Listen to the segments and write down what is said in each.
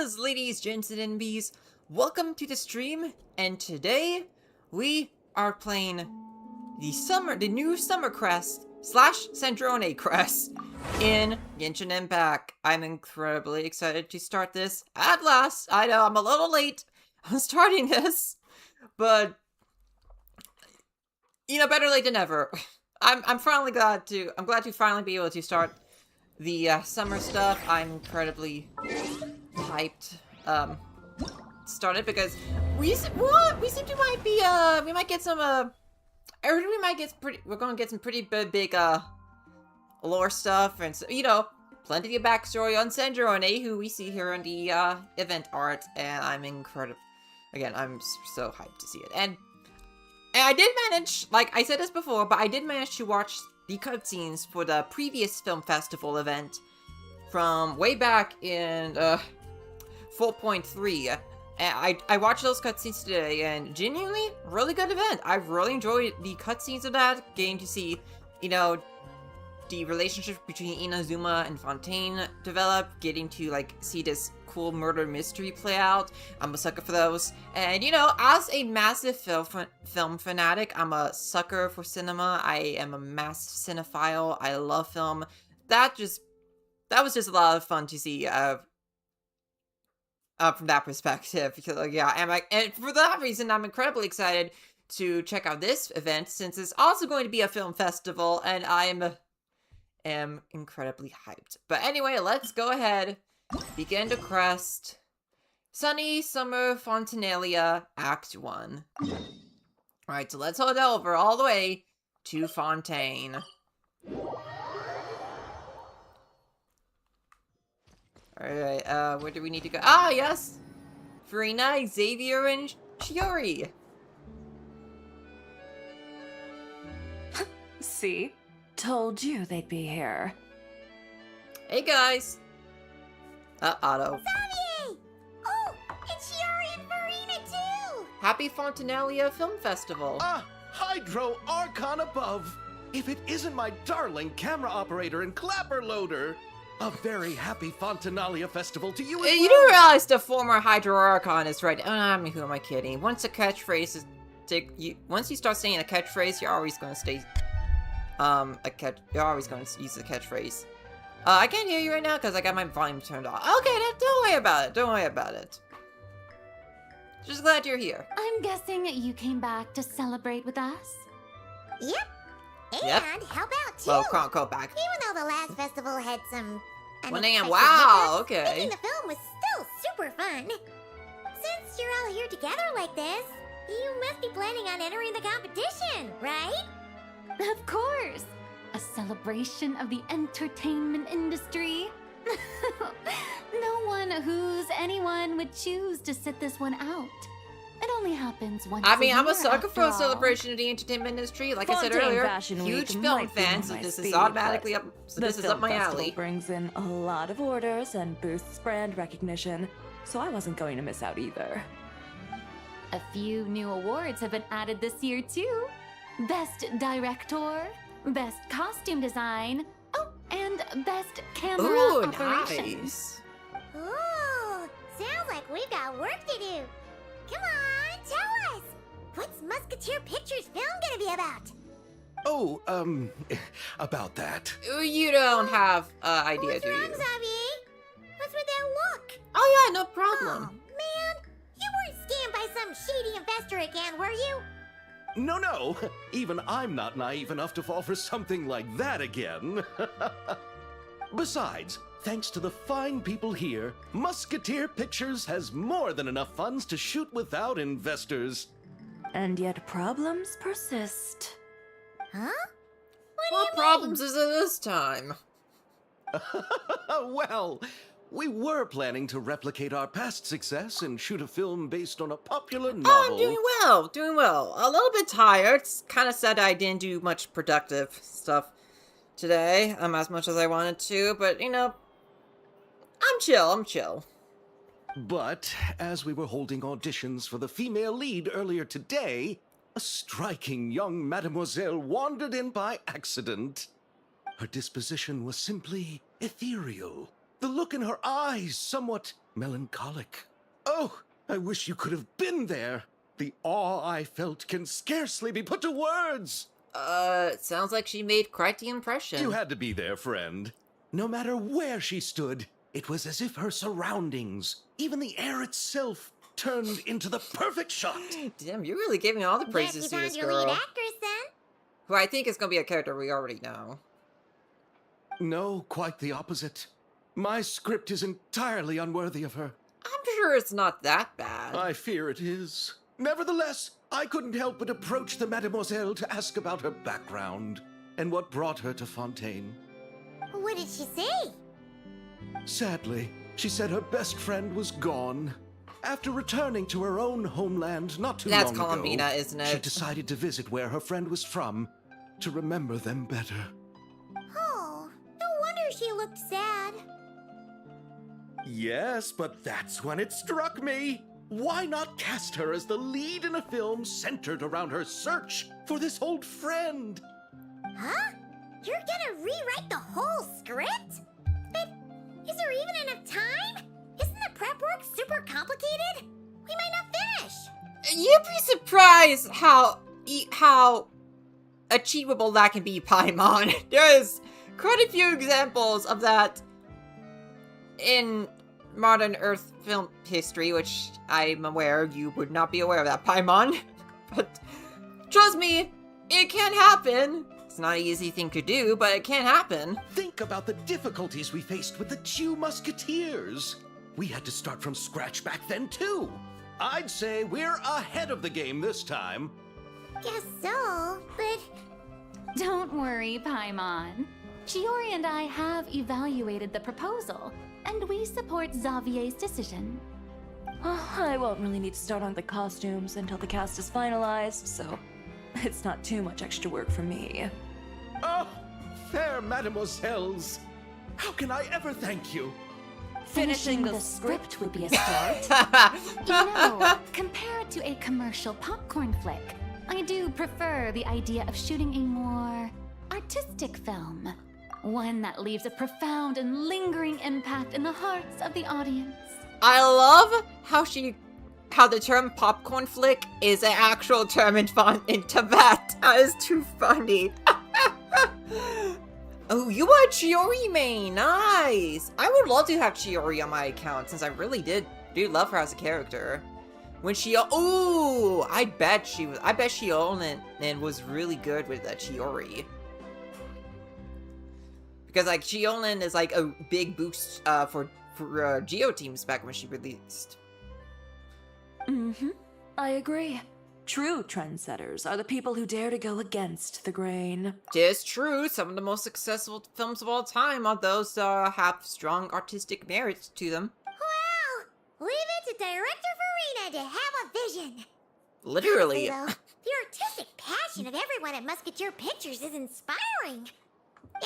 Greetings, ladies, gents, and NBs. Welcome to the stream, and today we are playing the new Summer Crest / Sandrone Crest in Genshin Impact. I'm incredibly excited to start this at last. I know I'm a little late on starting this, but better late than never. I'm glad to finally be able to start the summer stuff. I'm incredibly hyped started because we might get some we're gonna get some pretty big lore stuff, and plenty of backstory on Sandrone, who we see here in the event art, and I'm so hyped to see it. And I did manage, like I said this before, but I did manage to watch the cutscenes for the previous film festival event from way back in 4.3. And I watched those cutscenes today, and genuinely, really good event. I really enjoyed the cutscenes of that, getting to see, the relationship between Inazuma and Fontaine develop, getting to, see this cool murder mystery play out. I'm a sucker for those. And, as a massive film fanatic, I'm a sucker for cinema. I am a massive cinephile. I love film. That was just a lot of fun to see, from that perspective, because and for that reason, I'm incredibly excited to check out this event, since it's also going to be a film festival, and I am incredibly hyped. But anyway, let's go ahead, begin to crest. Sunny Summer Fontanalia, Act 1. Alright, so let's hold over all the way to Fontaine. Alright, where do we need to go? Ah, yes! Farina, Xavier, and Shiori! See? Told you they'd be here. Hey, guys! Otto. Xavier! Oh, it's Shiori and Farina, too! Happy Fontanalia Film Festival! Ah, Hydro Archon above! If it isn't my darling camera operator and clapper loader! A very happy Fontanalia festival to you as well. You do realize the former Hydro Archon is right. Who am I kidding? Once a catchphrase is... once you start saying a catchphrase, you're always going to stay... you're always going to use the catchphrase. I can't hear you right now because I got my volume turned off. Okay, don't worry about it. Don't worry about it. Just glad you're here. I'm guessing you came back to celebrate with us? Yep. And Yep. help out, too! Well, quote back. Even though the last festival had some... 1 a.m. unexpected Wow, hiccups, okay. making the film was still super fun. Since you're all here together like this, you must be planning on entering the competition, right? Of course! A celebration of the entertainment industry. No one who's anyone would choose to sit this one out. It only happens once I mean, a year, I'm a sucker for a after all. celebration of the entertainment industry. Like I said Fontaine earlier, Fashion huge Week film might be fan, on so my this is speed, automatically but up. So the this is film up my festival alley. brings in a lot of orders and boosts brand recognition, so I wasn't going to miss out either. A few new awards have been added this year, too. Best Director, Best Costume Design, oh, and Best Camera Ooh, Operation. nice. Ooh, sounds like we've got work to do. Come on, tell us! What's Musketeer Pictures film gonna be about? Oh, about that. You don't have idea, What's do wrong, you? Xavier? What's with that look? Oh yeah, no Oh, problem. man. You weren't scammed by some shady investor again, were you? No. Even I'm not naive enough to fall for something like that again. Besides, thanks to the fine people here, Musketeer Pictures has more than enough funds to shoot without investors. And yet problems persist. Huh? What problems is it this time? Well, we were planning to replicate our past success and shoot a film based on a popular novel. Oh, I'm doing well. A little bit tired. It's kind of sad I didn't do much productive stuff today, as much as I wanted to, but, I'm chill. But as we were holding auditions for the female lead earlier today, a striking young mademoiselle wandered in by accident. Her disposition was simply ethereal, the look in her eyes somewhat melancholic. Oh, I wish you could have been there. The awe I felt can scarcely be put to words. Sounds like she made quite the impression. You had to be there, friend. No matter where she stood, it was as if her surroundings, even the air itself, turned into the perfect shot. Damn, you're really giving all the Guess praises you to found this your girl. lead actress then. Who I think is gonna be a character we already know. No, quite the opposite. My script is entirely unworthy of her. I'm sure it's not that bad. I fear it is. Nevertheless, I couldn't help but approach the mademoiselle to ask about her background and what brought her to Fontaine. What did she say? Sadly, she said her best friend was gone. After returning to her own homeland not too That's long ago, Columbina, isn't she it? decided to visit where her friend was from to remember them better. Oh, no wonder she looked sad. Yes, but that's when it struck me. Why not cast her as the lead in a film centered around her search for this old friend? Huh? You're gonna rewrite the whole script? But is there even enough time? Isn't the prep work super complicated? We might not finish. You'd be surprised how achievable that can be, Paimon. There's quite a few examples of that in modern Earth film history, which I'm aware you would not be aware of that, Paimon. But trust me, it can happen. It's not an easy thing to do, but it can happen. Think about the difficulties we faced with the Two Musketeers. We had to start from scratch back then, too. I'd say we're ahead of the game this time. Guess so, but Don't worry, Paimon. Chiori and I have evaluated the proposal, and we support Xavier's decision. I won't really need to start on the costumes until the cast is finalized, so it's not too much extra work for me. Oh, fair mademoiselles. How can I ever thank you? Finishing the script would be a start. You know, compared to a commercial popcorn flick, I do prefer the idea of shooting a more artistic film. One that leaves a profound and lingering impact in the hearts of the audience. I love how the term popcorn flick is an actual term in Tibet. That is too funny. Oh, you are Chiori main. Nice. I would love to have Chiori on my account since I really do love her as a character. When I bet Shionen was really good with Chiori. Because like Shionen is like a big boost for Geo teams back when she released. Mm-hmm. I agree. True trendsetters are the people who dare to go against the grain. Tis true, some of the most successful films of all time are those that have strong artistic merits to them. well, leave it to Director Farina to have a vision. Literally. Though, the artistic passion of everyone at Musketeer Pictures is inspiring.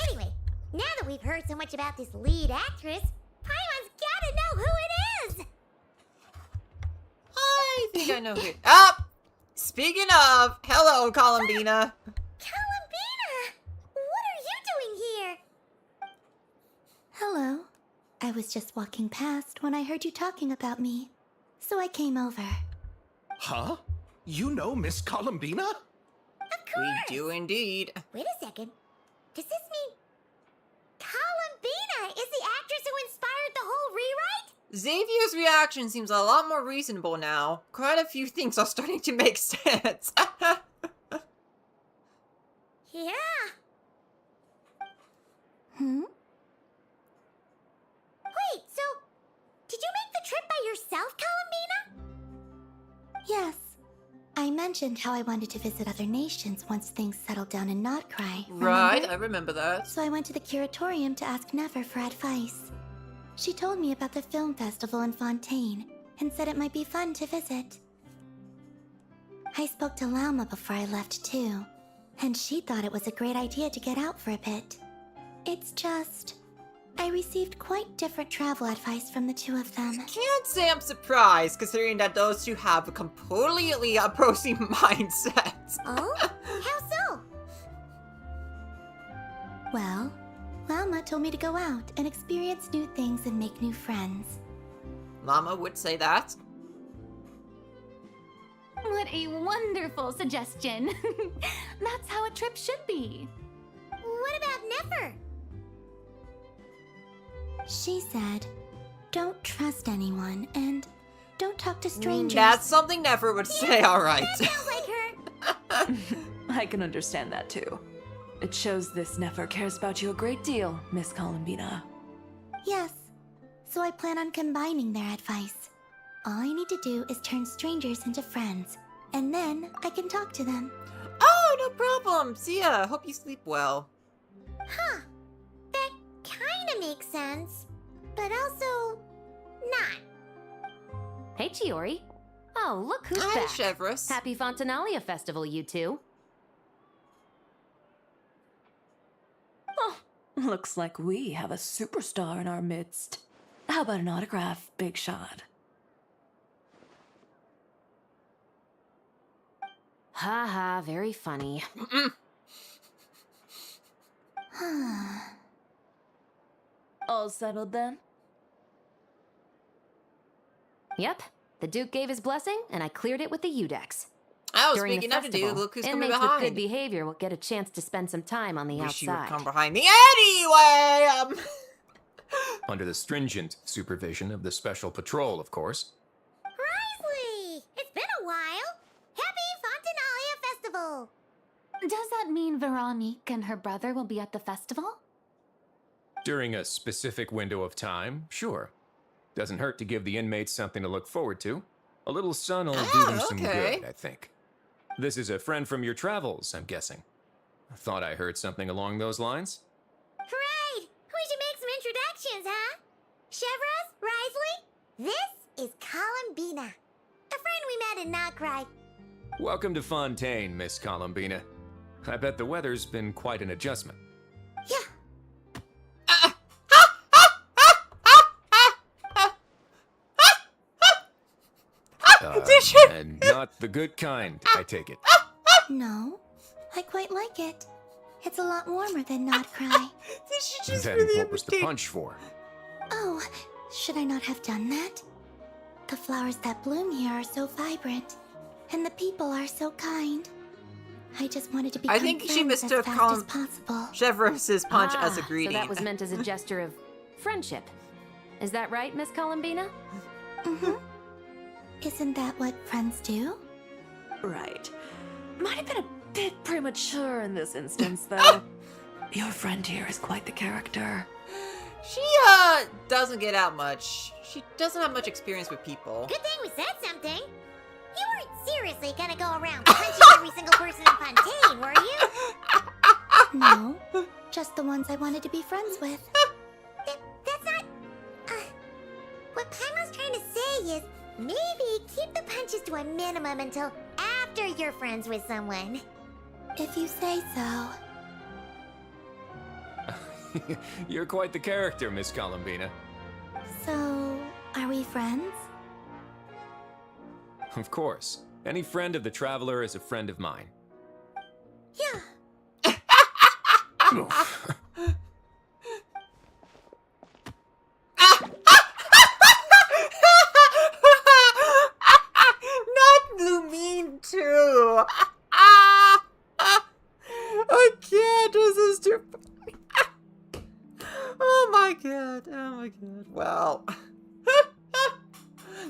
Anyway, now that we've heard so much about this lead actress, Paimon's gotta know who it is! I think I know who. Ah! Speaking of, hello, Columbina. Columbina! What are you doing here? Hello. I was just walking past when I heard you talking about me, so I came over. Huh? You know Miss Columbina? Of We course! do indeed. Wait a second. Does this mean Columbina is the actress who inspired the whole rewrite? Xavier's reaction seems a lot more reasonable now. Quite a few things are starting to make sense. Yeah. Hmm? Wait, so did you make the trip by yourself, Columbina? Yes. I mentioned how I wanted to visit other nations once things settled down in Notcry. Right, remember? I remember that. So I went to the curatorium to ask Never for advice. She told me about the film festival in Fontaine and said it might be fun to visit. I spoke to Lauma before I left too, and she thought it was a great idea to get out for a bit. It's just, I received quite different travel advice from the two of them. Can't say I'm surprised, considering that those two have a completely opposing mindsets. Oh? How so? Well, Lauma told me to go out and experience new things and make new friends. Mama would say that. What a wonderful suggestion. That's how a trip should be. What about Nefer? She said, don't trust anyone and don't talk to strangers. That's something Nefer would say, alright. Sounds like her. I can understand that too. It shows this Nefer cares about you a great deal, Miss Columbina. Yes, so I plan on combining their advice. All I need to do is turn strangers into friends, and then I can talk to them. Oh, no problem. See ya. Hope you sleep well. Huh. That kinda makes sense. But also, not. Hey, Chiori. Oh, look who's Hi, back. Chevros. Happy Fontanalia Festival, you two. Oh, looks like we have a superstar in our midst. How about an autograph, Big Shot? Ha ha, very funny. All settled then? Yep, the Duke gave his blessing, and I cleared it with the Udex. Oh, During speaking the of the festival, dude, look who's coming inmates with good behind. behavior will get a chance to spend some time on the Wish you would outside. come behind me. Anyway, Under the stringent supervision of the Special Patrol, of course. Risley! It's been a while. Happy Fontanalia Festival! Does that mean Veronique and her brother will be at the festival? During a specific window of time, sure. Doesn't hurt to give the inmates something to look forward to. A little sun will do them some okay. good, I think. This is a friend from your travels, I'm guessing. I thought I heard something along those lines. Right! We should make some introductions, huh? Chevros, Risley, this is Columbina. A friend we met in Knockright. Welcome to Fontaine, Miss Columbina. I bet the weather's been quite an adjustment. Yeah. And not the good kind, I take it. No, I quite like it. It's a lot warmer than Not Cry. Did she just Then really what was the imitate- punch for? Oh, should I not have done that? The flowers that bloom here are so vibrant, and the people are so kind. I just wanted to become I think she friends as mistook fast as possible. Chevros' punch as a Ah, greeting. So that was meant as a gesture of friendship. Is that right, Miss Columbina? Mm-hmm. Isn't that what friends do? Right. Might have been a bit premature in this instance, though. Your friend here is quite the character. She, doesn't get out much. She doesn't have much experience with people. Good thing we said something. You weren't seriously gonna go around punching every single person in Fontaine, were you? No, just the ones I wanted to be friends with. That's not... what Paimon's trying to say is, maybe keep the punches to a minimum until after you're friends with someone. If you say so. You're quite the character, Miss Columbina. So, are we friends? Of course. Any friend of the Traveler is a friend of mine. Yeah. Not Lumine too. I can't. This is too. Oh my god. Oh my god. Well,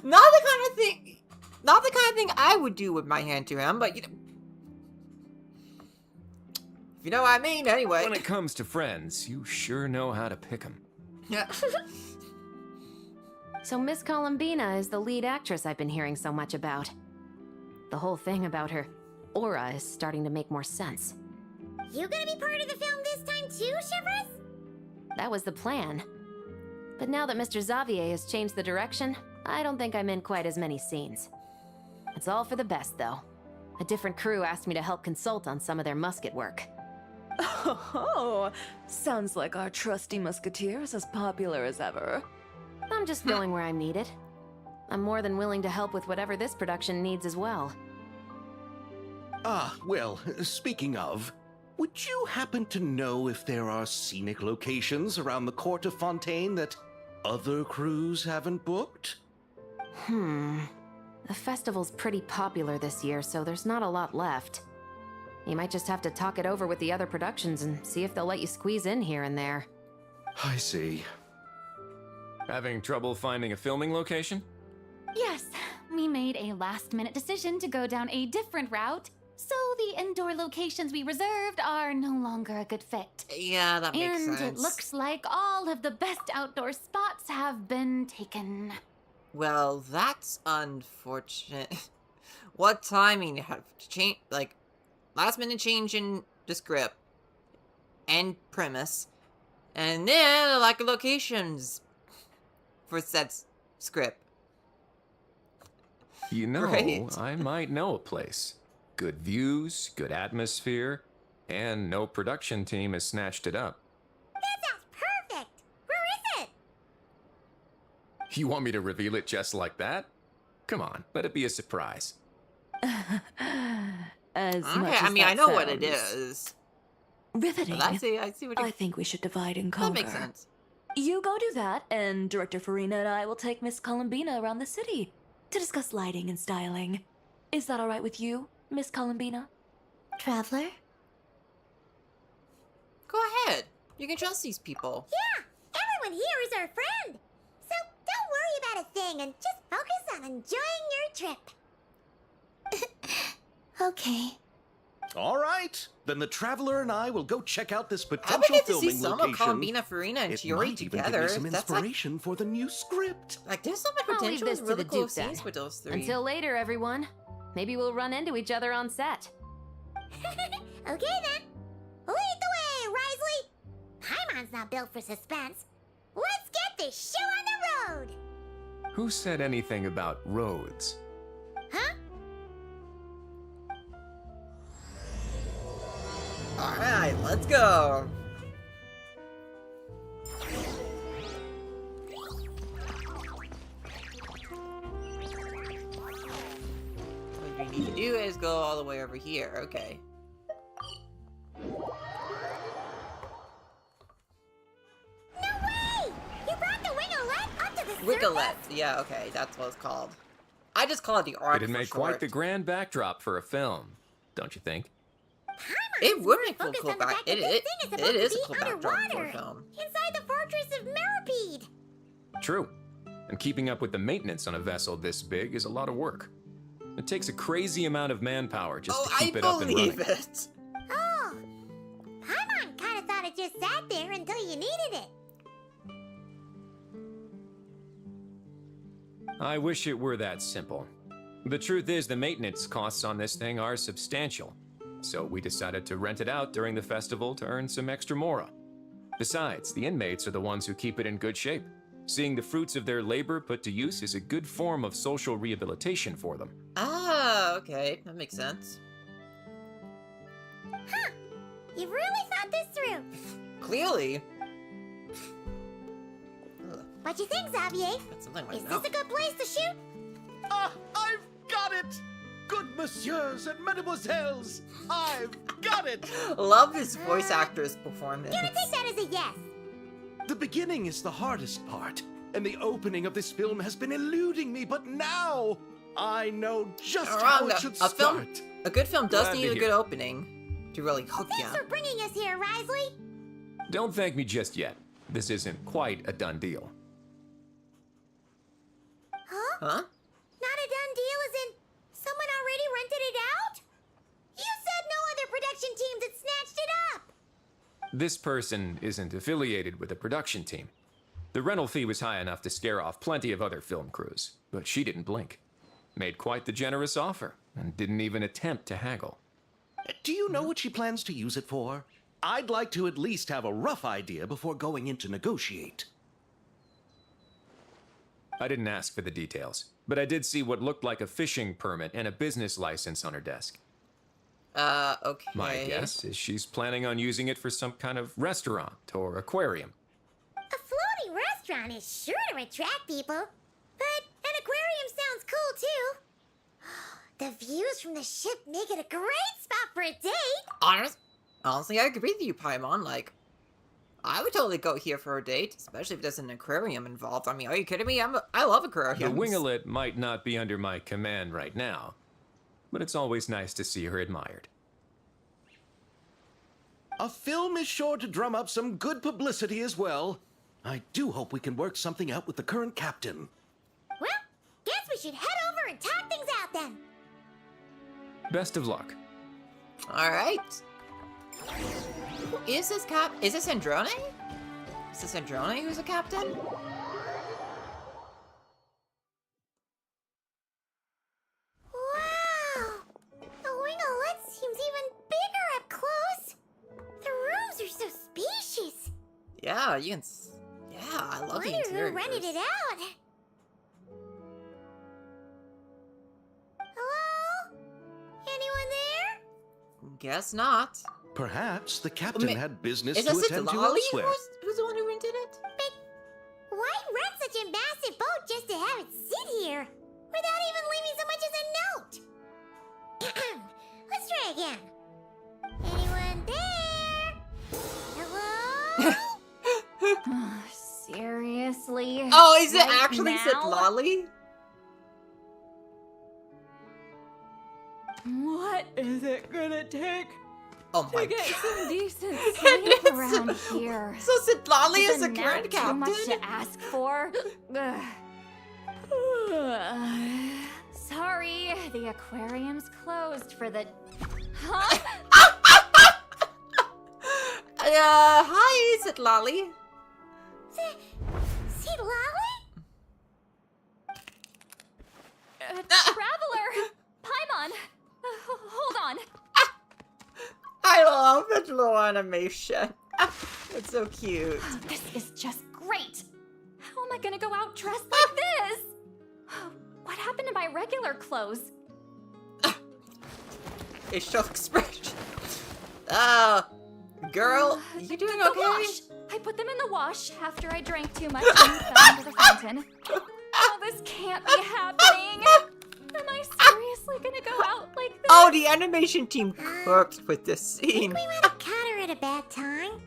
not the kind of thing. Not the kind of thing I would do with my hand to him, but you know. If you know what I mean, anyway. When it comes to friends, you sure know how to pick 'em. Yeah. So Miss Columbina is the lead actress I've been hearing so much about. The whole thing about her aura is starting to make more sense. You gonna be part of the film this time too, Chevros? That was the plan. But now that Mr. Xavier has changed the direction, I don't think I'm in quite as many scenes. It's all for the best, though. A different crew asked me to help consult on some of their musket work. Oh, sounds like our trusty musketeer is as popular as ever. I'm just going where I'm needed. I'm more than willing to help with whatever this production needs as well. Ah, well, speaking of, would you happen to know if there are scenic locations around the court of Fontaine that other crews haven't booked? The festival's pretty popular this year, so there's not a lot left. You might just have to talk it over with the other productions and see if they'll let you squeeze in here and there. I see. Having trouble finding a filming location? Yes, we made a last-minute decision to go down a different route, so the indoor locations we reserved are no longer a good fit. Yeah, that makes And sense. it looks like all of the best outdoor spots have been taken. Well, that's unfortunate. What timing have changed? Like, last minute change in the script and premise, and then lack of locations for said script. You know, Right. I might know a place. Good views, good atmosphere, and no production team has snatched it up. That sounds perfect. Where is it? You want me to reveal it just like that? Come on, let it be a surprise. As much Okay, as I mean, I that know what it sounds is. Riveting. But I see what you... I think we should divide and That conquer. makes sense. You go do that, and Director Farina and I will take Miss Columbina around the city to discuss lighting and styling. Is that all right with you, Miss Columbina? Traveler? Go ahead. You can trust these people. Yeah, everyone here is our friend. So don't worry about a thing and just focus on enjoying your trip. Okay. All right, then the Traveler and I will go check out this I would potential get to see filming some of location. Columbina, Farina, and It Chiori might even give together. me some That's like, inspiration for the new script. there's so much I'll leave potential this with to really the cool Duke then. scenes with those three. Until later, everyone. Maybe we'll run into each other on set. Okay then. Lead the way, Risley. Paimon's not built for suspense. Let's get this show on the road. Who said anything about roads? Huh? Alright, let's go. What you need to do is go all the way over here. Okay. No way! You brought the wingolette up to the Wigglette. surface? Yeah, okay, that's what it's called. I just call it the arc. It'd for make quite short. the grand backdrop for a film, don't you think? It would We're make for a focused cool on the back. fact that It this is. thing is It supposed is to a be cool backdrop for a underwater. film. Inside the fortress of Meripede. True. And keeping up with the maintenance on a vessel this big is a lot of work. It takes a crazy amount of manpower just Oh, to I keep it up and believe running. it. Oh. Paimon kind of thought it just sat there until you needed it. I wish it were that simple. The truth is, the maintenance costs on this thing are substantial. So we decided to rent it out during the festival to earn some extra mora. Besides, the inmates are the ones who keep it in good shape. Seeing the fruits of their labor put to use is a good form of social rehabilitation for them. Ah, okay. That makes sense. Huh. You really thought this through. Clearly. Ugh, What you think, Xavier? got something in Is my this mouth. a good place to shoot? Ah, I've got it! Good messieurs and mesdemoiselles, I've got it! Love his voice actor's performance. Gonna take that as a yes. The beginning is the hardest part, and the opening of this film has been eluding me, but now I know just how it should start. A good film does Glad need to a hear. good opening to really hook you. Thanks for bringing us here, Risley. Don't thank me just yet. This isn't quite a done deal. Huh? Huh? Not a done deal as in someone already rented it out? You said no other production teams had snatched it up. This person isn't affiliated with a production team. The rental fee was high enough to scare off plenty of other film crews, but she didn't blink. Made quite the generous offer, and didn't even attempt to haggle. Do you know what she plans to use it for? I'd like to at least have a rough idea before going in to negotiate. I didn't ask for the details, but I did see what looked like a fishing permit and a business license on her desk. Okay. My guess is she's planning on using it for some kind of restaurant or aquarium. A floating restaurant is sure to attract people. But an aquarium sounds cool too. The views from the ship make it a great spot for a date. Honestly, I agree with you, Paimon. Like, I would totally go here for a date, especially if there's an aquarium involved. I mean, are you kidding me? I love aquariums. The winglet might not be under my command right now, but it's always nice to see her admired. A film is sure to drum up some good publicity as well. I do hope we can work something out with the current captain. Well, guess we should head over and talk things out then. Best of luck. All right. Who is this cap? Is this Sandrone? Is this Sandrone who's a captain? Wow! The winglet seems even bigger up close. The rooms are so spacious. Yeah, you can. Yeah, I love the Wonder interior. who rented it out. Hello? Anyone there? Guess not. Perhaps the captain had business Is to this attend to Lolly elsewhere. who's the one who rented it? But why rent such a massive boat just to have it sit here? Without even leaving so much as a note? Let's try again. Anyone there? Hello? Seriously? Oh, is it Right actually Sid now? Lolly? What is it gonna take Oh my to get god. some decent It sleep is. around here? So Sid Lolly Is is a the nap current too much captain? to ask for? Ugh. Sorry, the aquarium's closed for the... Huh? Hi, Sid Lolly. See Lolly? Traveler! Paimon! Hold on. I love that little animation. It's so cute. This is just great. How am I gonna go out dressed like this? What happened to my regular clothes? Facial expression. Girl, you doing The okay? wash. I put them in the wash after I drank too much and fell into the fountain. Oh, this can't be happening. Am I seriously gonna go out like this? Oh, the animation team cooked with this scene. We might have caught her at a bad time.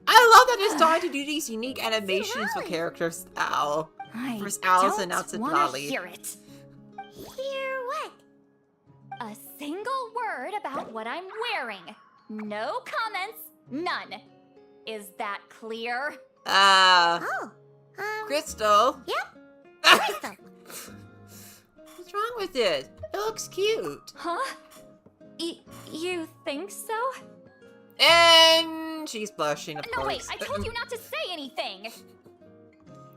I love that it's starting to do these unique animations for characters. Ow. I First Allison, now don't Sid wanna Lolly. hear it. Hear what? A single word about what I'm wearing. No comments, none. Is that clear? Oh, Crystal. yep. Crystal. What's wrong with it? It looks cute. Huh? You think so? And she's blushing, of No, course. wait, I told you not to say anything.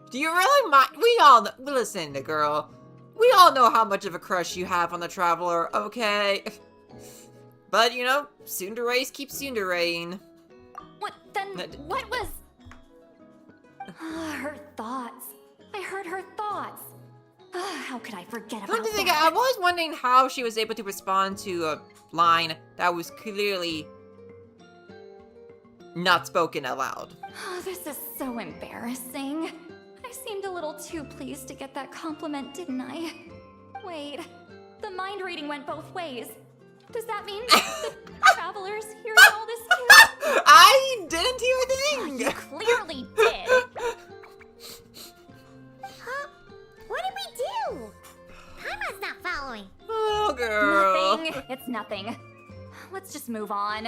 Do you really mind? We all know. Listen, girl. We all know how much of a crush you have on the Traveler, okay? But, you know, tsunderays keep tsunderaying. What what was... her thoughts. I heard her thoughts. How could I forget about Come to think, that? I was wondering how she was able to respond to a line that was clearly not spoken aloud. Oh, this is so embarrassing. I seemed a little too pleased to get that compliment, didn't I? Wait, the mind reading went both ways. Does that mean the Traveler's hearing all this too? I didn't hear a Oh, thing! you clearly did. Huh? What did we do? Paimon's not following. Oh, girl. Nothing. It's nothing. Let's just move on.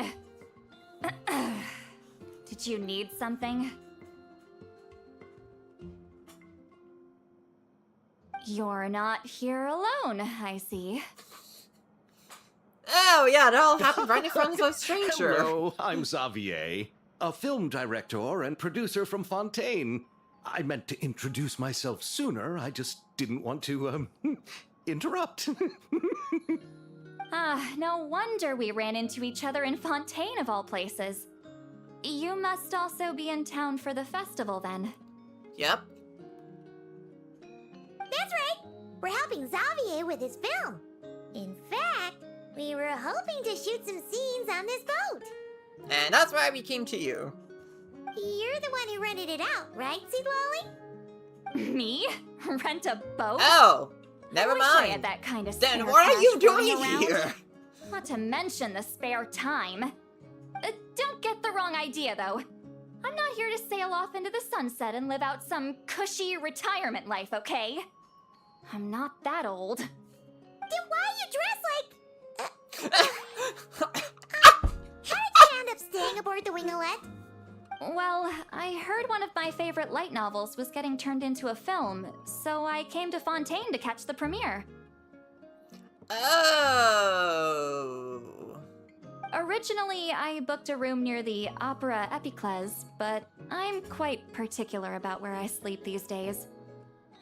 Did you need something? You're not here alone, I see. Oh, yeah, that all happened right in front of a stranger. Hello, I'm Xavier, a film director and producer from Fontaine. I meant to introduce myself sooner, I just didn't want to, interrupt. No wonder we ran into each other in Fontaine of all places. You must also be in town for the festival then. Yep. That's right. We're helping Xavier with his film. In fact, we were hoping to shoot some scenes on this boat. And that's why we came to you. You're the one who rented it out, right, Seed Lolly? Me? Rent a boat? Oh, never I wish I had mind. that kind of Then spare what are cash you lying doing around. here? Not to mention the spare time. Don't get the wrong idea, though. I'm not here to sail off into the sunset and live out some cushy retirement life, okay? I'm not that old. Then why you dress like... how did you end up staying aboard the Winglet? Well, I heard one of my favorite light novels was getting turned into a film, so I came to Fontaine to catch the premiere. Oh. Originally, I booked a room near the Opera Epicles, but I'm quite particular about where I sleep these days.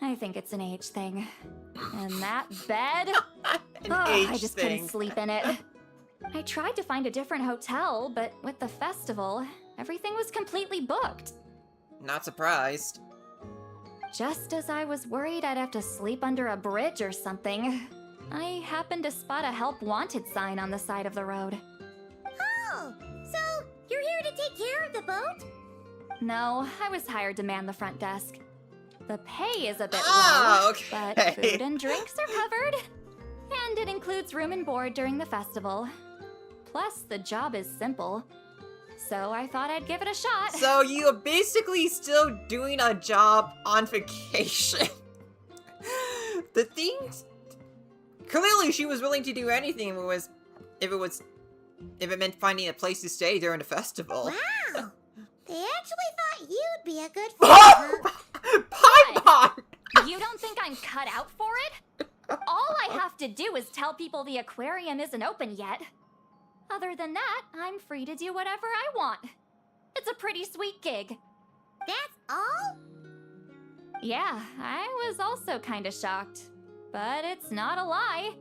I think it's an age thing. And that bed? I just couldn't sleep in it. I tried to find a different hotel, but with the festival, everything was completely booked. Not surprised. Just as I was worried I'd have to sleep under a bridge or something, I happened to spot a help wanted sign on the side of the road. Oh, so you're here to take care of the boat? No, I was hired to man the front desk. The pay is a bit Oh, low, okay. but food and drinks are covered. And it includes room and board during the festival. Plus, the job is simple. So I thought I'd give it a shot. So you're basically still doing a job on vacation. The things... Clearly she was willing to do anything if it meant finding a place to stay during the festival. Wow! They actually thought you'd be a good fit, huh? Paimon! You don't think I'm cut out for it? All I have to do is tell people the aquarium isn't open yet. Other than that, I'm free to do whatever I want. It's a pretty sweet gig. That's all? Yeah, I was also kind of shocked. But it's not a lie.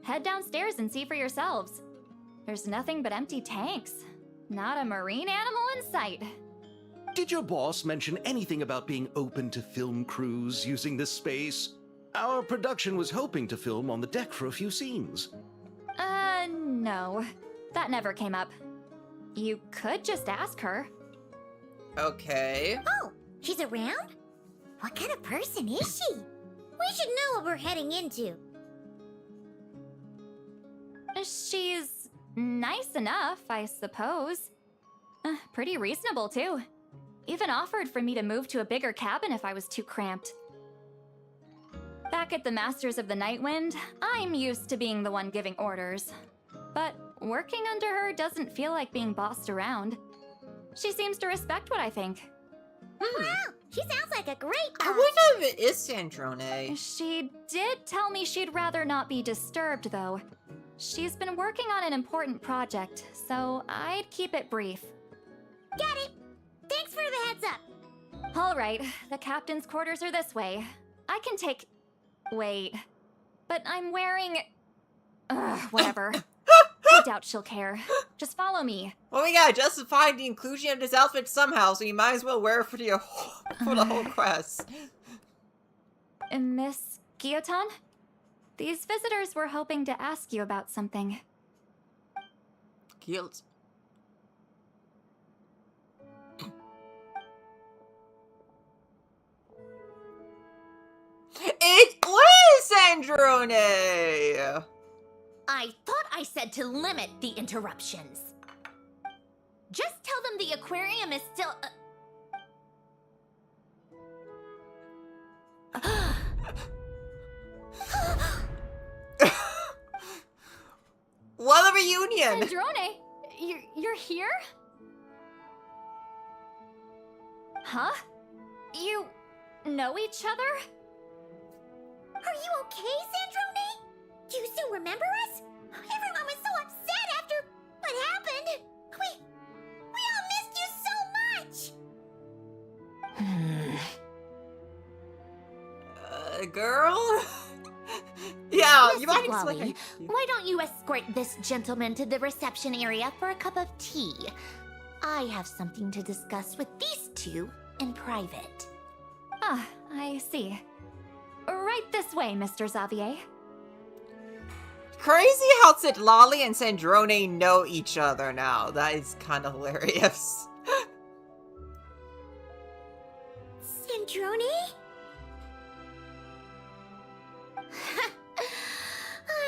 Head downstairs and see for yourselves. There's nothing but empty tanks. Not a marine animal in sight. Did your boss mention anything about being open to film crews using this space? Our production was hoping to film on the deck for a few scenes. No. That never came up. You could just ask her. Okay. Oh, she's around? What kind of person is she? We should know what we're heading into. She's nice enough, I suppose. Pretty reasonable, too. Even offered for me to move to a bigger cabin if I was too cramped. Back at the Masters of the Nightwind, I'm used to being the one giving orders. But working under her doesn't feel like being bossed around. She seems to respect what I think. Wow, she sounds like a great I boss. wonder if it is Sandrone. She did tell me she'd rather not be disturbed, though. She's been working on an important project, so I'd keep it brief. Got it. Thanks for the heads up. All right, the captain's quarters are this way. I can take... Wait. But I'm wearing... whatever. I doubt she'll care. Just follow me. Well, we gotta justify the inclusion of this outfit somehow, so you might as well wear it for the whole quest. Miss Guillotin? These visitors were hoping to ask you about something. Guilt. It was Sandrone! I thought I said to limit the interruptions. Just tell them the aquarium is still... What a reunion! Sandrone, you're here? Huh? You know each other? Are you okay, Sandrone? Do you still remember us? Everyone was so upset after what happened. We all missed you so much. Girl? Yeah, you might Listen, explain. Lolly, why don't you escort this gentleman to the reception area for a cup of tea? I have something to discuss with these two in private. Ah, I see. Right this way, Mr. Xavier. Crazy how Lolly and Sandrone know each other now. That is kind of hilarious. Sandrone?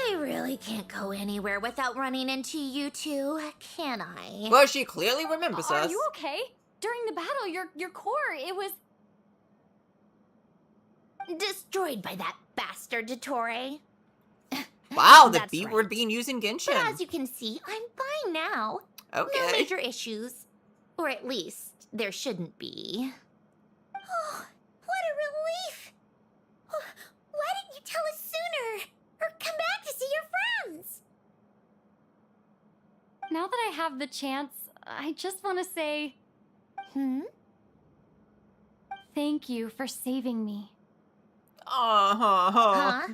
I really can't go anywhere without running into you two, can I? Well, she clearly remembers Are us. you okay? during the battle, your core, it was... Destroyed by that bastard, Dottore. Wow, the That's B right. word being used in But Genshin. as you can see, I'm fine now. No Okay. major issues. Or at least, there shouldn't be. Oh, what a relief! Why didn't you tell us sooner? Or come back to see your friends? Now that I have the chance, I just want to say thank you for saving me. Huh?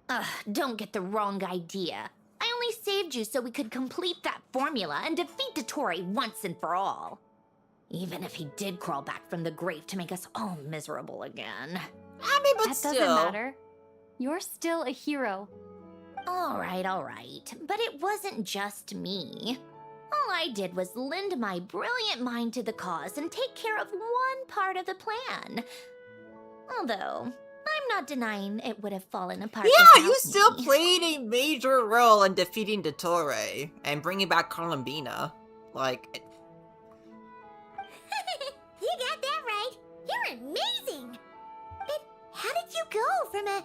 Ugh, don't get the wrong idea. I only saved you so we could complete that formula and defeat Dottore once and for all. Even if he did crawl back from the grave to make us all miserable again. I mean, but That still. doesn't matter. You're still a hero. All right. But it wasn't just me. All I did was lend my brilliant mind to the cause and take care of one part of the plan. Although, I'm not denying it would have fallen apart. Yeah, without you still me. played a major role in defeating Dottore and bringing back Columbina. Like, You got that right. You're amazing. But how did you go from a,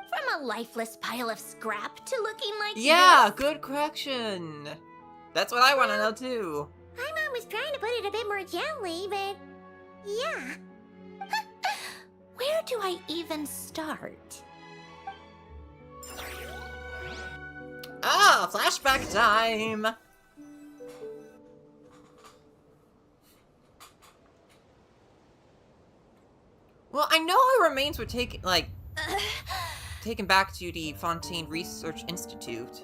From a lifeless pile of scrap to looking like yeah, this? good correction. That's what I want to know too. my mom was trying to put it a bit more gently, but yeah. Where do I even start? Ah, flashback time. Well, I know her remains were taken back to the Fontaine Research Institute.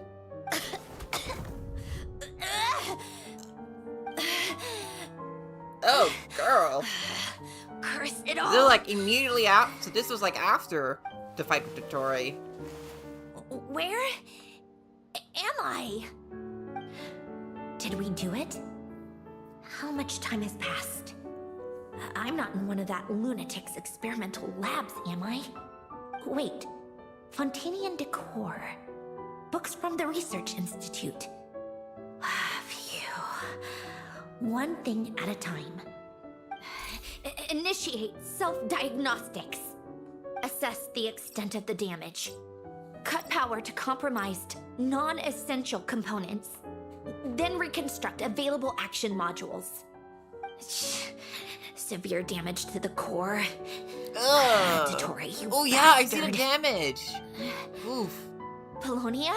Oh, girl. Curse it all! They're like immediately after. So this was like after the fight with Dottore. Where am I? Did we do it? How much time has passed? I'm not in one of that lunatic's experimental labs, am I? Wait, Fontanian decor. Books from the Research Institute. Phew. One thing at a time. Initiate self-diagnostics. Assess the extent of the damage. Cut power to compromised, non-essential components. Then reconstruct available action modules. Severe damage to the core. Ugh. Dottore, you Oh yeah, I see the bastard. damage. Oof. Polonia?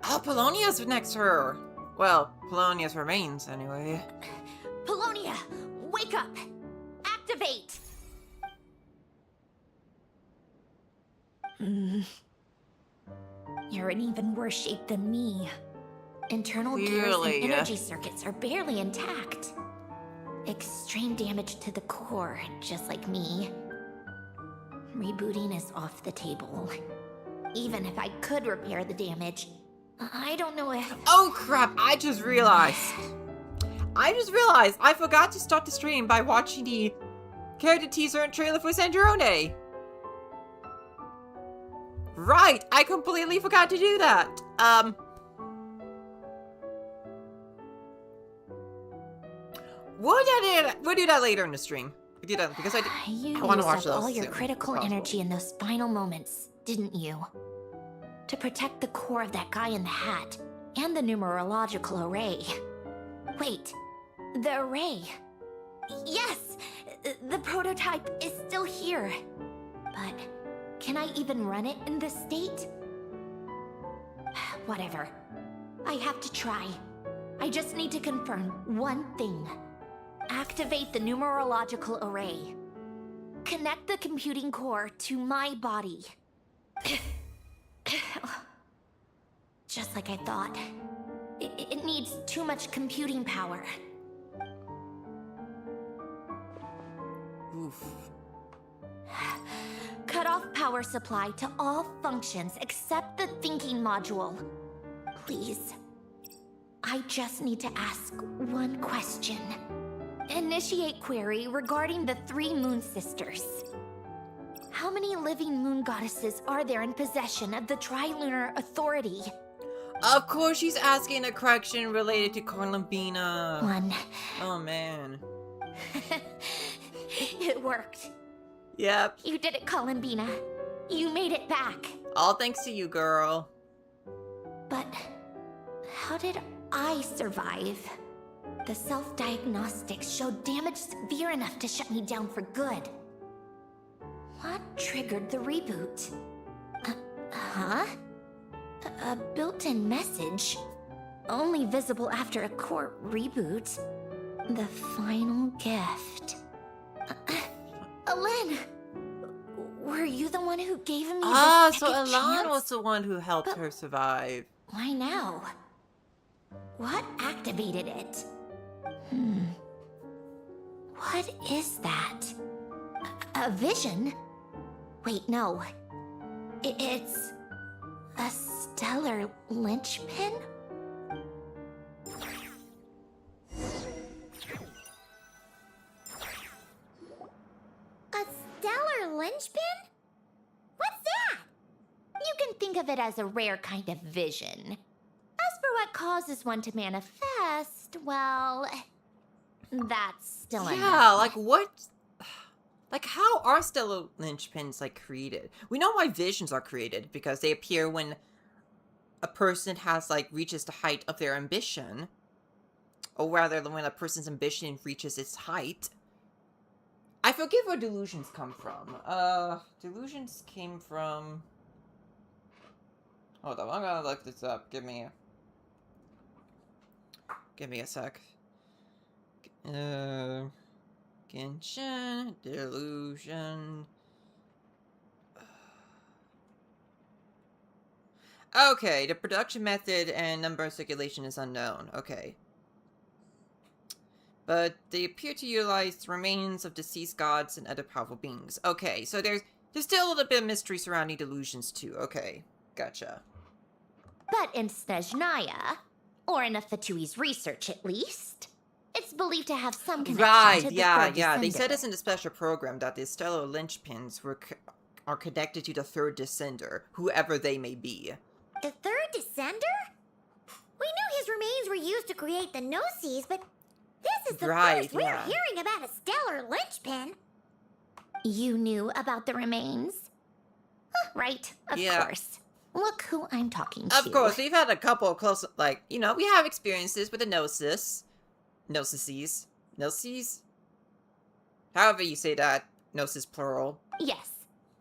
Oh, Polonia's next to her. Well, Polonia's remains, anyway. Polonia, wake up! Activate! You're in even worse shape than me. Internal gears Clearly. and energy circuits are barely intact. Extreme damage to the core, just like me. Rebooting is off the table. Even if I could repair the damage, I don't know if... Oh crap, I just realized I forgot to start the stream by watching the character teaser and trailer for Sandrone. Right, I completely forgot to do that. We'll do that later in the stream. We'll do that because You I wanna used watch up those all your soon, critical if possible. energy in those final moments, didn't you? To protect the core of that guy in the hat and the numerological array. Wait, the array. Yes, the prototype is still here. But can I even run it in this state? Whatever. I have to try. I just need to confirm one thing. Activate the numerological array. Connect the computing core to my body. Just like I thought. It needs too much computing power. Oof. Cut off power supply to all functions except the thinking module. Please. I just need to ask one question. Initiate query regarding the 3 Moon Sisters. How many living moon goddesses are there in possession of the Trilunar Authority? Of course she's asking a correction related to Columbina. 1. Oh man. It worked. Yep. You did it, Columbina. You made it back. All thanks to you, girl. But how did I survive? The self-diagnostics showed damage severe enough to shut me down for good. What triggered the reboot? Huh? A built-in message? Only visible after a core reboot. The final gift. Alen! Were you the one who gave me this So second Alan chance? was the one who helped But- her survive. Why now? What activated it? What is that? A vision? Wait, no. It's a stellar linchpin? A stellar linchpin? What's that? You can think of it as a rare kind of vision. As for what causes one to manifest, well, that's still unknown. Yeah, like what? Like how are stellar linchpins like created? We know why visions are created because they appear when a person has like reaches the height of their ambition, or rather, when a person's ambition reaches its height. I forget where delusions come from. Delusions came from. Hold on, I'm gonna look this up. Give me a sec. Genshin, delusion. Okay, the production method and number of circulation is unknown. Okay. But they appear to utilize the remains of deceased gods and other powerful beings. Okay, so there's still a little bit of mystery surrounding delusions too. Okay, gotcha. But in Snezhnaya, or in a Fatui's research at least, it's believed to have some connection to Right, the yeah. third They descender. said this in the special program that the stellar linchpins are connected to the third descender, whoever they may be. The third descender? We knew his remains were used to create the Gnosis, but this is the Right, first we're yeah. hearing about a stellar linchpin. You knew about the remains? Right, of Yeah. course. Look who I'm talking to. Of course, we've had a couple of close, like, we have experiences with the Gnosis. Gnosises? Gnoses? However you say that. Gnosis plural. Yes.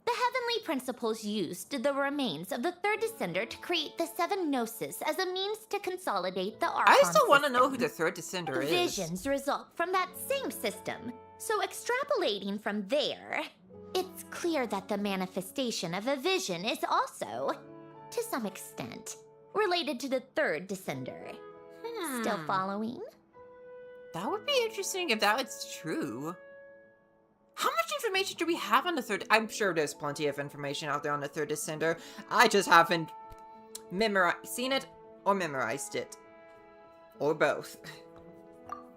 The heavenly principles used the remains of the third descender to create the 7 gnosis as a means to consolidate the Archon I still want to know who system. the third descender is. Visions result from that same system. So extrapolating from there, it's clear that the manifestation of a vision is also, to some extent, related to the third descender. Still following? That would be interesting if that was true. How much information do we have on the third? I'm sure there's plenty of information out there on the third descender. I just haven't seen it or memorized it. Or both.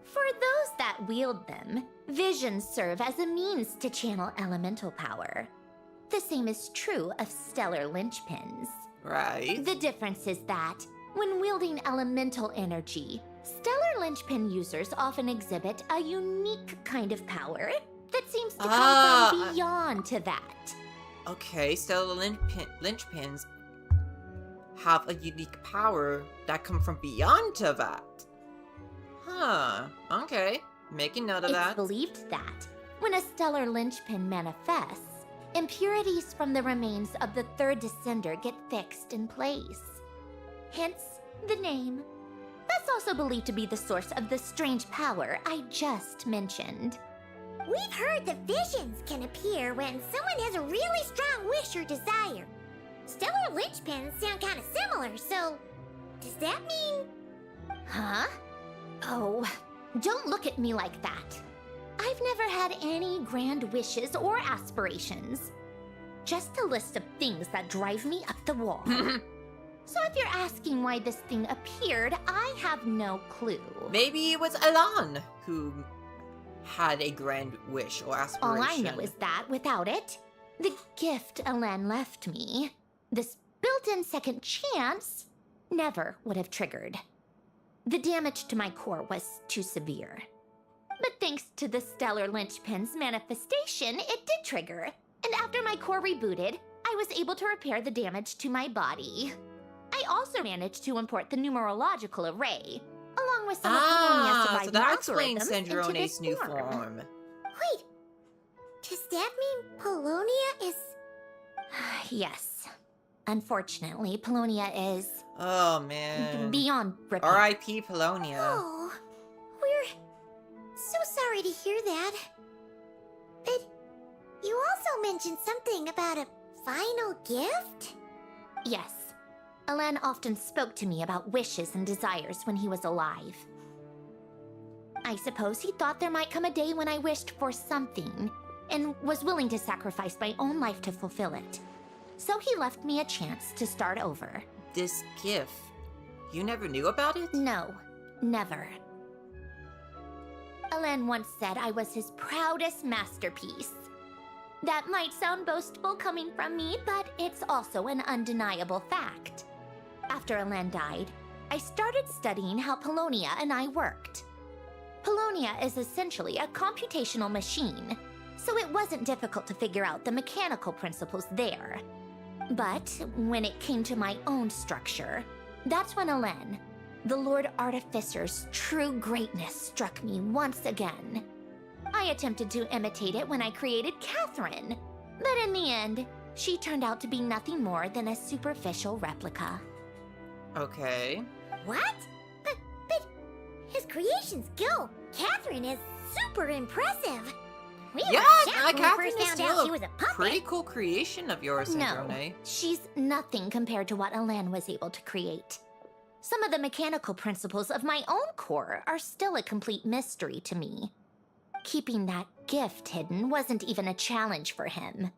For those that wield them, visions serve as a means to channel elemental power. The same is true of stellar linchpins. Right. The difference is that, when wielding elemental energy, stellar linchpin users often exhibit a unique kind of power that seems to come from beyond to that. Okay, stellar linchpins have a unique power that come from beyond to that. Huh. Okay. Making note of It's that. believed that, when a stellar linchpin manifests, impurities from the remains of the third descender get fixed in place. Hence, the name. That's also believed to be the source of the strange power I just mentioned. We've heard that visions can appear when someone has a really strong wish or desire. Stellar linchpins sound kind of similar, so does that mean... Huh? Oh, don't look at me like that. I've never had any grand wishes or aspirations. Just a list of things that drive me up the wall. So if you're asking why this thing appeared, I have no clue. Maybe it was Alan who had a grand wish or aspiration. All I know is that without it, the gift Alen left me, this built-in second chance, never would have triggered. The damage to my core was too severe. But thanks to the stellar linchpin's manifestation, it did trigger. And after my core rebooted, I was able to repair the damage to my body. I also managed to import the numerological array, along with some of Polonia's surviving so that explains algorithms into Sandrone's this new form. form. Wait, does that mean Polonia is... Yes. Unfortunately, Polonia is Oh man. beyond repair. R.I.P. Polonia. Oh, we're so sorry to hear that. But you also mentioned something about a final gift? Yes. Alen often spoke to me about wishes and desires when he was alive. I suppose he thought there might come a day when I wished for something, and was willing to sacrifice my own life to fulfill it. So he left me a chance to start over. This gift. You never knew about it? No, never. Alen once said I was his proudest masterpiece. That might sound boastful coming from me, but it's also an undeniable fact. After Alen died, I started studying how Polonia and I worked. Polonia is essentially a computational machine, so it wasn't difficult to figure out the mechanical principles there. But when it came to my own structure, that's when Alen, the Lord Artificer's true greatness, struck me once again. I attempted to imitate it when I created Catherine, but in the end, she turned out to be nothing more than a superficial replica. Okay. What? But his creations go. Catherine is super impressive. We were Yeah, shocked when we Catherine first is found still out a she was a puppet. pretty cool creation of yours, No, Sandrone. she's nothing compared to what Alen was able to create. Some of the mechanical principles of my own core are still a complete mystery to me. Keeping that gift hidden wasn't even a challenge for him.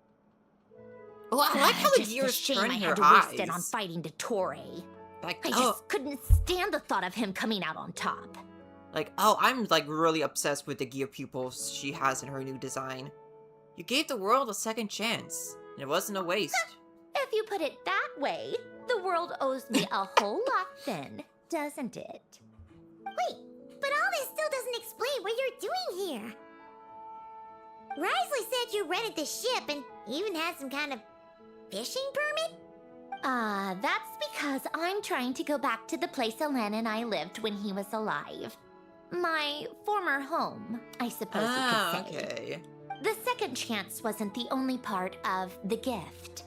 Oh, I like how the Just a gears shame turn I her had to waste it on eyes. fighting Dottore. Like, I oh, just couldn't stand the thought of him coming out on top. I'm like really obsessed with the gear pupils she has in her new design. You gave the world a second chance, and it wasn't a waste. If you put it that way, the world owes me a whole lot then, doesn't it? Wait, but all this still doesn't explain what you're doing here. Risley said you rented the ship and even had some kind of fishing permit? That's because I'm trying to go back to the place Alen and I lived when he was alive. My former home, I suppose you could say. Okay. The second chance wasn't the only part of the gift.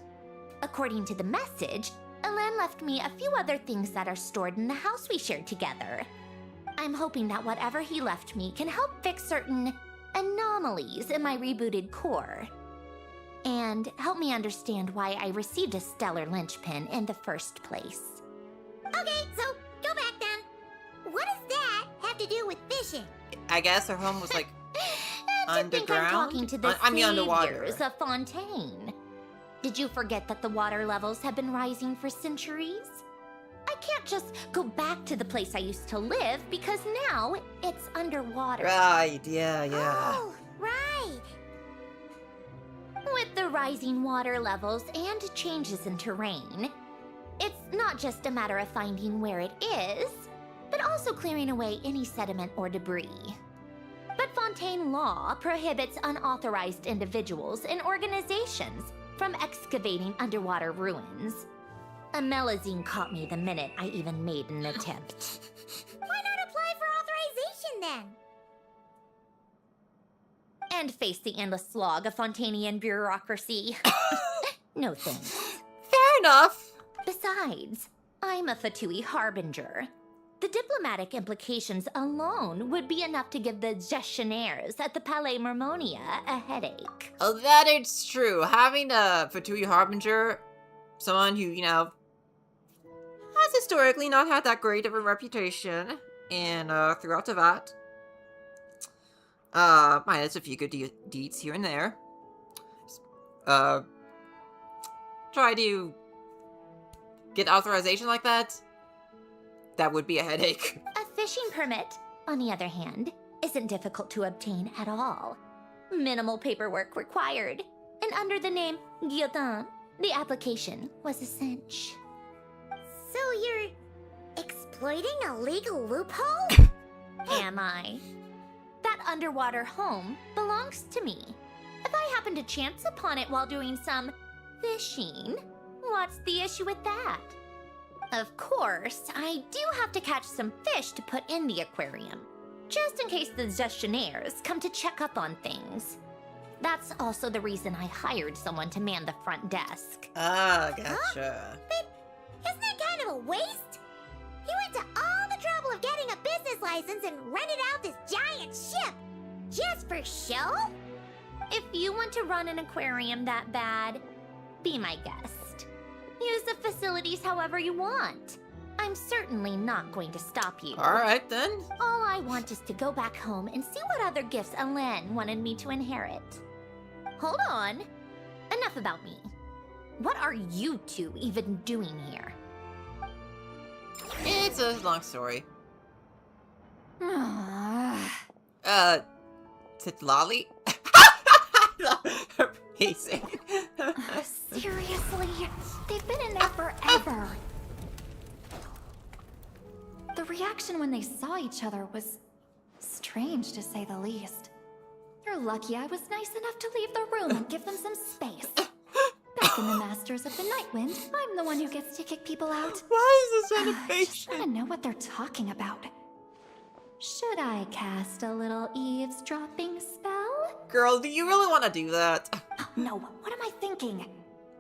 According to the message, Alen left me a few other things that are stored in the house we shared together. I'm hoping that whatever he left me can help fix certain anomalies in my rebooted core. And help me understand why I received a stellar linchpin in the first place. Okay, so go back then. What does that have to do with fishing? I guess her home was like To think I'm underground? talking to the I mean underwater. saviors of Fontaine. Did you forget that the water levels have been rising for centuries? I can't just go back to the place I used to live because now it's underwater. Right, yeah. Oh, right. With the rising water levels and changes in terrain, it's not just a matter of finding where it is, but also clearing away any sediment or debris. But Fontaine law prohibits unauthorized individuals and organizations from excavating underwater ruins. A Melazine caught me the minute I even made an attempt. Why not apply for authorization then? And face the endless slog of Fontainian bureaucracy. No thanks. Fair enough. Besides, I'm a Fatui Harbinger. The diplomatic implications alone would be enough to give the gestionnaires at the Palais Mermonia a headache. Oh, that is true. Having a Fatui Harbinger, someone who, has historically not had that great of a reputation, and throughout the VAT, minus a few good deeds here and there, try to get authorization like that, that would be a headache. A fishing permit, on the other hand, isn't difficult to obtain at all. Minimal paperwork required, and under the name Guillotin, the application was a cinch. So you're exploiting a legal loophole? Am I? That underwater home belongs to me. If I happen to chance upon it while doing some fishing, what's the issue with that? Of course, I do have to catch some fish to put in the aquarium, just in case the gestionnaires come to check up on things. That's also the reason I hired someone to man the front desk. Ah, gotcha. But isn't that kind of a waste? He went to all the trouble of getting a business license and rented out this giant ship just for show? If you want to run an aquarium that bad, be my guest. Use the facilities however you want. I'm certainly not going to stop you. Alright then. All I want is to go back home and see what other gifts Alain wanted me to inherit. Hold on. Enough about me. What are you two even doing here? It's a long story. Titlali? Her pacing. Seriously? They've been in there forever. The reaction when they saw each other was strange, to say the least. You're lucky I was nice enough to leave the room and give them some space. Back in the Masters of the Nightwind, I'm the one who gets to kick people out. Why is this Just animation? want to know what they're talking about. Should I cast a little eavesdropping spell? Girl, do you really want to do that? No, what am I thinking?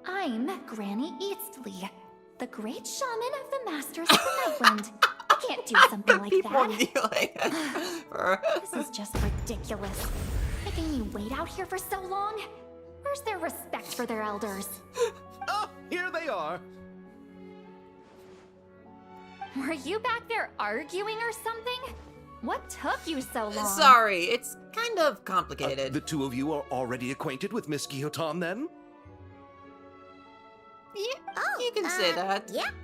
I'm Granny Eastly, the great shaman of the Masters of the Nightwind. I can't do something like People that. kneeling for... This is just ridiculous. Making me wait out here for so long? Where's their respect for their elders? Oh, here they are. Were you back there arguing or something? What took you so long? Sorry, it's kind of complicated. The two of you are already acquainted with Miss Guillotin, then? Yeah, you can say that. Yep.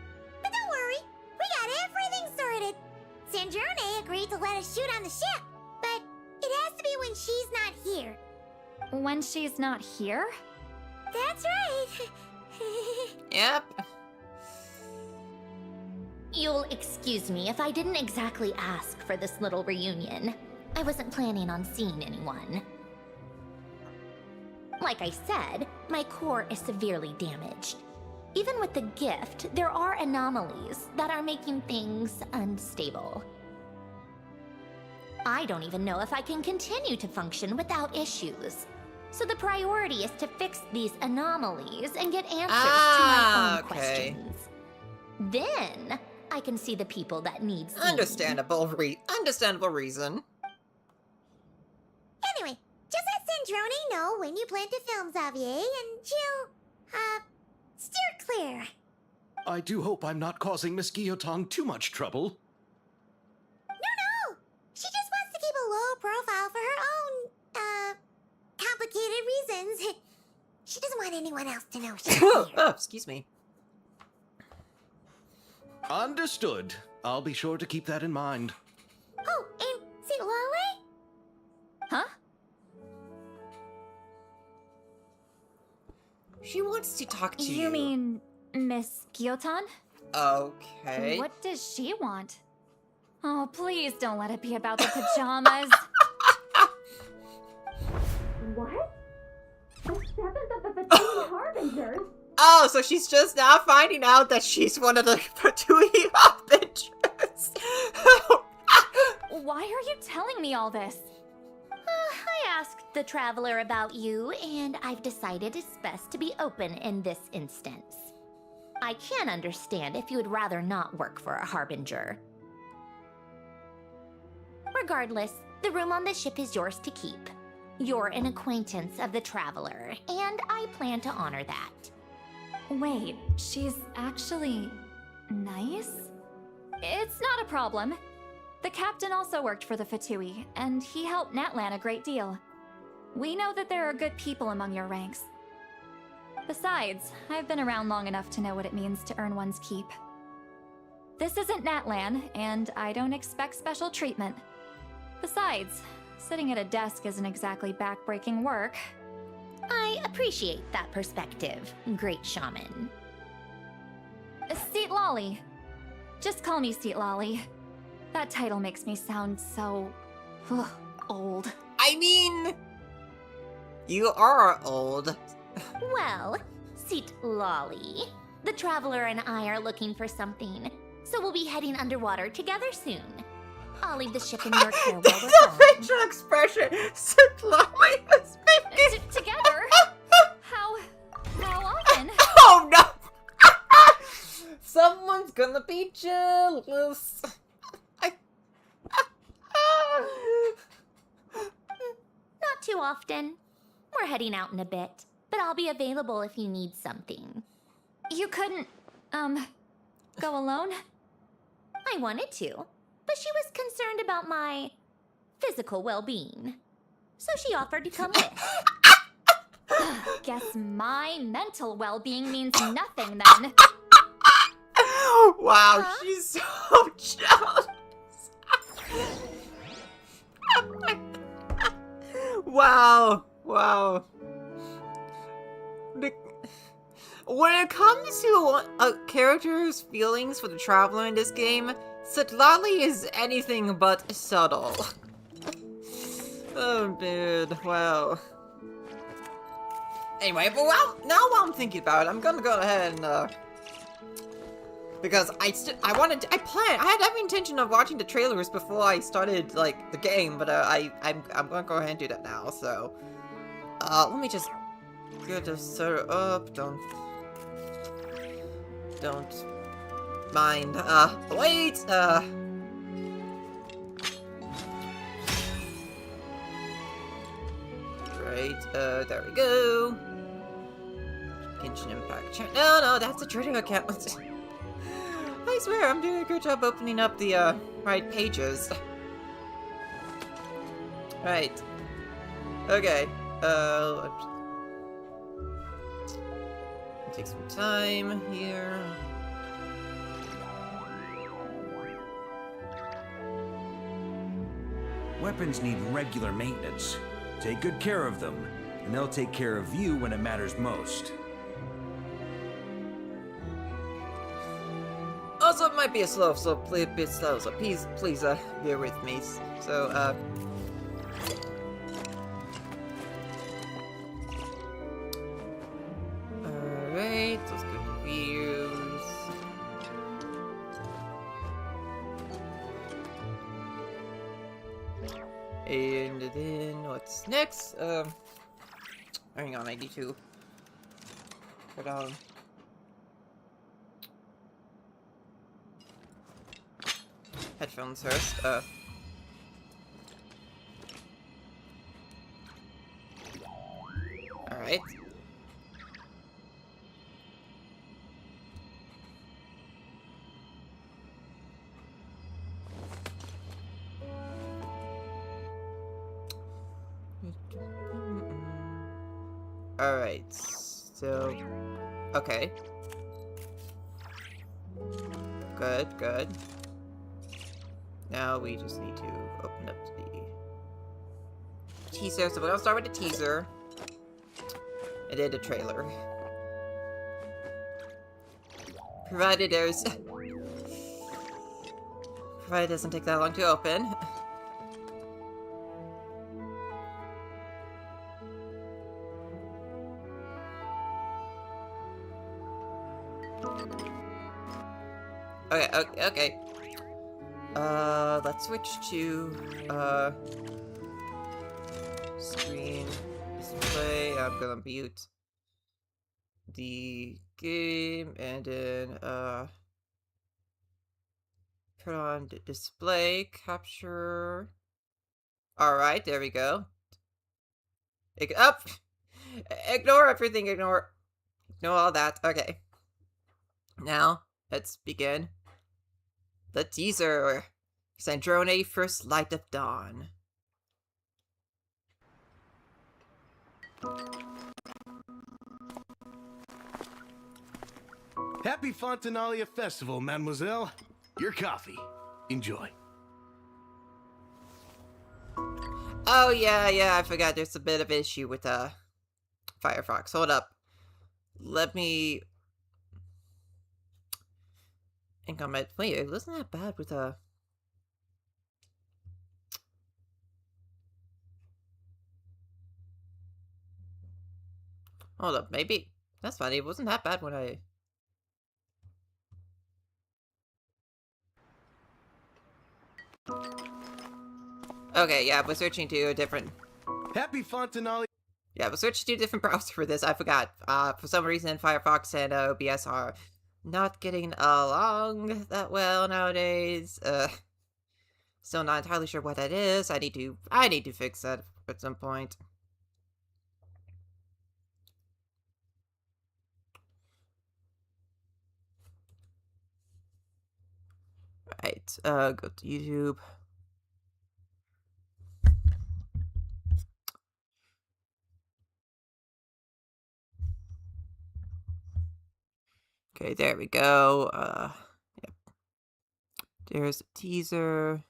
But don't worry, we got everything sorted. Sandrone agreed to let us shoot on the ship, but it has to be when she's not here. When she's not here? That's right. Yep. You'll excuse me if I didn't exactly ask for this little reunion. I wasn't planning on seeing anyone. Like I said, my core is severely damaged. Even with the gift, there are anomalies that are making things unstable. I don't even know if I can continue to function without issues. So the priority is to fix these anomalies and get answers to my own okay. questions. Then I can see the people that need seeing. Understandable reason. Anyway, just let Sandrone know when you plan to film Xavier, and she'll, steer clear. I do hope I'm not causing Miss Guillotin too much trouble. No! She just wants to keep a low profile for her own, complicated reasons. She doesn't want anyone else to know she's Oh, here. excuse me. Understood. I'll be sure to keep that in mind. Oh, and see Lale? Huh? She wants to talk to you. You mean Miss Guillotin? Okay. What does she want? Oh, please don't let it be about the pajamas. What? The 7th of the 15 Harbingers? Oh, so she's just now finding out that she's one of the Patui Harbingers. Why are you telling me all this? I asked the traveler about you, and I've decided it's best to be open in this instance. I can understand if you would rather not work for a Harbinger. Regardless, the room on the ship is yours to keep. You're an acquaintance of the traveler, and I plan to honor that. Wait, she's actually nice? It's not a problem. The captain also worked for the Fatui, and he helped Natlan a great deal. We know that there are good people among your ranks. Besides, I've been around long enough to know what it means to earn one's keep. This isn't Natlan, and I don't expect special treatment. Besides, sitting at a desk isn't exactly backbreaking work. I appreciate that perspective, great shaman. Seat Lolly. Just call me Seat Lolly. That title makes me sound so... old. I mean... You are old. Well, Seat Lolly, the Traveler and I are looking for something, so we'll be heading underwater together soon. I'll leave the ship in your care while we're The gone. facial expression Seat Lolly was making. Together? How often? Oh no! Someone's gonna be jealous. Not too often. We're heading out in a bit, but I'll be available if you need something. You couldn't, go alone? I wanted to, but she was concerned about my physical well-being. So she offered to come with. Guess my mental well-being means nothing then. Wow, she's so jealous. Wow. When it comes to a character's feelings for the Traveler in this game, Lolly is anything but subtle. Oh, dude, wow. Anyway, but now while I'm thinking about it, I'm gonna go ahead and, because I had every intention of watching the trailers before I started, like, the game, but, I'm gonna go ahead and do that now, so, let me just get this set up, don't mind, wait, right, there we go. Genshin Impact chat. No, that's a Twitter account. I swear, I'm doing a good job opening up the, right pages. Right. Okay, take some time here. Weapons need regular maintenance. Take good care of them, and they'll take care of you when it matters most. Also, it might be a bit slow, so please, bear with me. So, alright, let's go to views. And then, what's next? Hang on, I need to put on... headphones first, alright. Alright, so... okay. Good. Now we just need to open up the teaser. So we're gonna start with the teaser. And then the trailer. Provided it doesn't take that long to open. Okay. Let's switch to, screen display. I'm gonna mute the game and then, put on the display capture. Alright, there we go. Ignore everything, ignore all that. Okay. Now, let's begin the teaser. Sandrone, First Light of Dawn. Happy Fontanalia Festival, mademoiselle. Your coffee. Enjoy. Oh, yeah, I forgot there's a bit of issue with, Firefox. Hold up. Let me... in combat. Wait, it wasn't that bad with a. Hold up, maybe that's funny. It wasn't that bad when I. Okay, yeah, we're switching to a different. Happy Fontanale. Yeah, we're switching to a different browser for this. I forgot. For some reason, Firefox and OBS are not getting along that well nowadays. Still not entirely sure what that is. I need to fix that at some point. Right, go to YouTube. Okay, there we go. Yep. There's a teaser.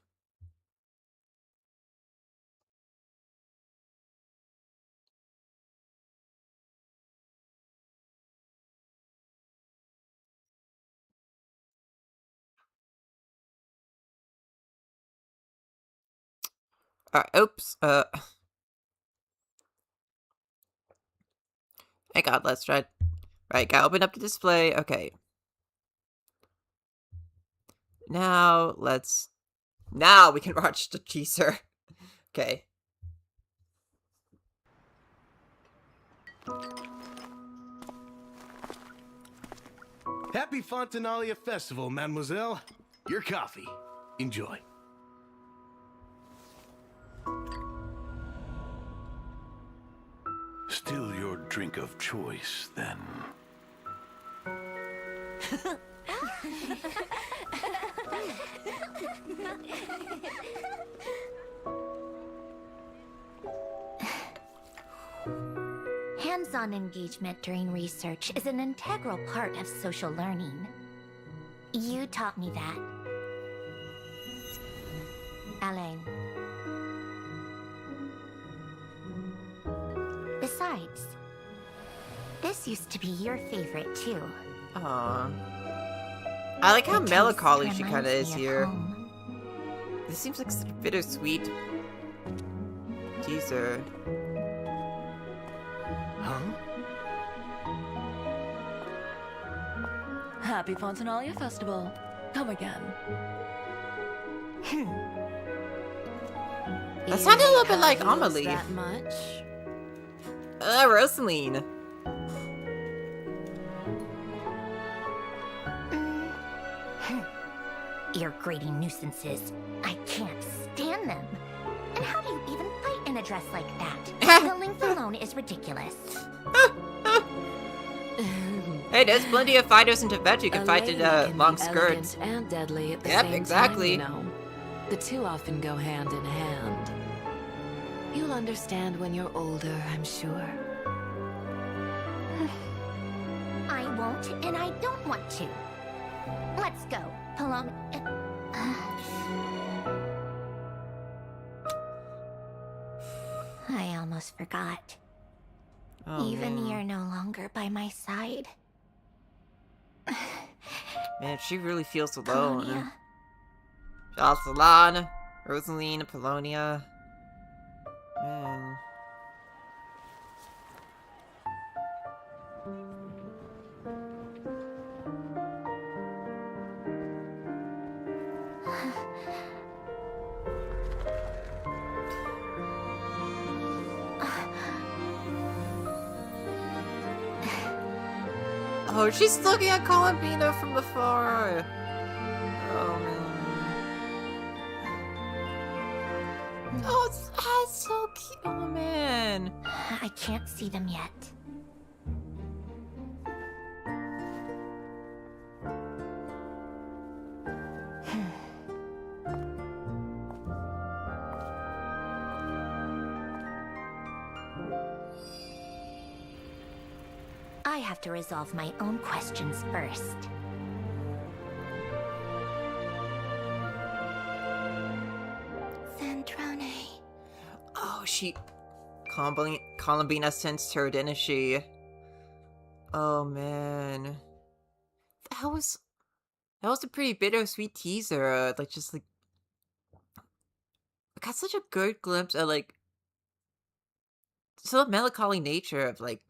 Alright, oops, hey god, let's try. Right, gotta open up the display, okay. Now we can watch the teaser. Okay. Happy Fontanalia Festival, mademoiselle. Your coffee. Enjoy. Still your drink of choice, then. Hands-on engagement during research is an integral part of social learning. You taught me that, Alain. Besides, this used to be your favorite too. Aww. I like how The melancholy taste she kinda reminds is me of here. home. This seems like such a bittersweet teaser. Huh? Happy Fontanalia Festival. Come again. That sounded a little bit like Have heels Amelie. that much? Rosaline. You're grating nuisances. I can't stand them. And how do you even fight in a dress like that? The length alone is ridiculous. Hey, there's plenty of fighters in Tibet you can A fight lady in can long be skirts. elegant and deadly at the Yep, same exactly. time, you know. The two often go hand in hand. You'll understand when you're older, I'm sure. I won't, and I don't want to. Let's go, Paloma. I almost forgot. Oh, Even man. you're no longer by my side. Man, she really feels alone. Polonia. Jocelyn, Rosaline, Polonia. Man. Oh, she's looking at Columbina from afar. Oh man. Oh, that's so cute. Oh man. I can't see them yet. I have to resolve my own questions first. Sandrone. Oh, Columbina sensed her, didn't she? Oh man. That That was a pretty bittersweet teaser. Like, just like, I got such a good glimpse of like, sort of melancholy nature of like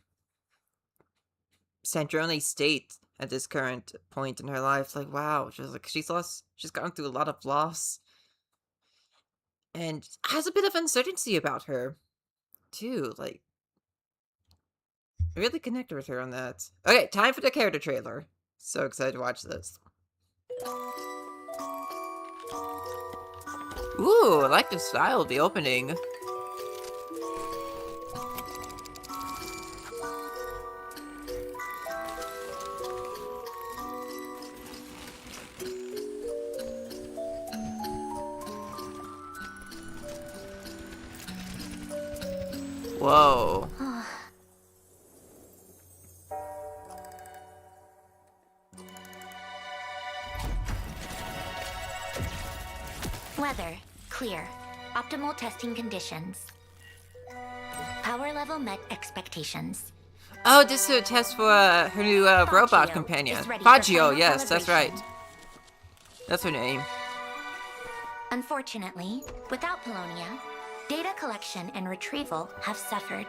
Sandrone's state at this current point in her life. Like, wow, she's gone through a lot of loss, and has a bit of uncertainty about her, too. Like, I really connected with her on that. Okay, time for the character trailer. So excited to watch this. Ooh, I like the style of the opening. Whoa. Weather, clear. Optimal testing conditions. Power level met expectations. Oh, this is a test for her new robot companion. Faggio, yes, that's right. That's her name. Unfortunately, without Polonia, data collection and retrieval have suffered.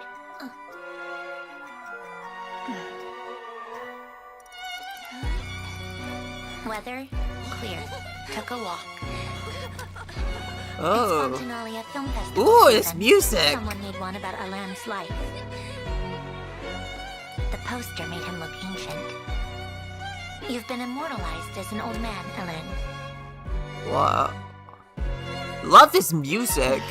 Weather, clear. Took a walk. Oh. It's Fontinalia Film Festival Ooh, this season. music. Someone made one about Alan's life. The poster made him look ancient. You've been immortalized as an old man, Alan. Wow. Love this music.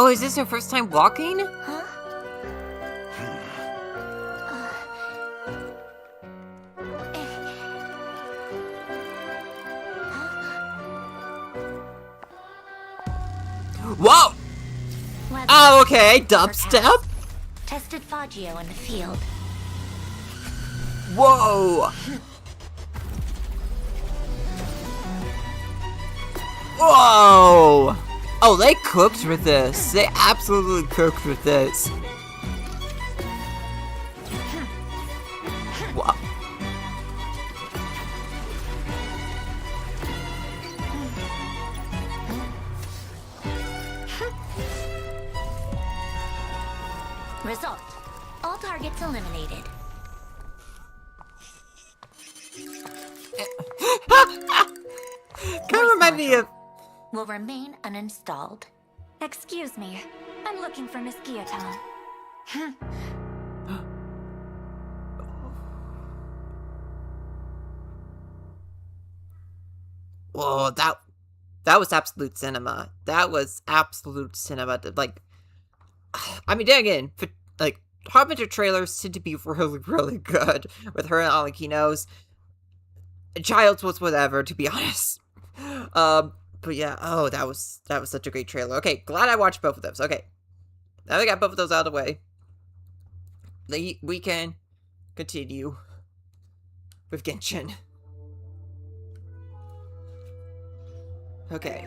Oh, is this her first time walking? Huh? Whoa! Weather. Oh, okay, dubstep? Tested Faggio in the field. Whoa! Whoa! Oh, they cooked with this. They absolutely cooked with this. Wow. Result. All targets eliminated. Kind of remind me of... Will remain uninstalled. Excuse me. I'm looking for Miss Guillotin. Whoa, that was absolute cinema. That was absolute cinema. Like, I mean, then again, for, like, Harbinger trailers tend to be really, really good with her and Alakinos. Child's was whatever, to be honest. But yeah, oh, that was such a great trailer. Okay, glad I watched both of those. Okay, now we got both of those out of the way. We can continue with Genshin. Okay.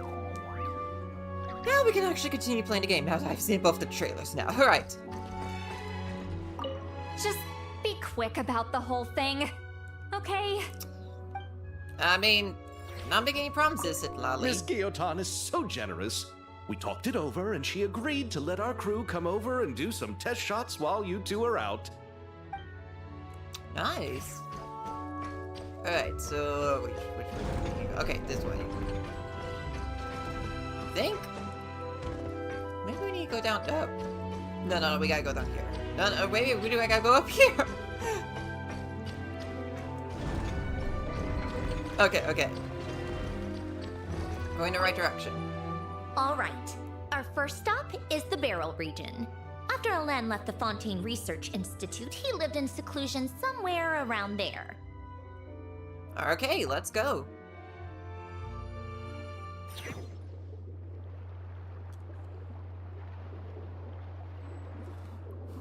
Now we can actually continue playing the game now that I've seen both the trailers now. Alright. Just be quick about the whole thing, okay? I mean, not making any promises, Lolly. Miss Guillotin is so generous. We talked it over, and she agreed to let our crew come over and do some test shots while you two are out. Nice. Alright, so... which way? Okay, this way. I think? Maybe we need to go down... No, we gotta go down here. No, wait, where do I gotta go up here? Okay. Going the right direction. All right. Our first stop is the Barrel region. After Alain left the Fontaine Research Institute, he lived in seclusion somewhere around there. Okay, let's go.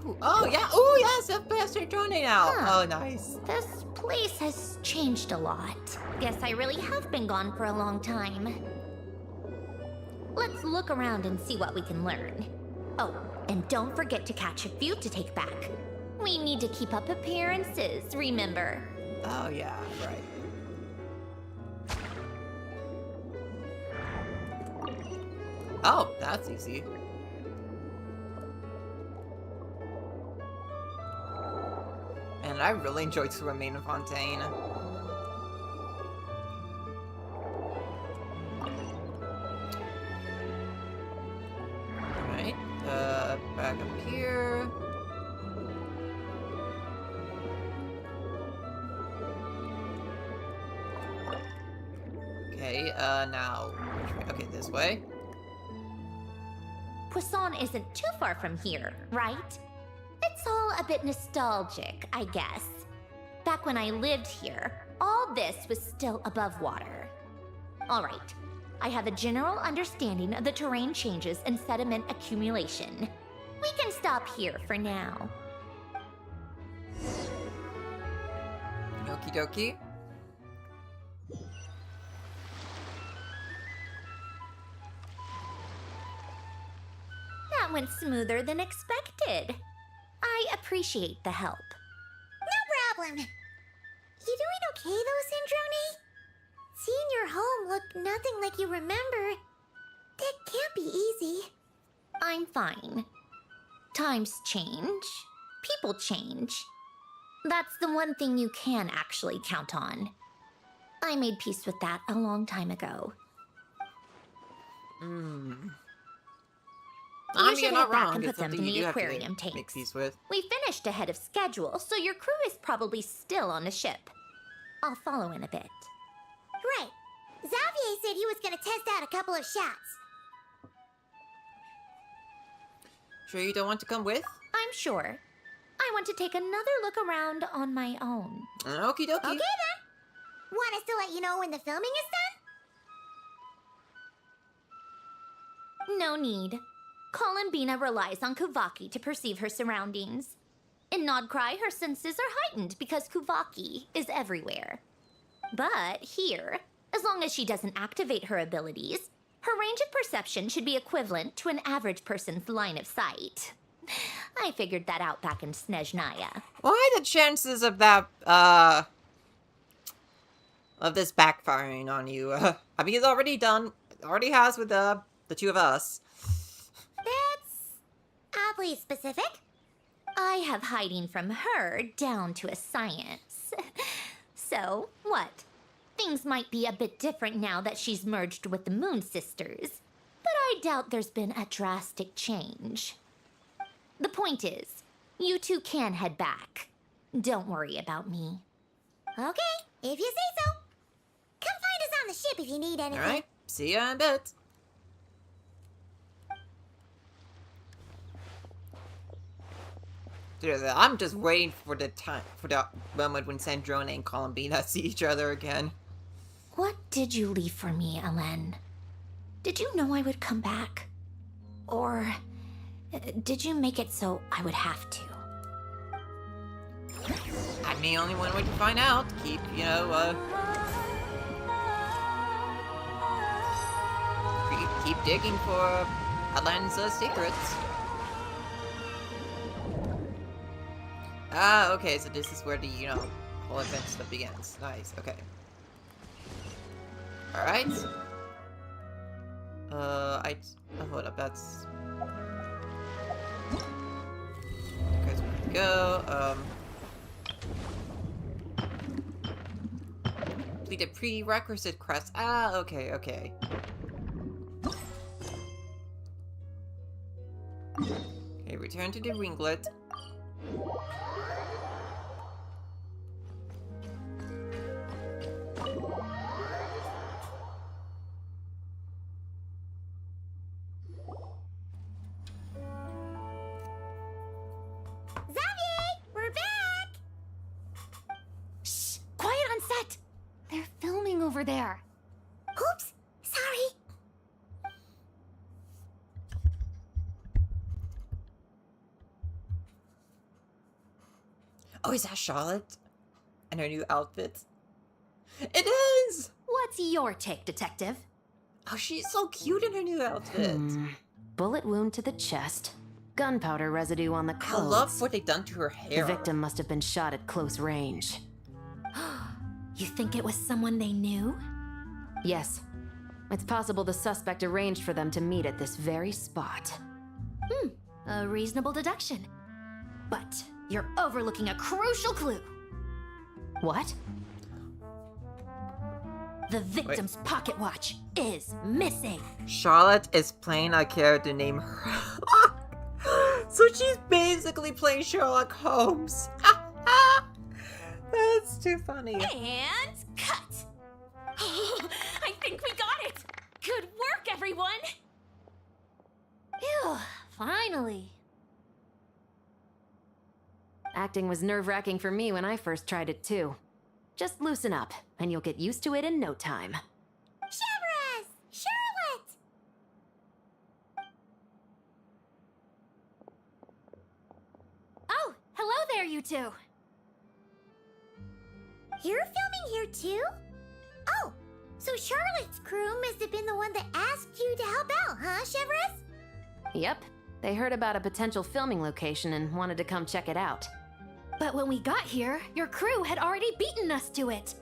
Ooh, oh, yeah. Oh, yes, that's Pastor Sandrone now. Huh. Oh, nice. This place has changed a lot. Guess I really have been gone for a long time. Let's look around and see what we can learn. Oh, and don't forget to catch a few to take back. We need to keep up appearances, remember? Oh, yeah, right. Oh, that's easy. And I really enjoyed swimming in Fontaine. Alright, back up here. Okay, now, okay, this way. Poisson isn't too far from here, right? It's all a bit nostalgic, I guess. Back when I lived here, all this was still above water. Alright, I have a general understanding of the terrain changes and sediment accumulation. We can stop here for now. Okie dokie. That went smoother than expected. I appreciate the help. No problem. You doing okay though, Sandrone? Seeing your home look nothing like you remember, that can't be easy. I'm fine. Times change. People change. That's the one thing you can actually count on. I made peace with that a long time ago. You should head back and put them in the aquarium tanks. We finished ahead of schedule, so your crew is probably still on the ship. I'll follow in a bit. Right. Xavier said he was gonna test out a couple of shots. Sure you don't want to come with? I'm sure. I want to take another look around on my own. Okie dokie. Okay then. Want us to let you know when the filming is done? No need. Columbina relies on Kuvaki to perceive her surroundings. In Nodcry, her senses are heightened because Kuvaki is everywhere. But here, as long as she doesn't activate her abilities, her range of perception should be equivalent to an average person's line of sight. I figured that out back in Snezhnaya. What are the chances of that, of this backfiring on you? I mean, it's already done. It already has with the two of us. That's oddly specific. I have hiding from her down to a science. So, what? Things might be a bit different now that she's merged with the Moon Sisters, but I doubt there's been a drastic change. The point is, you two can head back. Don't worry about me. Okay, if you say so. Come find us on the ship if you need anything. Alright, see ya in a bit. Dude, I'm just waiting for the moment when Sandrone and Columbina see each other again. What did you leave for me, Alen? Did you know I would come back? Or did you make it so I would have to? I mean, only one way to find out. Keep, you know, keep digging for Alan's secrets. Ah, okay, so this is where the, you know, whole event stuff begins. Nice, okay. Alright. Hold up, that's... Okay, so we go, complete a prerequisite quest. Ah, okay, okay. Okay, return to the ringlet. Over there. Oops, sorry. Oh, is that Charlotte? And her new outfit? It is! What's your take, Detective? Oh, she's so cute in her new outfit. Bullet wound to the chest, gunpowder residue on the I clothes. love what they done to her hair. The victim must have been shot at close range. You think it was someone they knew? Yes. It's possible the suspect arranged for them to meet at this very spot. A reasonable deduction. But you're overlooking a crucial clue. What? The victim's pocket watch is missing. Charlotte is playing a character named Sherlock. So she's basically playing Sherlock Holmes. That's too funny. And cut. I think we got it. Good work, everyone. Phew, finally. Acting was nerve-wracking for me when I first tried it too. Just loosen up, and you'll get used to it in no time. Shabras! Charlotte! Oh, hello there, you two. You're filming here too? Oh, so Charlotte's crew must have been the one that asked you to help out, huh, Chevres? Yep. They heard about a potential filming location and wanted to come check it out. But when we got here, your crew had already beaten us to it.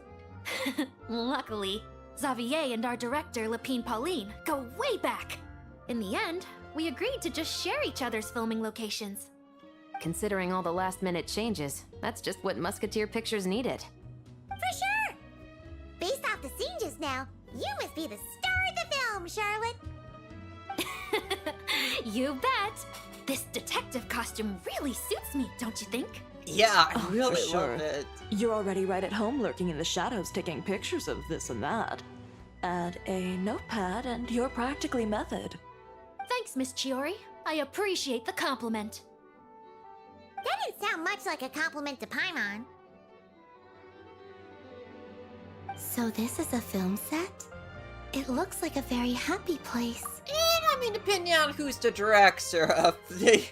Luckily, Xavier and our director, Lapine Pauline, go way back. In the end, we agreed to just share each other's filming locations. Considering all the last-minute changes, that's just what Musketeer Pictures needed. For sure! Based off the scene just now, you must be the star of the film, Charlotte! You bet! This detective costume really suits me, don't you think? Yeah, I Oh, really for sure. love it. You're already right at home lurking in the shadows taking pictures of this and that. Add a notepad and you're practically method. Thanks, Miss Chiori. I appreciate the compliment. That didn't sound much like a compliment to Paimon. So this is a film set? It looks like a very happy place. I mean, depending on who's the director of the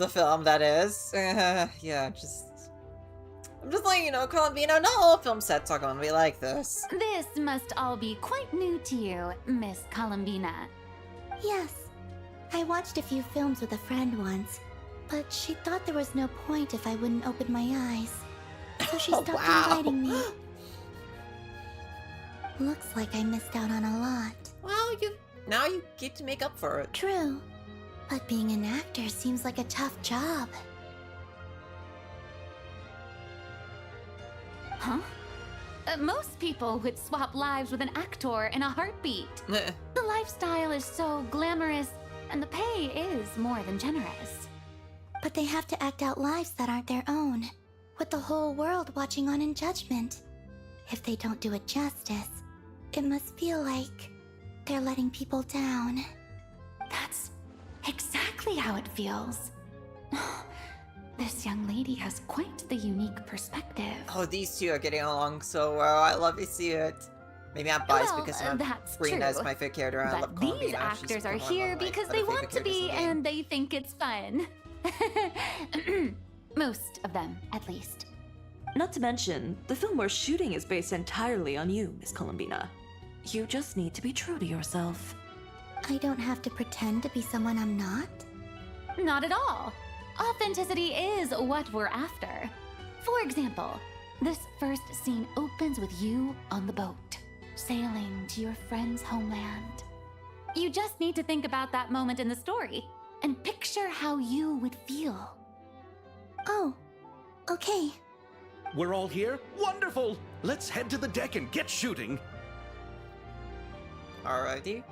film, that is. Yeah, I'm just letting you know, Columbina, not all film sets are gonna be like this. This must all be quite new to you, Miss Columbina. Yes. I watched a few films with a friend once, but she thought there was no point if I wouldn't open my eyes. So she stopped inviting me. Looks like I missed out on a lot. Well, now you get to make up for it. True. But being an actor seems like a tough job. Huh? Most people would swap lives with an actor in a heartbeat. The lifestyle is so glamorous, and the pay is more than generous. But they have to act out lives that aren't their own, with the whole world watching on in judgment. If they don't do it justice, it must feel like they're letting people down. That's exactly how it feels. This young lady has quite the unique perspective. Oh, these two are getting along so well. I love to see it. Maybe I'm biased Well, because that's Brina's true. my favorite character. And I love But Columbina. these She's actors are one of here my because other they favorite want to characters in be the game. and they think it's fun. Most of them, at least. Not to mention, the film we're shooting is based entirely on you, Miss Columbina. You just need to be true to yourself. I don't have to pretend to be someone I'm not? Not at all. Authenticity is what we're after. For example, this first scene opens with you on the boat, sailing to your friend's homeland. You just need to think about that moment in the story and picture how you would feel. Oh, okay. We're all here? Wonderful! Let's head to the deck and get shooting. Alrighty.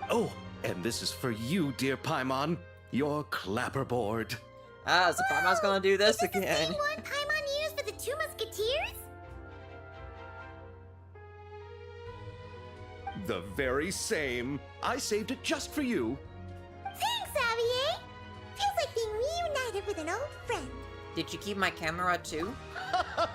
Oh, and this is for you, dear Paimon. Your clapperboard. Ah, so Paimon's gonna do this Is this the again. same one Paimon used for the Two Musketeers? The very same. I saved it just for you. Thanks, Xavier! Feels like being reunited with an old friend. Did you keep my camera too?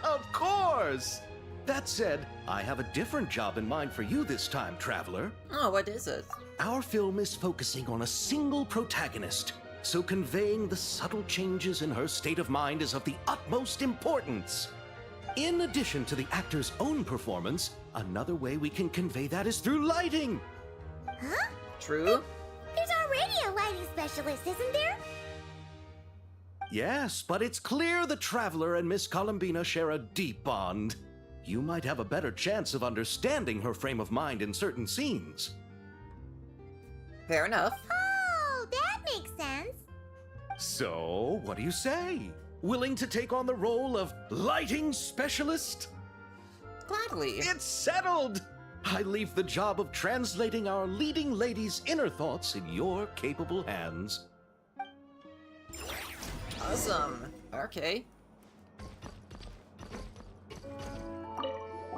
Of course! That said, I have a different job in mind for you this time, traveler. Oh, what is it? Our film is focusing on a single protagonist, so conveying the subtle changes in her state of mind is of the utmost importance. In addition to the actor's own performance, another way we can convey that is through lighting. Huh? True. There's already a lighting specialist, isn't there? Yes, but it's clear the Traveler and Miss Columbina share a deep bond. You might have a better chance of understanding her frame of mind in certain scenes. Fair enough. Oh, that makes sense. So, what do you say? Willing to take on the role of lighting specialist? Gladly. It's settled! I leave the job of translating our leading lady's inner thoughts in your capable hands. Awesome. Okay.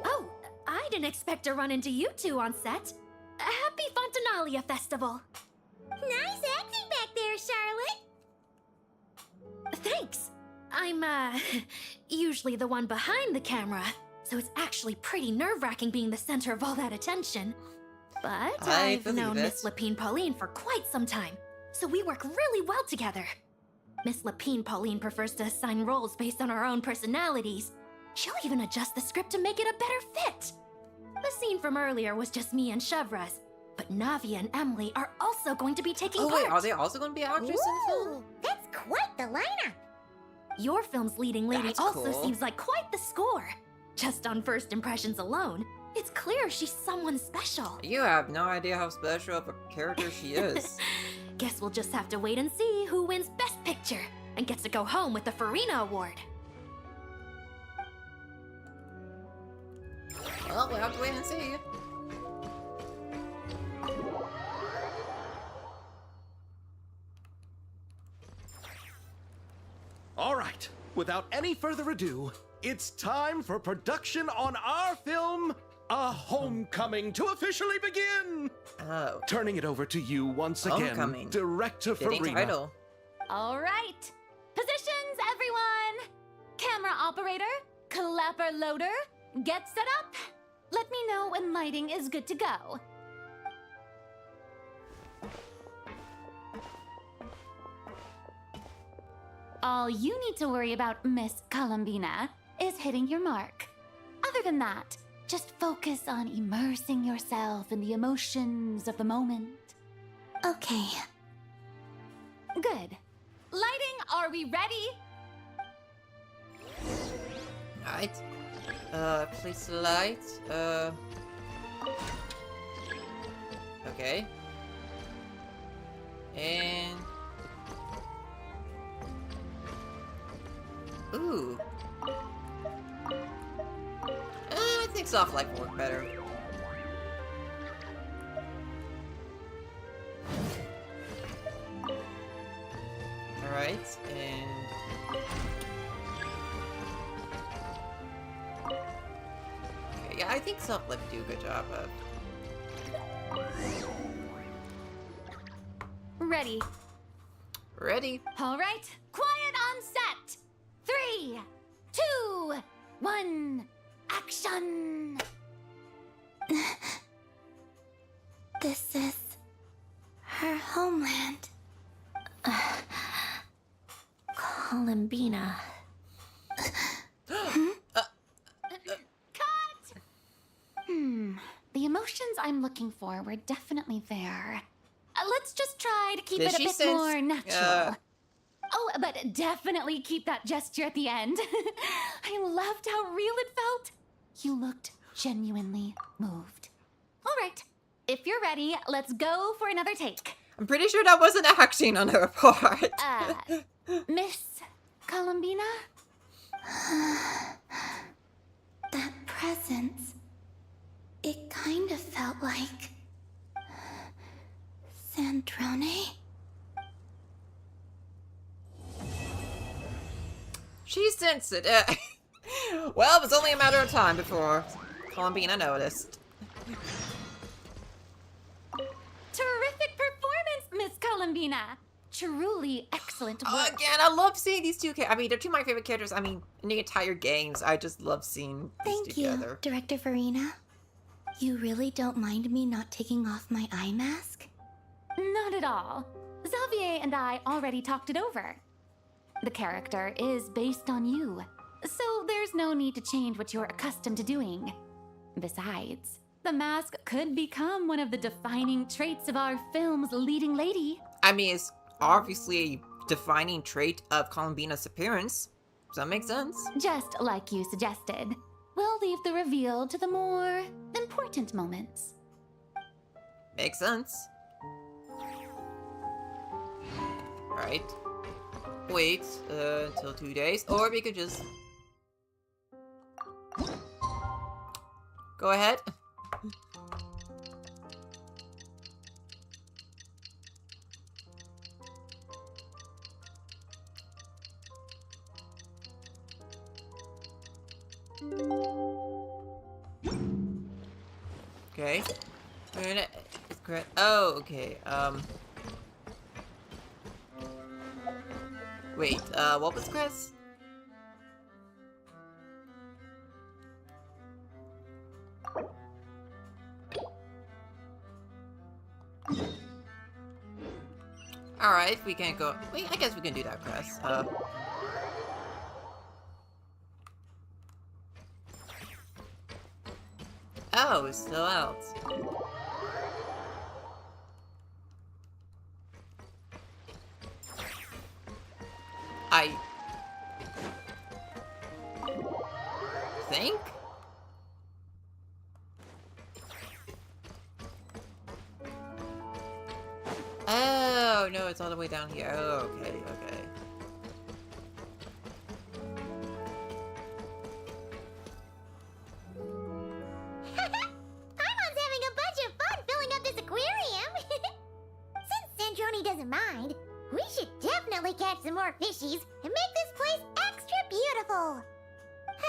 Oh, I didn't expect to run into you two on set. Happy Fontanalia Festival. Nice acting back there, Charlotte. Thanks. I'm, usually the one behind the camera, so it's actually pretty nerve-wracking being the center of all that attention. But I've known Miss Lapine Pauline for quite some time, so we work really well together. Miss Lapine Pauline prefers to assign roles based on our own personalities. She'll even adjust the script to make it a better fit. The scene from earlier was just me and Chevraz, but Navia and Emily are also going to be taking part. Wait, are they also going to be actors in the film? Ooh, that's quite the lineup. Your film's leading lady That's also cool. seems like quite the score. Just on first impressions alone, it's clear she's someone special. You have no idea how special of a character she is. Guess we'll just have to wait and see who wins Best Picture and gets to go home with the Farina Award. Well, we'll have to wait and see. All right, without any further ado, it's time for production on our film, A Homecoming, to officially begin. Oh. Turning it over to you once again, Homecoming. Director Fitting Farina. title. All right. Positions, everyone. Camera operator, clapper loader, get set up. Let me know when lighting is good to go. All you need to worry about, Miss Columbina, is hitting your mark. Other than that, just focus on immersing yourself in the emotions of the moment. Okay. Good. Lighting, are we ready? Right. Place the light. Okay. And... Ooh. I think soft light will work better. Alright, and... Okay, yeah, I think soft light would do a good job of... Ready. Ready? All right, quiet on set. 3, 2, 1, action! This is her homeland. Columbina. Cut! The emotions I'm looking for were definitely there. Let's just try to keep Did it a she bit sense, more natural. Oh, but definitely keep that gesture at the end. I loved how real it felt. You looked genuinely moved. All right, if you're ready, let's go for another take. I'm pretty sure that wasn't acting on her part. Miss Columbina? That presence. It kind of felt like... Sandrone? She sensed it. Well, it was only a matter of time before Columbina noticed. Terrific performance, Miss Columbina. Truly excellent work. Again, I love seeing these two I mean, they're two of my favorite characters. I mean, in the entire games, I just love seeing these Thank two you, together. Director Farina. You really don't mind me not taking off my eye mask? Not at all. Xavier and I already talked it over. The character is based on you. so there's no need to change what you're accustomed to doing. Besides, the mask could become one of the defining traits of our film's leading lady. I mean, it's obviously a defining trait of Columbina's appearance. Does that make sense? Just like you suggested. We'll leave the reveal to the more important moments. Makes sense. Right. Wait until 2 days, or we could just... Go ahead. Okay. It's correct. Oh, okay. Wait, what was Chris? Alright, we can go. Wait, I guess we can do that, Chris. Oh, it's still out. I think? Oh, no, it's all the way down here. Oh, okay, okay. Paimon's having a bunch of fun filling up this aquarium. Since Sandrone doesn't mind, we should definitely catch some more fishies and make this place extra beautiful.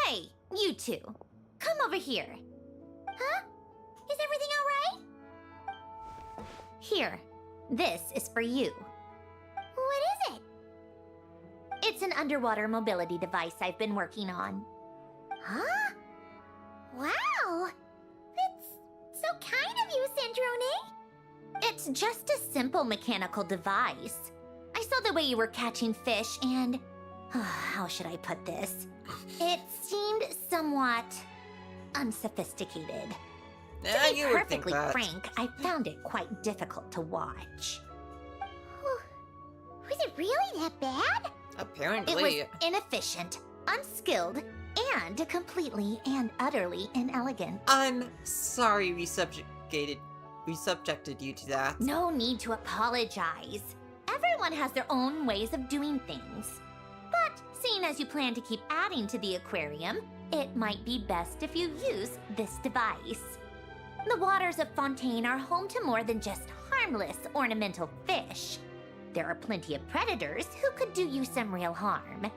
Hey, you two. Come over here. Huh? Is everything all right? Here. This is for you. What is it? It's an underwater mobility device I've been working on. Huh? Wow! That's so kind of you, Sandrone. It's just a simple mechanical device. I saw the way you were catching fish and... how should I put this? It seemed somewhat unsophisticated. Yeah, To be you would think perfectly that. frank, I found it quite difficult to watch. Was it really that bad? Apparently. It was inefficient, unskilled, and completely and utterly inelegant. I'm sorry we subjected you to that. No need to apologize. Everyone has their own ways of doing things. But seeing as you plan to keep adding to the aquarium, it might be best if you use this device. The waters of Fontaine are home to more than just harmless ornamental fish. There are plenty of predators who could do you some real harm.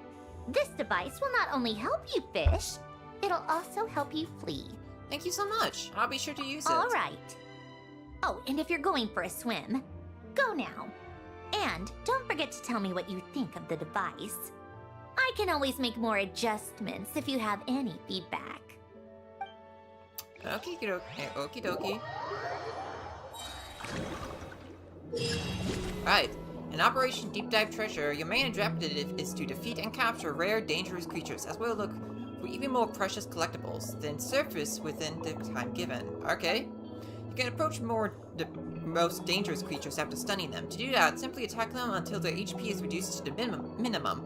This device will not only help you fish, it'll also help you flee. Thank you so much. I'll be sure to use it. All right. Oh, and if you're going for a swim, go now. And don't forget to tell me what you think of the device. I can always make more adjustments if you have any feedback. Okie dokie. Okie dokie. Right. In Operation Deep Dive Treasure, your main objective is to defeat and capture rare, dangerous creatures, as well as look for even more precious collectibles than surface within the time given. Okay. You can approach the most dangerous creatures after stunning them. To do that, simply attack them until their HP is reduced to the minimum.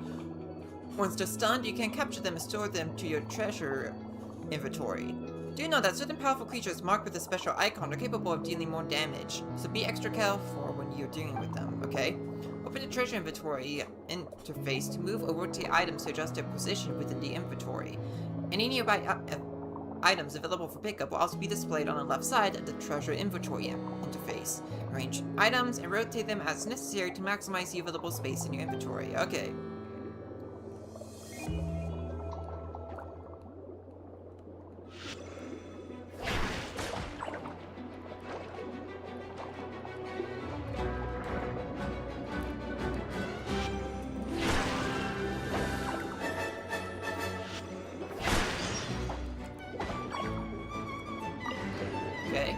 Once they're stunned, you can capture them and store them to your treasure inventory. Do know that certain powerful creatures marked with a special icon are capable of dealing more damage, so be extra careful when you're dealing with them, okay? Open the treasure inventory interface to move or rotate items to adjust their position within the inventory. Any nearby items available for pickup will also be displayed on the left side of the treasure inventory interface. Arrange items and rotate them as necessary to maximize the available space in your inventory. Okay. Okay.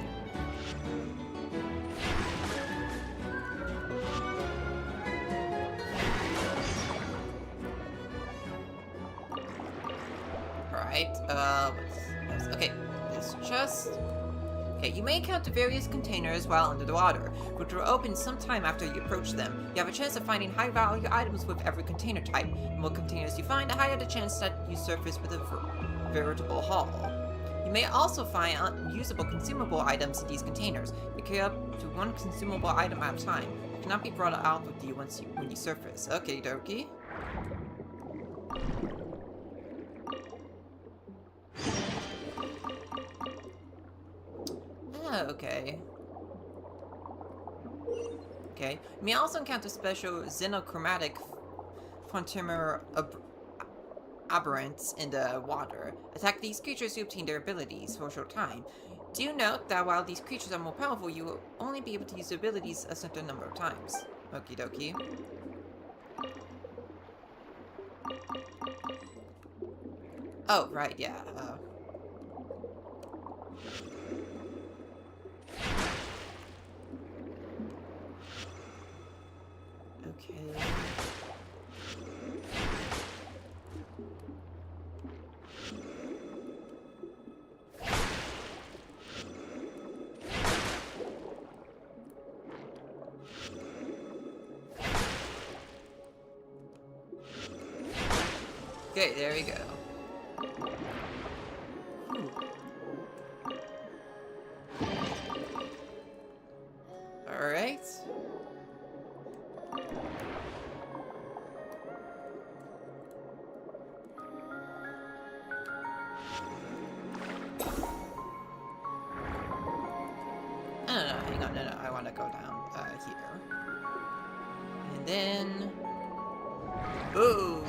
Alright, what's else? Okay, this chest. Okay, you may encounter various containers while under the water, which will open sometime after you approach them. You have a chance of finding high-value items with every container type. The more containers you find, the higher the chance that you surface with a veritable haul. You may also find unusable consumable items in these containers. You carry up to one consumable item at a time. It cannot be brought out with you when you surface. Okay, dokie. Okay. Okay. You may also encounter special xenochromatic Fontimer aberrants in the water. Attack these creatures to obtain their abilities for a short time. Do note that while these creatures are more powerful, you will only be able to use their abilities a certain number of times. Okie dokie. Oh, right, yeah. Okay. Okay, there we go. Alright. No, hang on, no, I want to go down, here. And then... Ooh!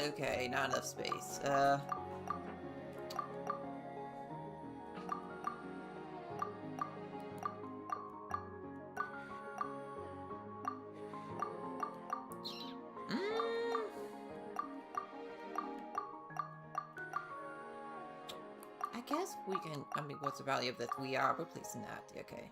Okay, not enough space. I guess we can, I mean, what's the value of that? We are replacing that, okay.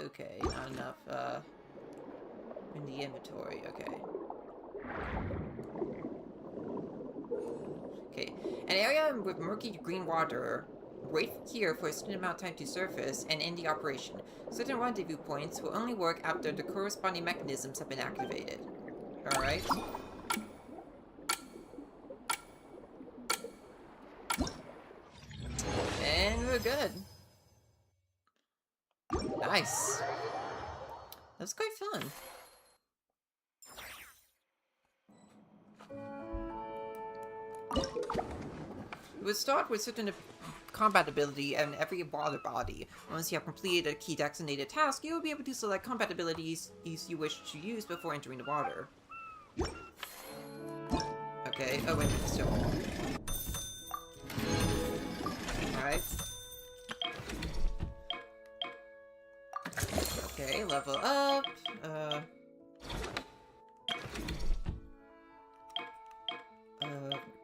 Okay, not enough, in the inventory, okay. Okay, an area with murky green water. Wait here for a certain amount of time to surface and end the operation. Certain rendezvous points will only work after the corresponding mechanisms have been activated. Alright. And we're good. Nice. That's quite fun. We would start with certain combat ability and every water body. Once you have completed a key designated task, you will be able to select combat abilities you wish to use before entering the water. Okay, oh wait, still. Alright. Okay, level up.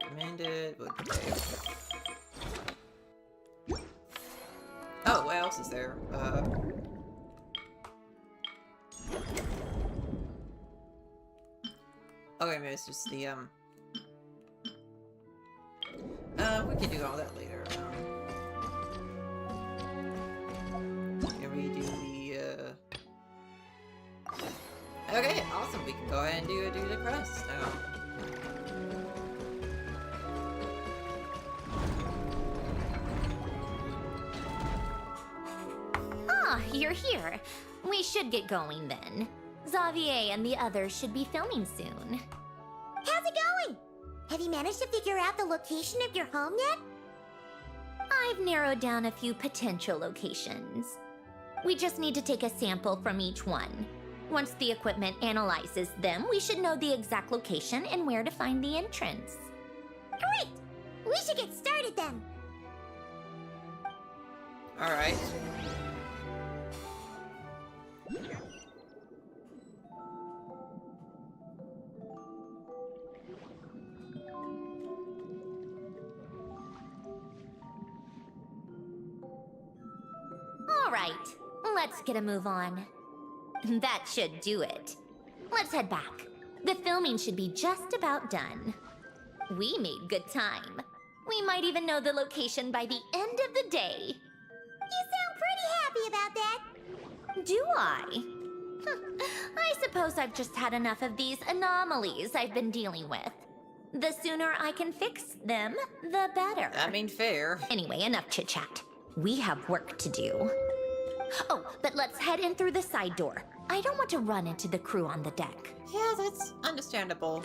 Recommended. Okay. Oh, what else is there? Oh, wait a minute, it's just the, we can do all that later. Can we do the, Okay, awesome, we can go ahead and do the quest now. You're here. We should get going then. Xavier and the others should be filming soon. How's it going? Have you managed to figure out the location of your home yet? I've narrowed down a few potential locations. We just need to take a sample from each one. Once the equipment analyzes them, we should know the exact location and where to find the entrance. Great! We should get started then. Alright. All right, let's get a move on. That should do it. Let's head back. The filming should be just about done. We made good time. We might even know the location by the end of the day. You sound pretty happy about that. Do I? I suppose I've just had enough of these anomalies I've been dealing with. The sooner I can fix them, the better. I mean, fair. Anyway, enough chit-chat. We have work to do. Oh, but let's head in through the side door. I don't want to run into the crew on the deck. Yeah, that's understandable.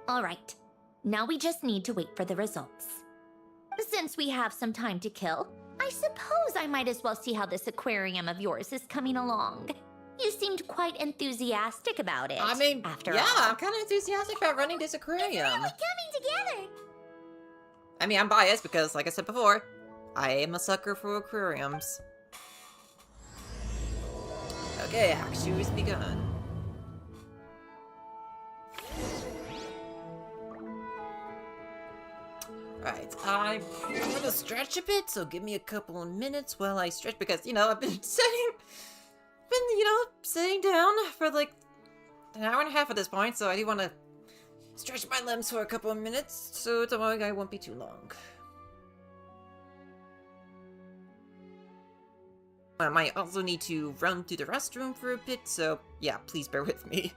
All right. Now we just need to wait for the results. Since we have some time to kill, I suppose I might as well see how this aquarium of yours is coming along. You seemed quite enthusiastic about it. I mean, after yeah, all. I'm kind of enthusiastic about running this aquarium. We're coming together. I mean, I'm biased because, like I said before, I am a sucker for aquariums. Okay, action has begun. Right, I'm gonna stretch a bit, so give me a couple of minutes while I stretch, because, you know, I've been sitting down for like an hour and a half at this point, so I do want to stretch my limbs for a couple of minutes, so don't worry, I won't be too long. I might also need to run to the restroom for a bit, so yeah, please bear with me.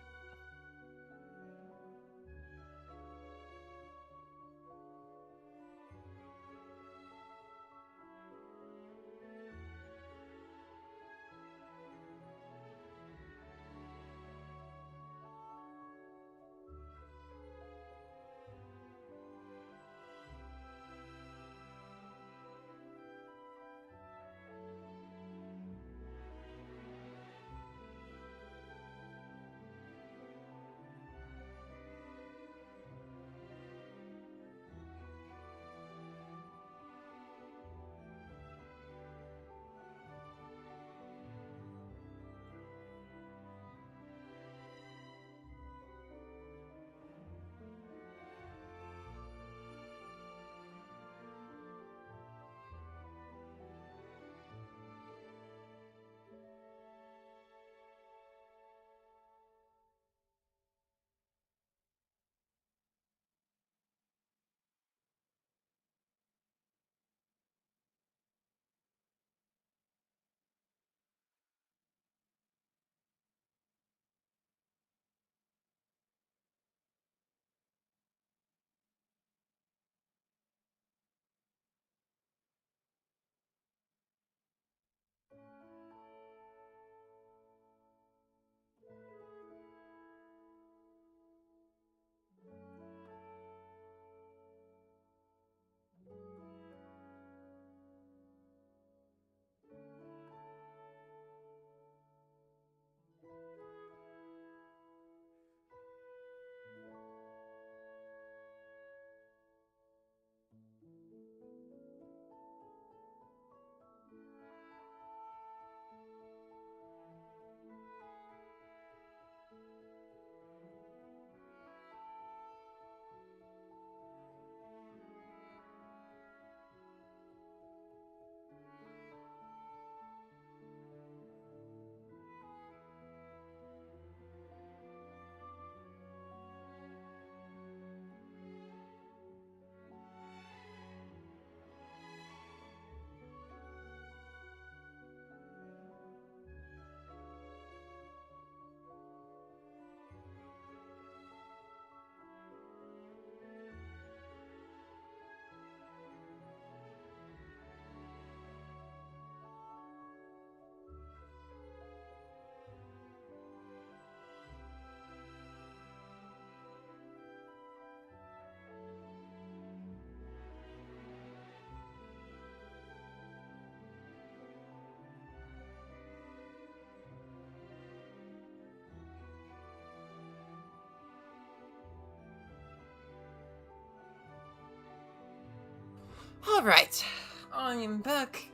Alright, I'm back.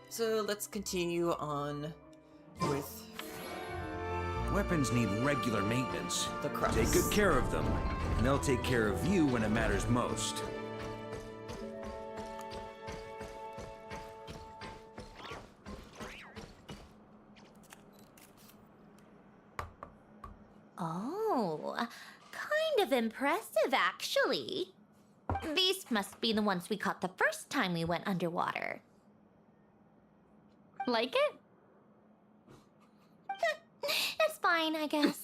So let's continue on with Weapons need regular maintenance. the crux. Take good care of them, and they'll take care of you when it matters most. Oh, kind of impressive, actually. These must be the ones we caught the first time we went underwater. Like it? It's fine, I guess.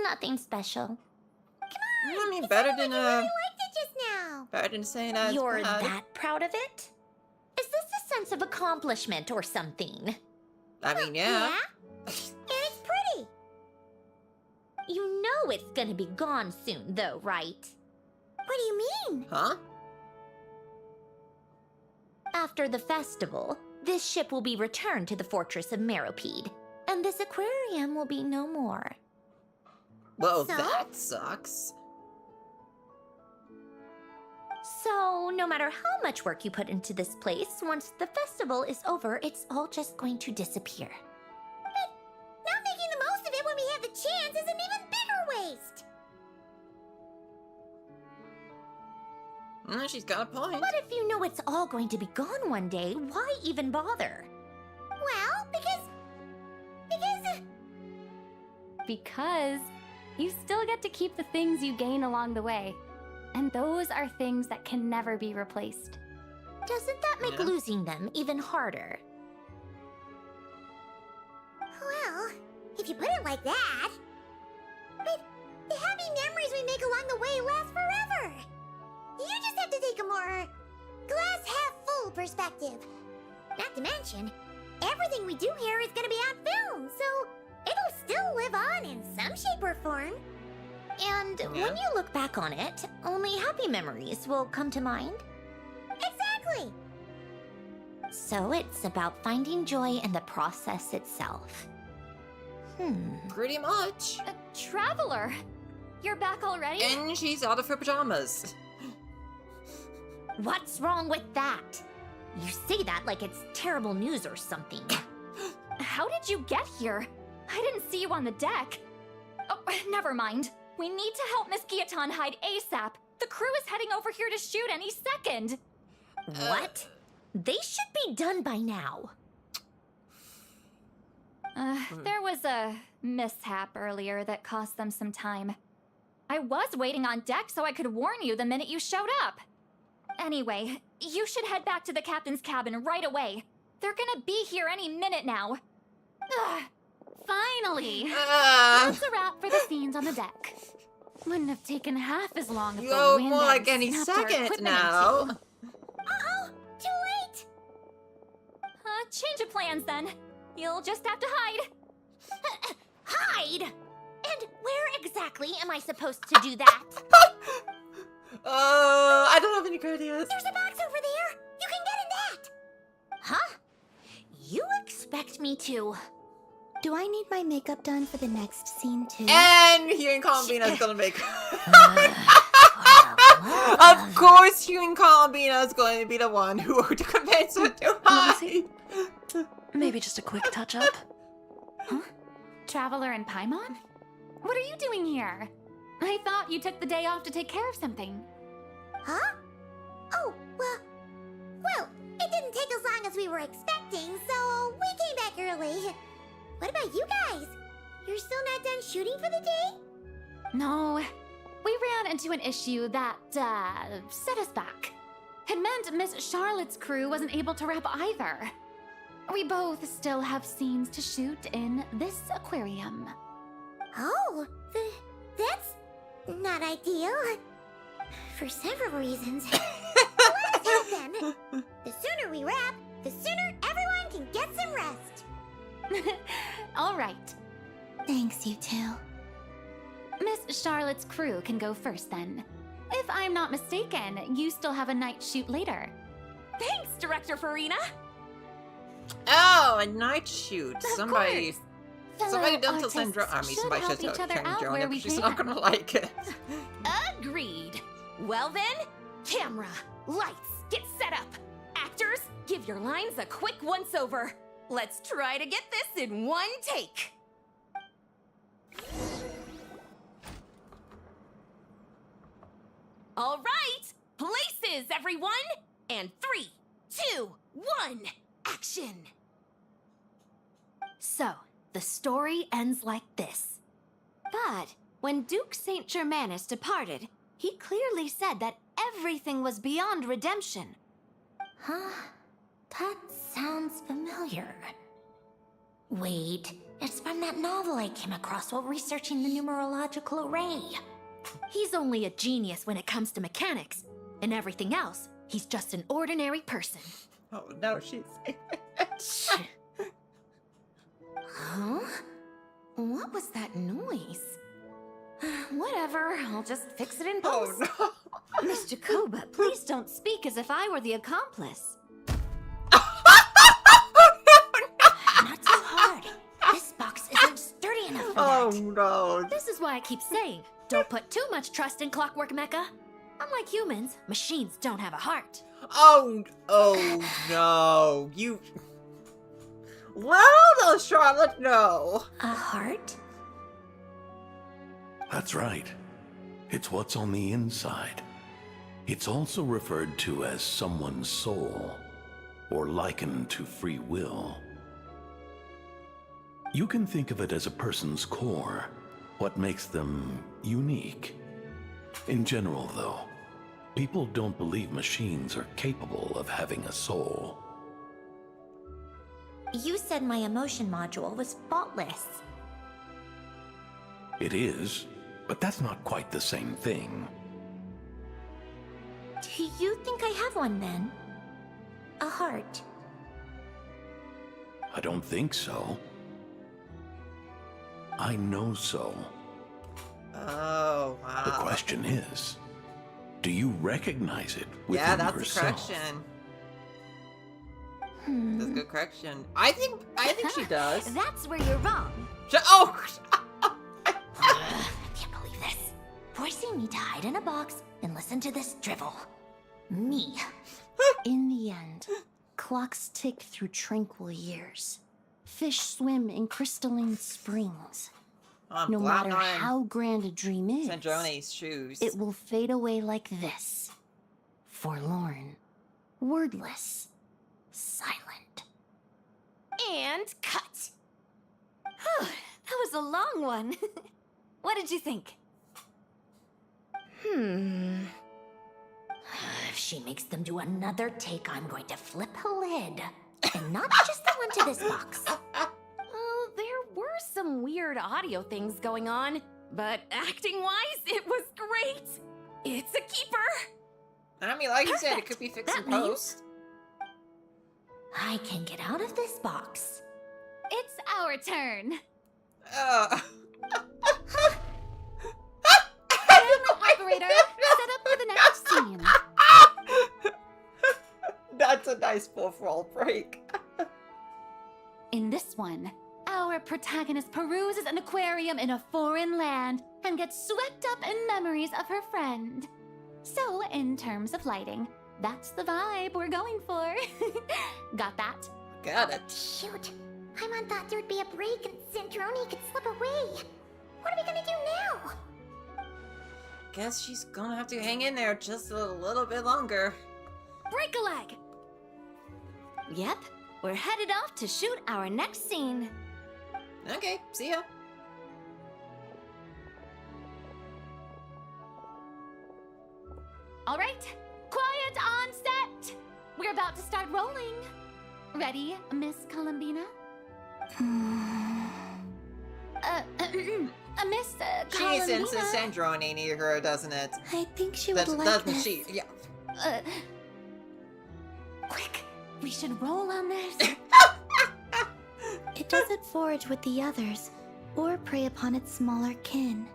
Nothing special. I mean, better than I liked it just now. better than saying that. You're that proud of it? Is this a sense of accomplishment or something? I mean, yeah. And it's pretty. You know it's gonna be gone soon, though, right? What do you mean? Huh? After the festival, this ship will be returned to the fortress of Meropide, and this aquarium will be no more. Well, So? that sucks. So, no matter how much work you put into this place, once the festival is over, it's all just going to disappear. Not making the most of it when we have the chance is an even bigger waste. She's got a point. But if you know it's all going to be gone one day, why even bother? Well, because Because you still get to keep the things you gain along the way. And those are things that can never be replaced. Doesn't that make Yeah. losing them even harder? well, if you put it like that. But the happy memories we make along the way last forever. You just have to take a more glass half full perspective. Not to mention, everything we do here is gonna be on film, so it'll still live on in some shape or form. And when you look back on it, only happy memories will come to mind. Exactly. So it's about finding joy in the process itself. Pretty much. Traveler, you're back already? And she's out of her pajamas. What's wrong with that? You say that like it's terrible news or something. How did you get here? I didn't see you on the deck. Oh, never mind. We need to help Miss Guillotin hide ASAP. The crew is heading over here to shoot any second. What? They should be done by now. There was a mishap earlier that cost them some time. I was waiting on deck so I could warn you the minute you showed up. Anyway, you should head back to the captain's cabin right away. They're gonna be here any minute now. Ugh. Finally! Uh, That's a wrap for the scenes on the deck. Wouldn't have taken half as long if the Yo, wind more like hadn't any snapped our second equipment in now. two. Uh-oh, too late. Change of plans then. You'll just have to hide. Hide? And where exactly am I supposed to do that? I don't have any good ideas. There's a box over there. You can get in that. Huh? You expect me to... Do I need my makeup done for the next scene too? And Hugh Columbina's gonna make. Of course, Hugh Columbina is going to be the one who to convince her to hide. Maybe just a quick touch-up? Traveler and Paimon? What are you doing here? I thought you took the day off to take care of something. Huh? Oh, well, it didn't take as long as we were expecting, so we came back early. What about you guys? You're still not done shooting for the day? No, we ran into an issue that, set us back. It meant Miss Charlotte's crew wasn't able to wrap either. We both still have scenes to shoot in this aquarium. Oh, that's not ideal. For several reasons. Let's help then. The sooner we wrap, the sooner everyone can get some rest. All right. Thanks, you two. Miss Charlotte's crew can go first then. If I'm not mistaken, you still have a night shoot later. Thanks, Director Farina. Oh, a night shoot. Somebody Fellow don't tell artists Sandrone. I mean, should somebody help should tell each other Karen out Jonah, where but we she's can. not gonna like it. Agreed. Well then, camera, lights, get set up. actors, give your lines a quick once-over. Let's try to get this in one take. All right, places, everyone! And 3, 2, 1, action! So, the story ends like this. But when Duke Saint Germanus departed, he clearly said that everything was beyond redemption. Huh? That sounds familiar. Wait, it's from that novel I came across while researching the numerological array. He's only a genius when it comes to mechanics. And everything else, he's just an ordinary person. Oh no, she's... Huh? What was that noise? Whatever, I'll just fix it in post. Oh no. Mr. Koba, please don't speak as if I were the accomplice. Not too hard. This box isn't sturdy enough for Oh that. no. This is why I keep saying, don't put too much trust in Clockwork Mecha. Unlike humans, machines don't have a heart. Oh no. You... Well, though, Charlotte, no. A heart? That's right. It's what's on the inside. It's also referred to as someone's soul, or likened to free will. You can think of it as a person's core, what makes them unique. In general, though, people don't believe machines are capable of having a soul. You said my emotion module was faultless. It is, but that's not quite the same thing. Do you think I have one then? A heart? I don't think so. I know so. Oh, wow. The question is, do you recognize it within Yeah, that's yourself? a correction. That's a good correction. I think she does. That's where you're wrong. Oh! I can't believe this. Forcing me to hide in a box and listen to this drivel. Me. In the end, clocks tick through tranquil years. Fish swim in crystalline springs. On No matter Platinum how grand a dream is, Sandrone's shoes. it will fade away like this. Forlorn, wordless, silent. And cut. That was a long one. What did you think? If she makes them do another take, I'm going to flip a lid. And not just the one to this box. Well, there were some weird audio things going on, but acting-wise, it was great. It's a keeper. I mean, like you said, it could be fixed in That means- post. I can get out of this box. It's our turn. Operator, set up for the next scene. That's a nice full break. In this one, our protagonist peruses an aquarium in a foreign land and gets swept up in memories of her friend. So, in terms of lighting, that's the vibe we're going for. Got that? Got it. Shoot. Paimon thought there'd be a break and Sandrone could slip away. What are we gonna do now? Guess she's gonna have to hang in there just a little bit longer. Break a leg. Yep, we're headed off to shoot our next scene. Okay, see ya. All right, quiet on set. We're about to start rolling. Ready, Miss Columbina? Miss She Columbina? senses Sandrone near her, doesn't it? I think she would like Doesn't this. she? Yeah. Quick, we should roll on this. It doesn't forage with the others, or prey upon its smaller kin.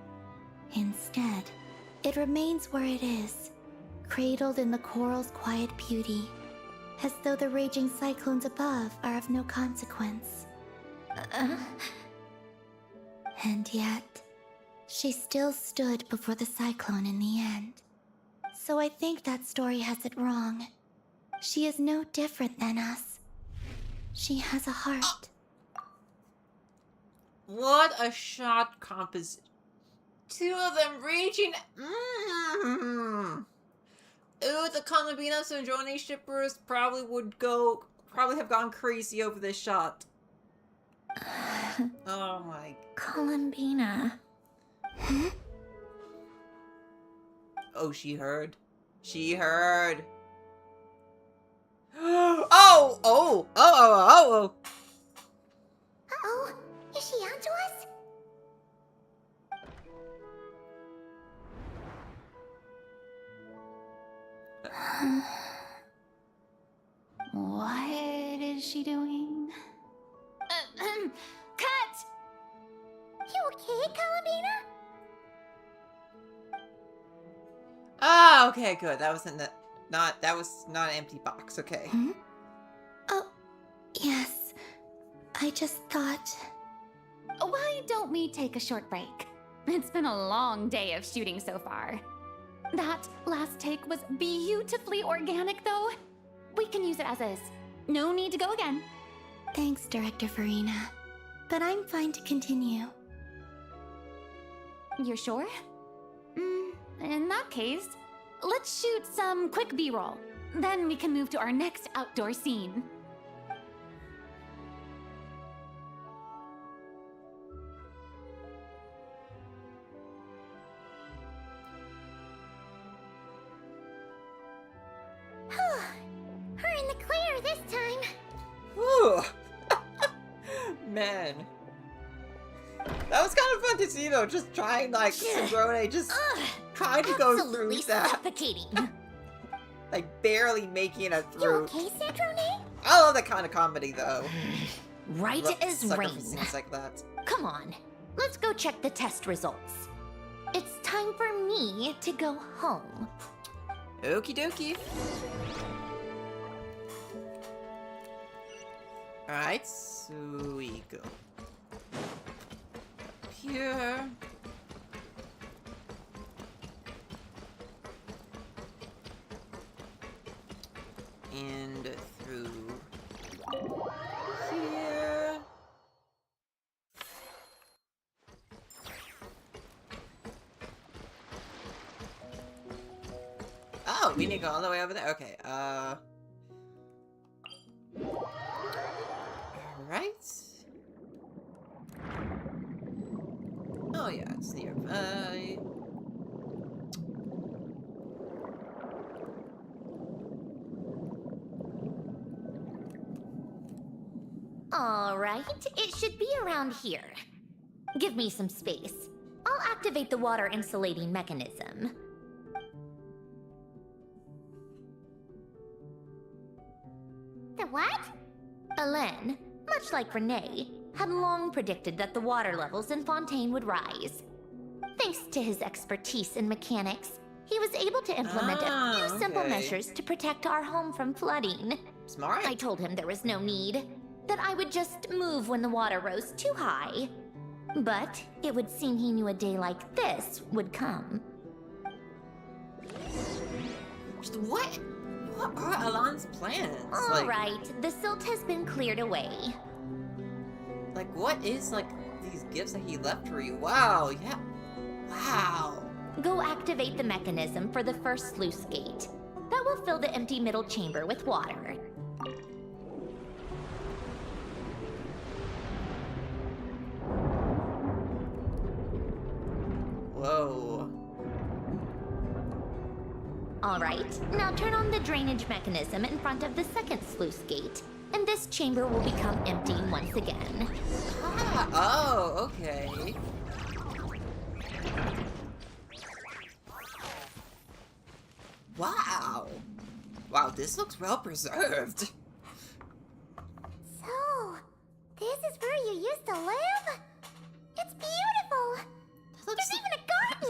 Instead, it remains where it is, cradled in the coral's quiet beauty, as though the raging cyclones above are of no consequence. And yet, she still stood before the cyclone in the end. So I think that story has it wrong. She is no different than us. She has a heart. What a shot composition. Two of them reaching. Ooh, the Columbina Sandrone shippers probably have gone crazy over this shot. Oh my. Columbina. Oh, she heard. She heard. Oh! Oh! Oh! Oh! Oh! Uh-oh. Is she onto us? What is she doing? Cut! You okay, Columbina? Ah, okay, good. That was that was not an empty box. Okay. Oh, yes. I just thought... Why don't we take a short break? It's been a long day of shooting so far. That last take was beautifully organic, though. We can use it as is. No need to go again. Thanks, Director Farina. But I'm fine to continue. You're sure? In that case, let's shoot some quick B-roll. Then we can move to our next outdoor scene. We're in the clear this time. Ooh. Man. That was kind of fun to see, though. Just trying, like, Sandrone, just trying to go through that. Suffocating. Like, barely making it You through. okay, Sandrone? I love that kind of comedy, though. Right as Sucker rain. for scenes like that. Come on, let's go check the test results. It's time for me to go home. Okie dokie. Alright, so we go up here. And through here. Oh, we need to go all the way over there? Okay, Alright. Oh yeah, it's nearby. All right, it should be around here. Give me some space. I'll activate the water insulating mechanism. The what? Alain, much like Renee, had long predicted that the water levels in Fontaine would rise. Thanks to his expertise in mechanics, he was able to implement a few simple okay. measures to protect our home from flooding. Smart. I told him there was no need, that I would just move when the water rose too high. But it would seem he knew a day like this would come. Just what are Alain's plans? All right, the silt has been cleared away. Like, what is, like, these gifts that he left for you? Wow, yeah. Wow. Go activate the mechanism for the first sluice gate. That will fill the empty middle chamber with water. Whoa. All right, now turn on the drainage mechanism in front of the second sluice gate, and this chamber will become empty once again. Ah, oh, okay. Wow. Wow, this looks well preserved. So, this is where you used to live? It's beautiful. There's even a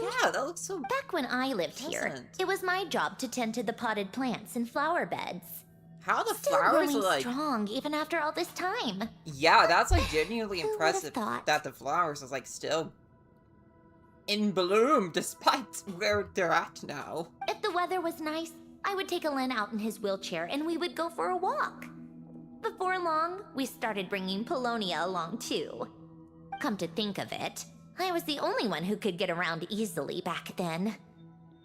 garden. Yeah, that looks so... Back when I lived here, Doesn't. it was my job to tend to the potted plants and flower beds. How the Still flowers growing are like... strong even after all this time. Yeah, that's like genuinely Who would've impressive thought? that the flowers is like still in bloom despite where they're at now. If the weather was nice, I would take Alen out in his wheelchair and we would go for a walk. Before long, we started bringing Polonia along too. Come to think of it, I was the only one who could get around easily back then.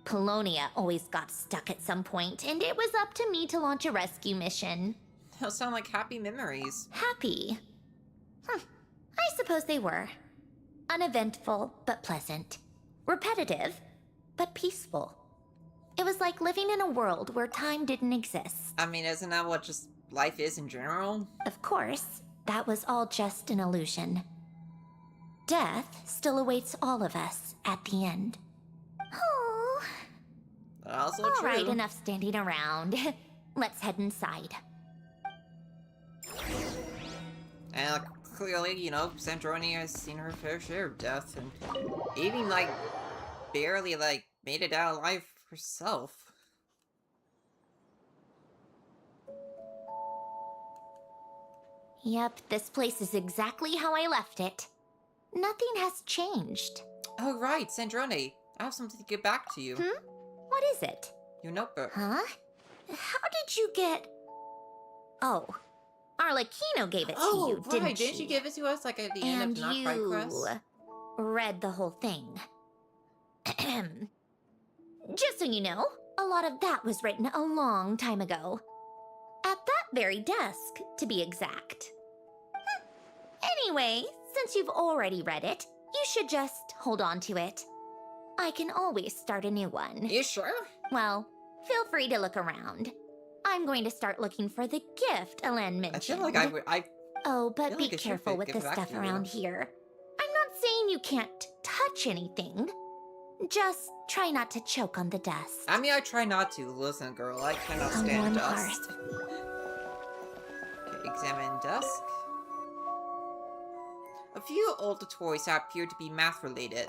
Polonia always got stuck at some point, and it was up to me to launch a rescue mission. Those sound like happy memories. Happy? I suppose they were. Uneventful, but pleasant. Repetitive, but peaceful. It was like living in a world where time didn't exist. I mean, isn't that what just life is in general? Of course, that was all just an illusion. Death still awaits all of us at the end. Oh. Also All true. right, enough standing around. Let's head inside. And clearly, you know, Sandrone has seen her fair share of death, and even, like, barely, like, made it out alive herself. Yep, this place is exactly how I left it. Nothing has changed. Oh, right, Sandrone. I have something to get back to you. What is it? Your notebook. Huh? How did you get... Oh, Arlecchino gave it to you, didn't right. she? Didn't you give it to us, like, at the end And of Not Quite Crest? read the whole thing. Just so you know, a lot of that was written a long time ago. At that very desk, to be exact. Anyway, since you've already read it, you should just hold on to it. I can always start a new one. You sure? Well, feel free to look around. I'm going to start looking for the gift Alen mentioned. I feel like I Oh, but feel be like I should careful with give the it back stuff to you. around here. I'm not saying you can't touch anything. Just try not to choke on the dust. I mean, I try not to. Listen, girl, I cannot A stand warm dust. Okay, examine desk. A few older toys appear to be math-related.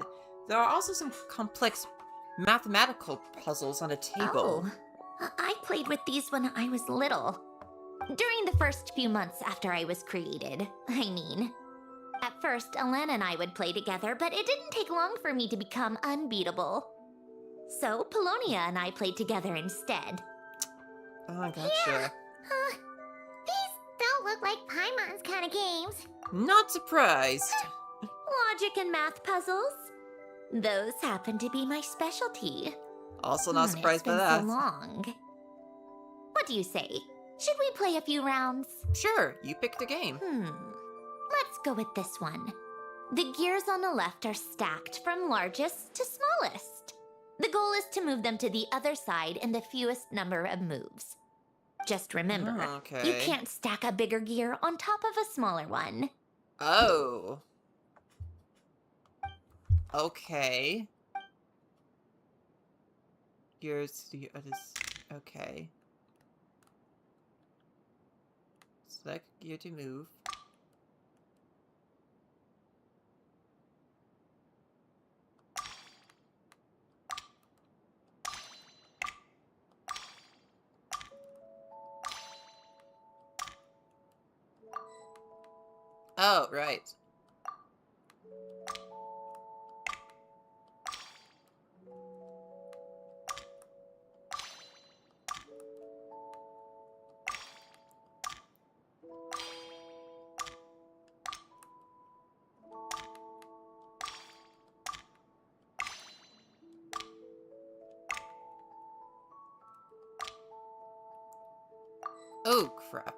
There are also some complex mathematical puzzles on the table. Oh, I played with these when I was little. During the first few months after I was created, I mean. At first, Alen and I would play together, but it didn't take long for me to become unbeatable. So, Polonia and I played together instead. Oh, gotcha. These don't look like Paimon's kind of games. Not surprised. Logic and math puzzles? Those happen to be my specialty. Also not surprised by It's that. been so long. What do you say? Should we play a few rounds? Sure, you picked a game. Let's go with this one. The gears on the left are stacked from largest to smallest. The goal is to move them to the other side in the fewest number of moves. Just remember, Oh, okay. you can't stack a bigger gear on top of a smaller one. Oh. Okay. Gears to the others. Okay. Select gear to move. Oh, right. Oh, crap.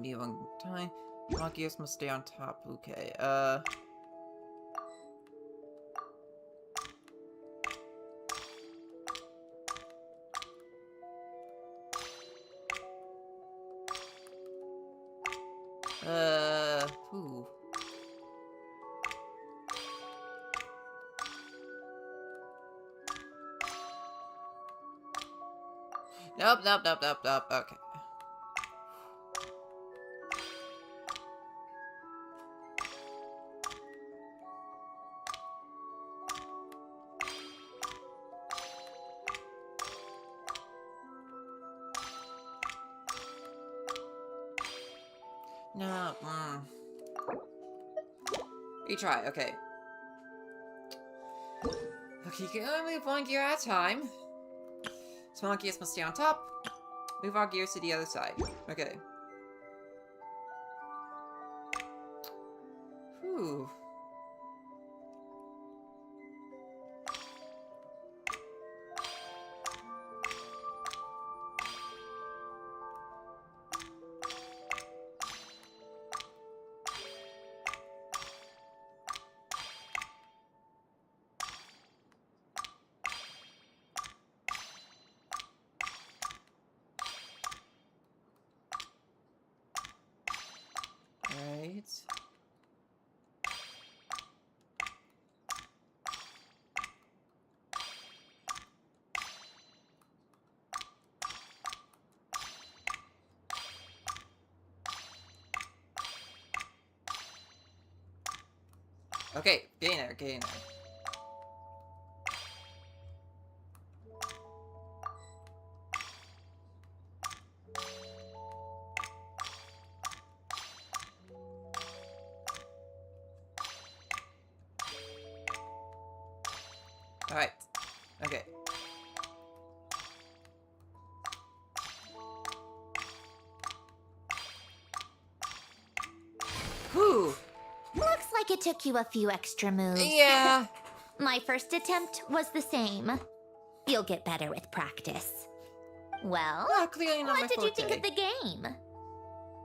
Be one time. All gears must stay on top. Okay, ooh. Nope, nope, nope, nope, nope, okay. No, Retry, okay. Okay, you can only move one gear at a time. Small gears must stay on top. Move our gears to the other side. Okay. Whew. Right. Okay, getting there, getting there. Alright. Okay. Whew. Looks like it took you a few extra moves. Yeah. My first attempt was the same. You'll get better with practice. Well, Clearly not my what did you forte. think of the game?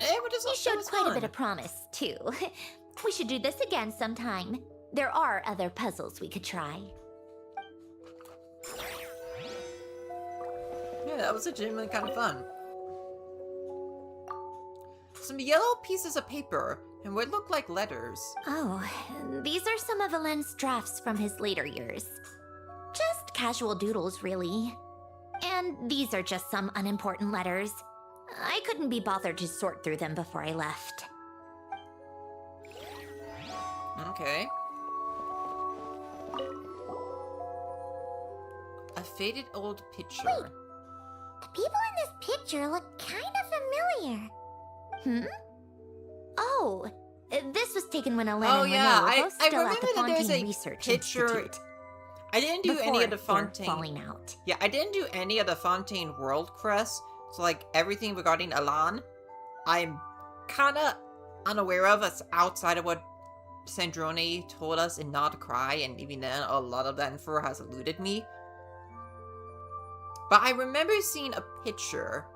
You You showed quite a bit of promise, too. We should do this again sometime. There are other puzzles we could try. Yeah, that was legitimately kind of fun. Some yellow pieces of paper and what look like letters. Oh, these are some of Alen's drafts from his later years. Just casual doodles, really. And these are just some unimportant letters. I couldn't be bothered to sort through them before I left. Okay. A faded old picture. Wait. The people in this picture look kind of familiar. Hmm? Oh, this was taken when Alen and yeah, Renee were both I still at remember the that there's Fontaine a Research picture. Institute. I didn't do any of the Before their Fontaine. falling out. Yeah, I didn't do any of the Fontaine World Crest. So like everything regarding Alan, I'm kinda unaware of as outside of what Sandrone told us in Not to Cry, and even then a lot of that info has eluded me. But I remember seeing a picture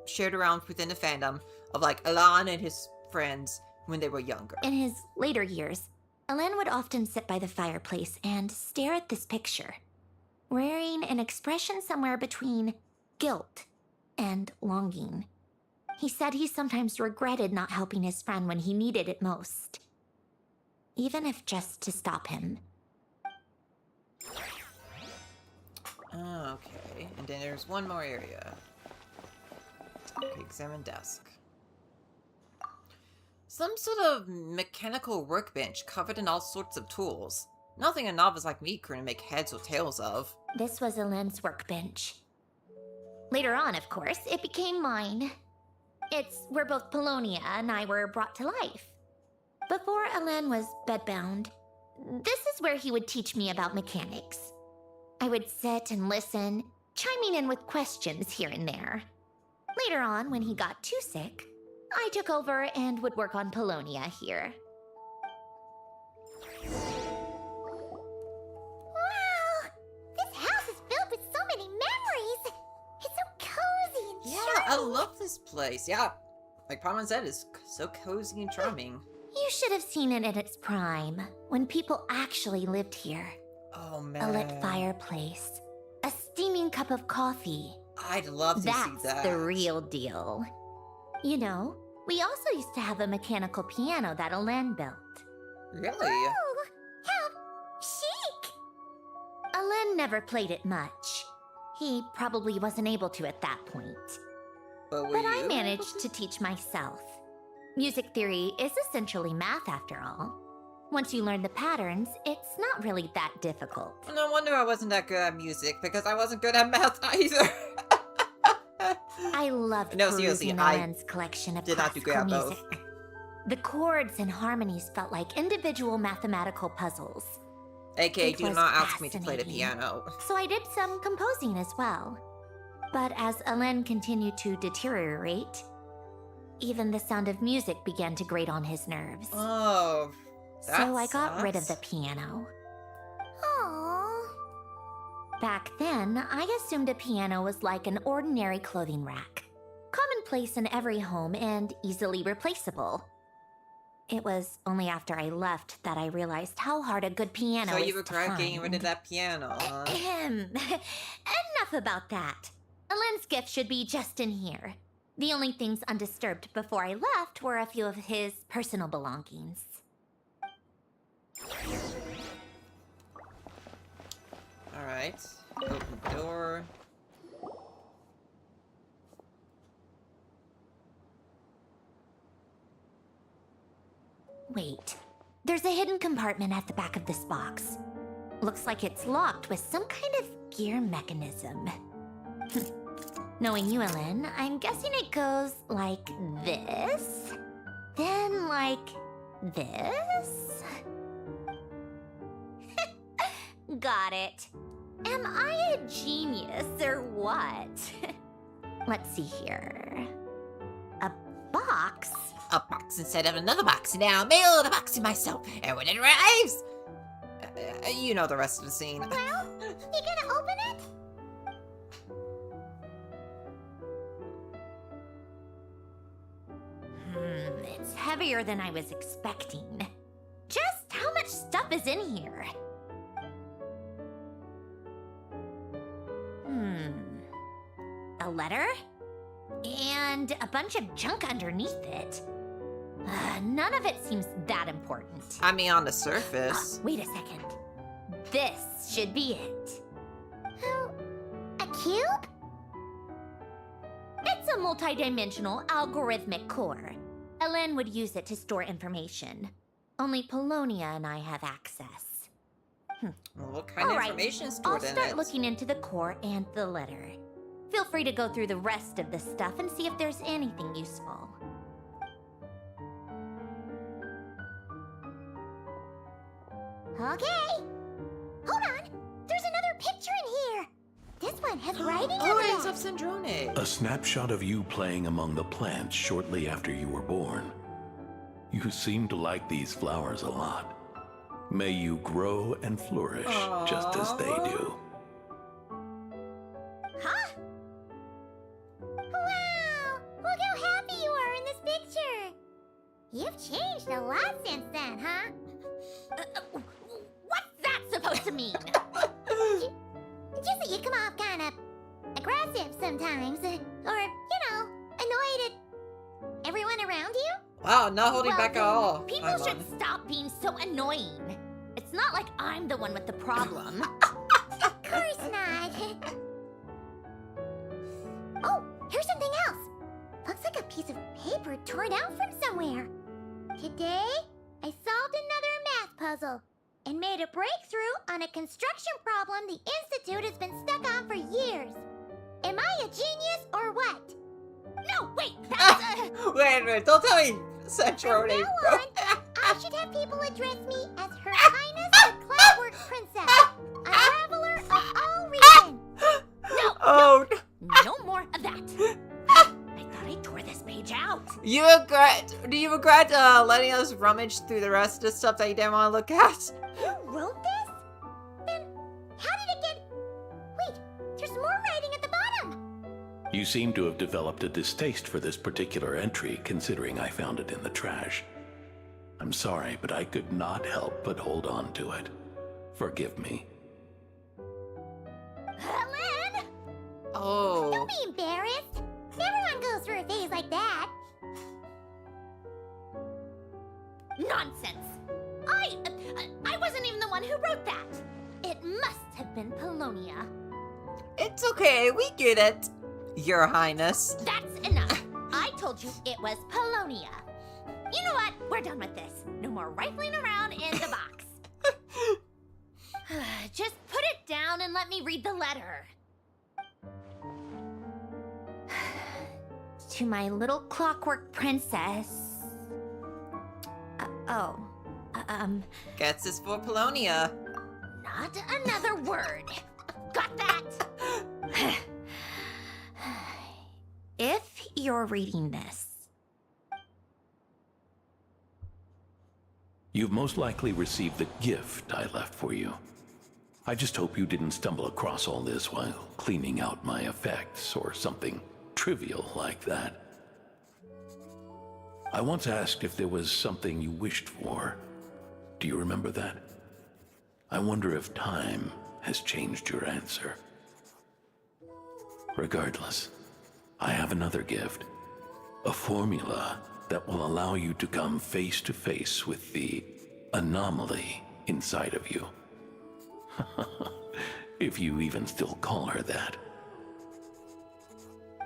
shared around within the fandom of like Alan and his friends when they were younger. In his later years, Alen would often sit by the fireplace and stare at this picture, wearing an expression somewhere between guilt and longing. He said he sometimes regretted not helping his friend when he needed it most, even if just to stop him. Okay, and then there's one more area. Okay, examine desk. Some sort of mechanical workbench covered in all sorts of tools. Nothing a novice like me couldn't make heads or tails of. This was Alen's workbench. Later on, of course, it became mine. It's where both Polonia and I were brought to life. Before Alen was bedbound, this is where he would teach me about mechanics. I would sit and listen, chiming in with questions here and there. Later on, when he got too sick, I took over and would work on Polonia here. Wow! This house is filled with so many memories! It's so cozy and Yeah, I love this place. Yeah, like Paimon said, it's so cozy and charming. You should have seen it in its prime, when people actually lived here. Oh man. A lit fireplace, a steaming cup of coffee. I'd love to see that. That's the real deal. You know, we also used to have a mechanical piano that Alen built. Really? Oh, how chic! Alen never played it much. He probably wasn't able to at that point. But I managed to teach myself. Music theory is essentially math after all. Once you learn the patterns, it's not really that difficult. No wonder I wasn't that good at music, because I wasn't good at math either. I loved perusing Alen's collection of classical music. The chords and harmonies felt like individual mathematical puzzles. AK, It do was not ask me to play the fascinating. piano. So I did some composing as well. But as Alen continued to deteriorate, even the sound of music began to grate on his nerves. Oh, that So I got rid of the sucks. piano. Aww. Back then, I assumed a piano was like an ordinary clothing rack. Commonplace in every home and easily replaceable. It was only after I left that I realized how hard a good piano So is you to regret getting rid of find. that piano, huh? Enough about that. Alen's gift should be just in here. The only things undisturbed before I left were a few of his personal belongings. Alright. Open the door. Wait, there's a hidden compartment at the back of this box. Looks like it's locked with some kind of gear mechanism. Knowing you, Ellen, I'm guessing it goes like this, then like this. Got it. Am I a genius or what? Let's see here. A box? A box instead of another box. Now mail the box to myself, and when it arrives, you know the rest of the scene. Well, you gonna open it? It's heavier than I was expecting. Just how much stuff is in here? A letter? And a bunch of junk underneath it. None of it seems that important. I mean, on the surface. Wait a second. This should be it. Oh, a cube? It's a multidimensional algorithmic core. Elen would use it to store information. Only Polonia and I have access. What kind of Alright, information is I'll stored in start it? looking into the core and the letter. Feel free to go through the rest of the stuff and see if there's anything useful. Okay. Hold on. There's another picture in here. This one has writing on Oh, it. it's of Sandrone. A snapshot of you playing among the plants shortly after you were born. You seem to like these flowers a lot. May you grow and flourish just as they do. Huh? Wow! Look how happy you are in this picture. You've changed a lot since then, huh? What's that supposed to mean? Just that you come off kind of aggressive sometimes, or, annoyed at everyone around you? Wow, not holding back at then, all. People Paimon. should stop being so annoying. It's not like I'm the one with the problem. Of course not. Oh, here's something else. Looks like a piece of paper torn out from somewhere. Today, I solved another math puzzle and made a breakthrough on a construction problem the Institute has been stuck on for years. Am I a genius or what? No, wait, that's Wait a minute, don't tell me From Sandrone. now on, I should have people address me as Her Highness the Clockwork Princess, a traveler of all region. No, Oh, no more of that. I thought I tore this page out. do you regret letting us rummage through the rest of the stuff that you didn't want to look at? You wrote this? Then how did it get... Wait, there's more writing at the bottom. You seem to have developed a distaste for this particular entry, considering I found it in the trash. I'm sorry, but I could not help but hold on to it. Forgive me. Helen! Oh. Don't be embarrassed. Everyone goes through a phase like that. Nonsense. I wasn't even the one who wrote that. It must have been Polonia. It's okay, we get it. Your Highness. That's enough. I told you it was Polonia. You know what? We're done with this. No more rifling around in the box. Just put it down and let me read the letter. To my little clockwork princess. Gets this for Polonia. Not another word. Got that? If you're reading this, You've most likely received the gift I left for you. I just hope you didn't stumble across all this while cleaning out my effects or something trivial like that. I once asked if there was something you wished for. Do you remember that? I wonder if time has changed your answer. Regardless, I have another gift. A formula that will allow you to come face to face with the anomaly inside of you. If you even still call her that.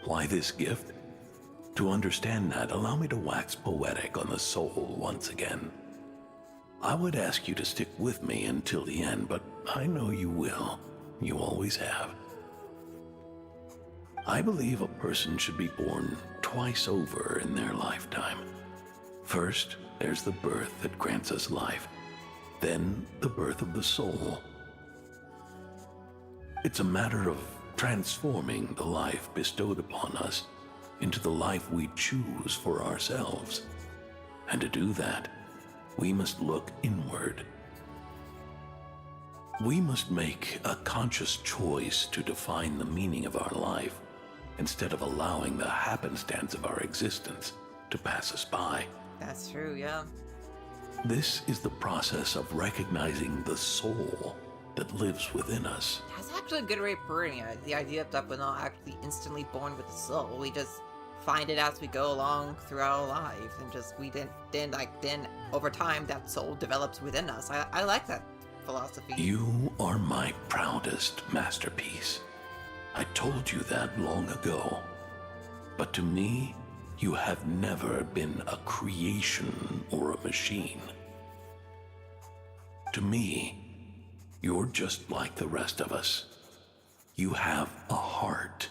Why this gift? To understand that, allow me to wax poetic on the soul once again. I would ask you to stick with me until the end, but I know you will. You always have. I believe a person should be born twice over in their lifetime. First, there's the birth that grants us life. Then, the birth of the soul. It's a matter of transforming the life bestowed upon us into the life we choose for ourselves. And to do that, we must look inward. We must make a conscious choice to define the meaning of our life instead of allowing the happenstance of our existence to pass us by. That's true, yeah. This is the process of recognizing the soul that lives within us. That's actually a good way of putting it. The idea that we're not actually instantly born with a soul. We just find it as we go along throughout our lives, and just then over time that soul develops within us. I like that philosophy. You are my proudest masterpiece. I told you that long ago. But to me, you have never been a creation or a machine. To me, you're just like the rest of us. You have a heart.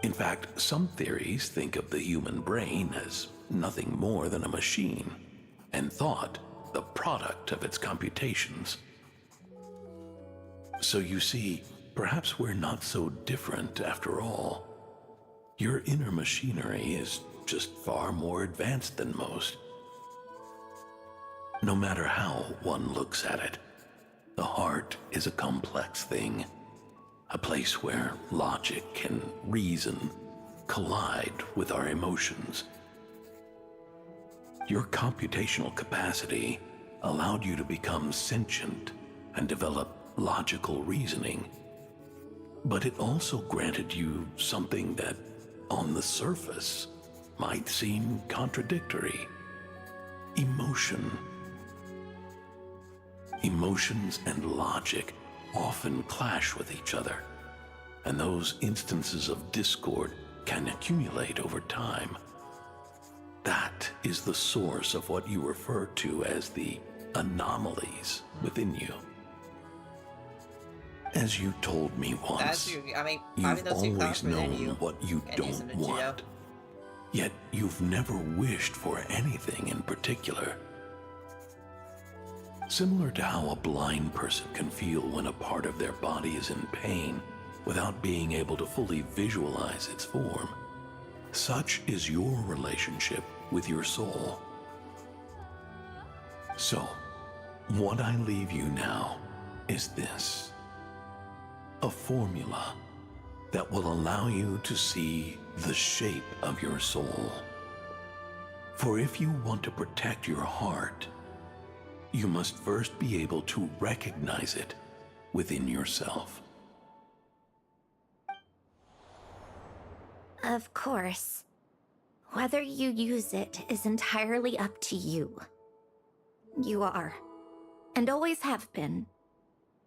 In fact, some theories think of the human brain as nothing more than a machine, and thought the product of its computations. So you see, perhaps we're not so different after all. Your inner machinery is just far more advanced than most. No matter how one looks at it, the heart is a complex thing, a place where logic and reason collide with our emotions. Your computational capacity allowed you to become sentient and develop logical reasoning. But it also granted you something that, on the surface, might seem contradictory. Emotion. Emotions and logic often clash with each other, and those instances of discord can accumulate over time. That is the source of what you refer to as the anomalies within you. As you told me once, you've always known what you don't want. Yet you've never wished for anything in particular. Similar to how a blind person can feel when a part of their body is in pain without being able to fully visualize its form, such is your relationship with your soul. So, what I leave you now is this: a formula that will allow you to see the shape of your soul. For if you want to protect your heart, you must first be able to recognize it within yourself. Of course. Whether you use it is entirely up to you. You are, and always have been,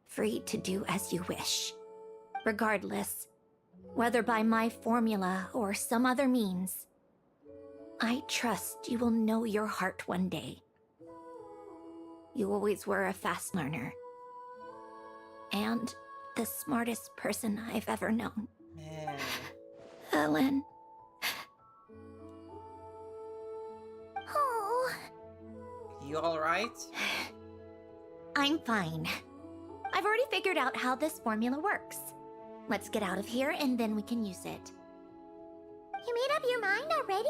free to do as you wish. Regardless, whether by my formula or some other means, I trust you will know your heart one day. You always were a fast learner. And the smartest person I've ever known. Man. Ellen. Oh. You alright? I'm fine. I've already figured out how this formula works. Let's get out of here and then we can use it. You made up your mind already?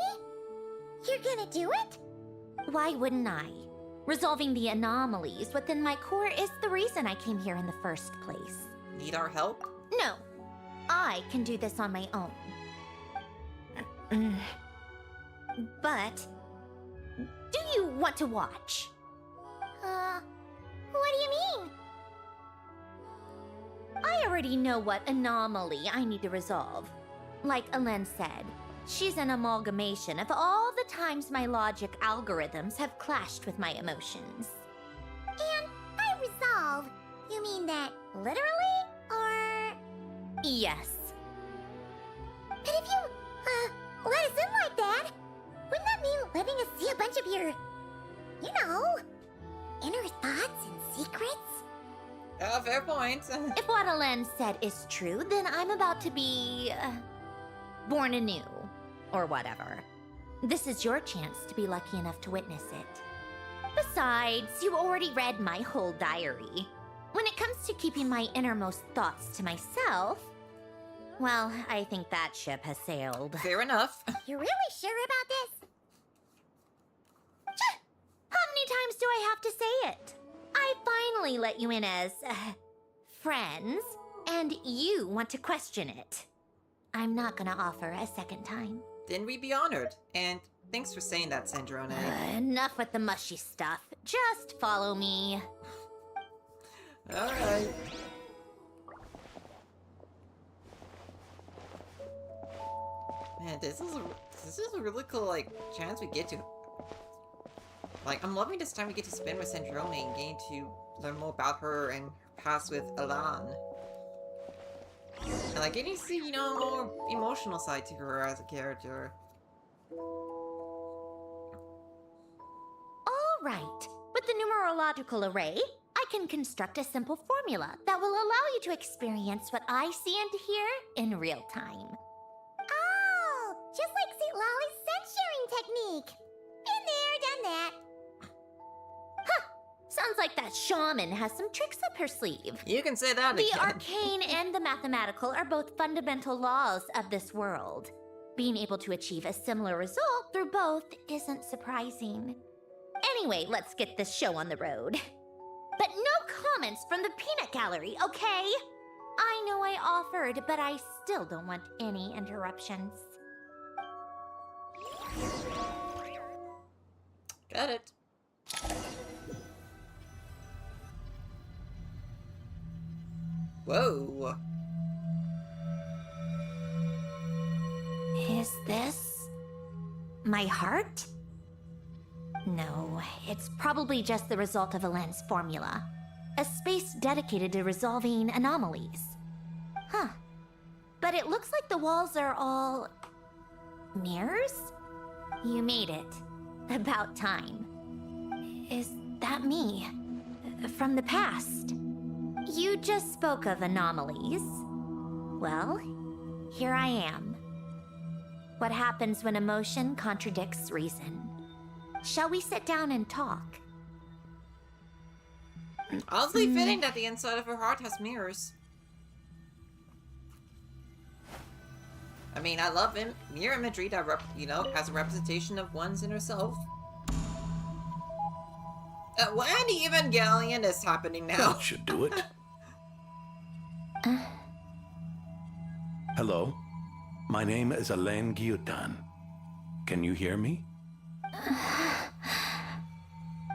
You're gonna do it? Why wouldn't I? Resolving the anomalies within my core is the reason I came here in the first place. Need our help? No, I can do this on my own. But, do you want to watch? What do you mean? I already know what anomaly I need to resolve. Like Alen said, she's an amalgamation of all the times my logic algorithms have clashed with my emotions. And by resolve, you mean that literally, or...? Yes. But if you, let us in like that, wouldn't that mean letting us see a bunch of your, you know, inner thoughts and secrets? Oh, fair point. If what Alen said is true, then I'm about to be... born anew. Or whatever. This is your chance to be lucky enough to witness it. Besides, you already read my whole diary. When it comes to keeping my innermost thoughts to myself, well, I think that ship has sailed. Fair enough. You're really sure about this? How many times do I have to say it? I finally let you in as, friends, and you want to question it. I'm not gonna offer a second time. Then we'd be honored. And thanks for saying that, Sandrone. Enough with the mushy stuff. Just follow me. Alright. Man, this is a really cool, like, chance we get to... Like, I'm loving this time we get to spend with Sandrone and getting to learn more about her and her past with Elan. And, like, getting to see, you know, more emotional side to her as a character. Alright. With the numerological array, I can construct a simple formula that will allow you to experience what I see and hear in real time. Oh, just like St. Lolly's scent-sharing technique. Been there, done that. Sounds like that shaman has some tricks up her sleeve. You can say that The again. arcane and the mathematical are both fundamental laws of this world. Being able to achieve a similar result through both isn't surprising. Anyway, let's get this show on the road. But no comments from the peanut gallery, okay? I know I offered, but I still don't want any interruptions. Got it. Whoa. Is this my heart? No, it's probably just the result of Elen's formula. A space dedicated to resolving anomalies. Huh. But it looks like the walls are all... mirrors? You made it. About time. Is that me? From the past? You just spoke of anomalies. Well, here I am. What happens when emotion contradicts reason? Shall we sit down and talk? Oddly fitting that the inside of her heart has mirrors. I mean, I love mirror imagery that, has a representation of one's inner self. What Evangelion is happening now? That should do it. Hello, my name is Alain Guillotin. Can you hear me?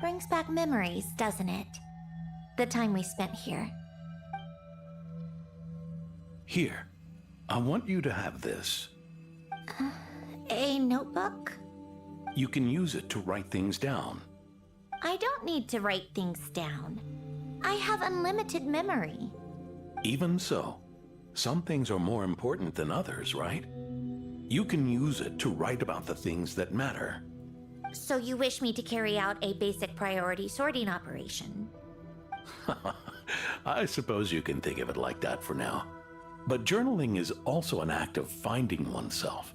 Brings back memories, doesn't it? The time we spent here. Here, I want you to have this. A notebook? You can use it to write things down. I don't need to write things down. I have unlimited memory. Even so, some things are more important than others, right? You can use it to write about the things that matter. So you wish me to carry out a basic priority sorting operation? I suppose you can think of it like that for now. But journaling is also an act of finding oneself.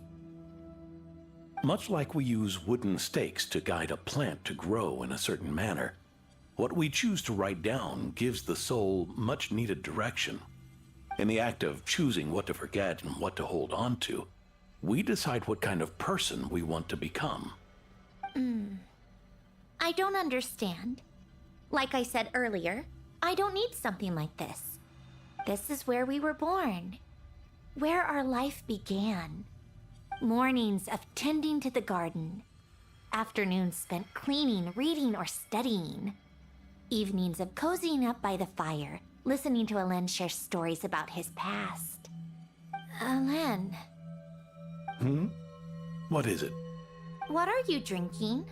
Much like we use wooden stakes to guide a plant to grow in a certain manner, What we choose to write down gives the soul much needed direction. In the act of choosing what to forget and what to hold on to, we decide what kind of person we want to become. I don't understand. Like I said earlier, I don't need something like this. This is where we were born. Where our life began. Mornings of tending to the garden. Afternoons spent cleaning, reading, or studying. Evenings of cozying up by the fire, listening to Alen share stories about his past. Alen, What is it? what are you drinking?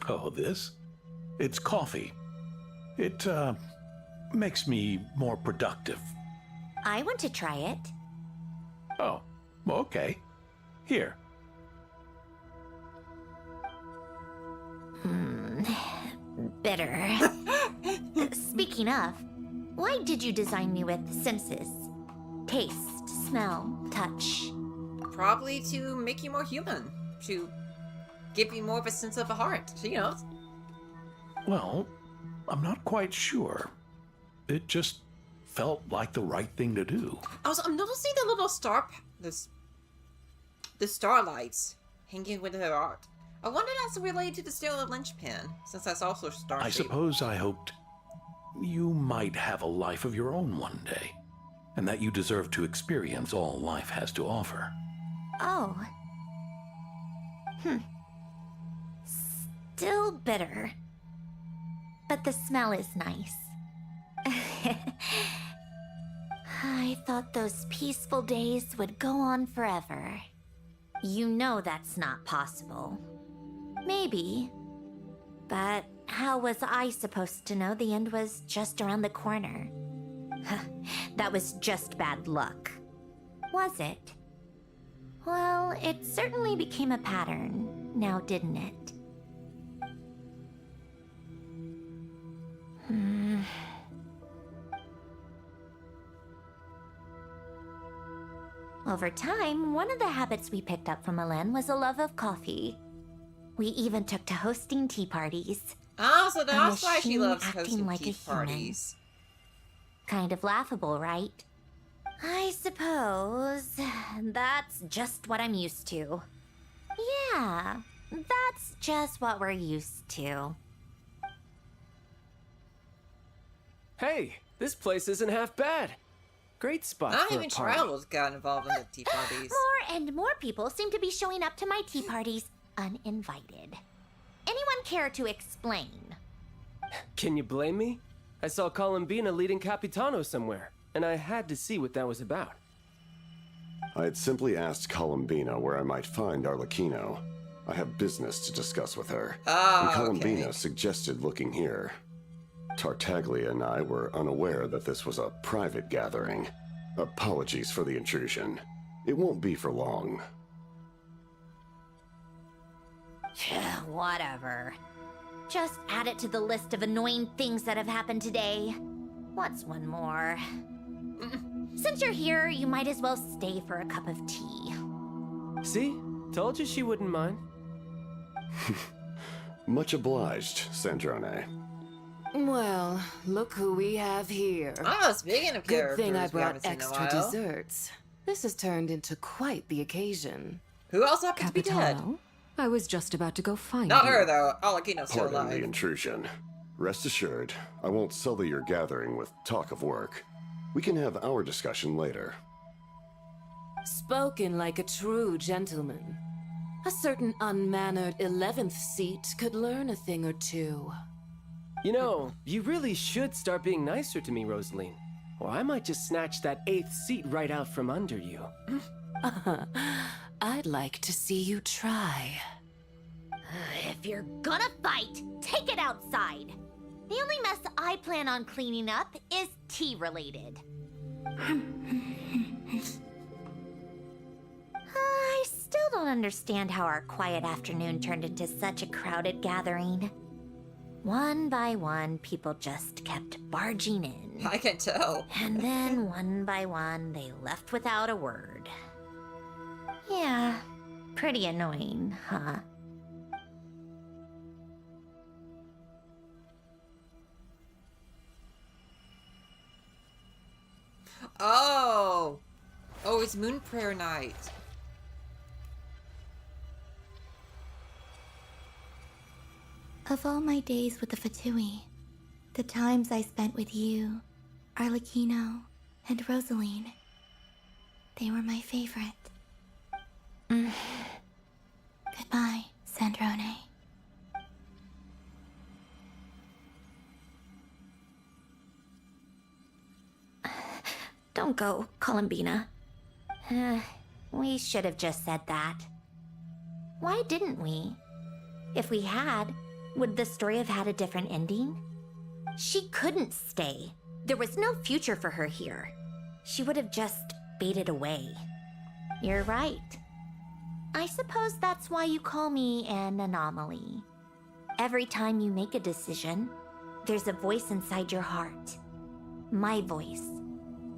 Oh, this? It's coffee. It, makes me more productive. I want to try it. Oh, okay. Here. Bitter. Speaking of, why did you design me with senses? Taste, smell, touch. Probably to make you more human. To give you more of a sense of a heart. You know. Well, I'm not quite sure. It just felt like the right thing to do. I'm noticing the little the starlights hanging with her art. I wonder if that's related to the Steel Linchpin, since that's also star I suppose I hoped you might have a life of your own one day, and that you deserve to experience all life has to offer. Oh. Still bitter. But the smell is nice. I thought those peaceful days would go on forever. You know that's not possible. Maybe. But how was I supposed to know the end was just around the corner? That was just bad luck. Was it? Well, it certainly became a pattern, now didn't it? Over time, one of the habits we picked up from Alen was a love of coffee. We even took to hosting tea parties. Ah, so that's why she machine loves acting hosting like a tea human. parties. Kind of laughable, right? I suppose that's just what I'm used to. Yeah, that's just what we're used to. Hey, this place isn't half bad. Great spot Not for even a party. Travels got involved in the tea parties. More and more people seem to be showing up to my tea parties uninvited. Anyone care to explain? Can you blame me? I saw Columbina leading Capitano somewhere, and I had to see what that was about. I had simply asked Columbina where I might find Arlecchino. I have business to discuss with her. Ah, and Columbina okay. suggested looking here. Tartaglia and I were unaware that this was a private gathering. Apologies for the intrusion. It won't be for long. Whatever. Just add it to the list of annoying things that have happened today. What's one more? Since you're here, you might as well stay for a cup of tea. See? Told you she wouldn't mind. Much obliged, Sandrone. Well, look who we have here. Oh, speaking of Good thing I characters we brought haven't seen in a extra while. desserts. This has turned into quite the occasion. Who else happens to be dead? Capitano, I was just about to go find Not you. her, though. Arlecchino's still Pardon the alive. intrusion. Rest assured, I won't sully your gathering with talk of work. We can have our discussion later. Spoken like a true gentleman. A certain unmannered 11th seat could learn a thing or two. You know, you really should start being nicer to me, Rosaline. Or I might just snatch that 8th seat right out from under you. I'd like to see you try. If you're gonna fight, take it outside. The only mess I plan on cleaning up is tea-related. I still don't understand how our quiet afternoon turned into such a crowded gathering. One by one, people just kept barging in. I can tell. And then, one by one, they left without a word. Yeah, pretty annoying, huh? it's Moon Prayer Night. Of all my days with the Fatui, the times I spent with you, Arlecchino, and Rosaline, they were my favorite. Goodbye, Sandrone. Don't go, Columbina. We should have just said that. Why didn't we? If we had, would the story have had a different ending? She couldn't stay. There was no future for her here. She would have just faded away. You're right. I suppose that's why you call me an anomaly. Every time you make a decision, there's a voice inside your heart. My voice,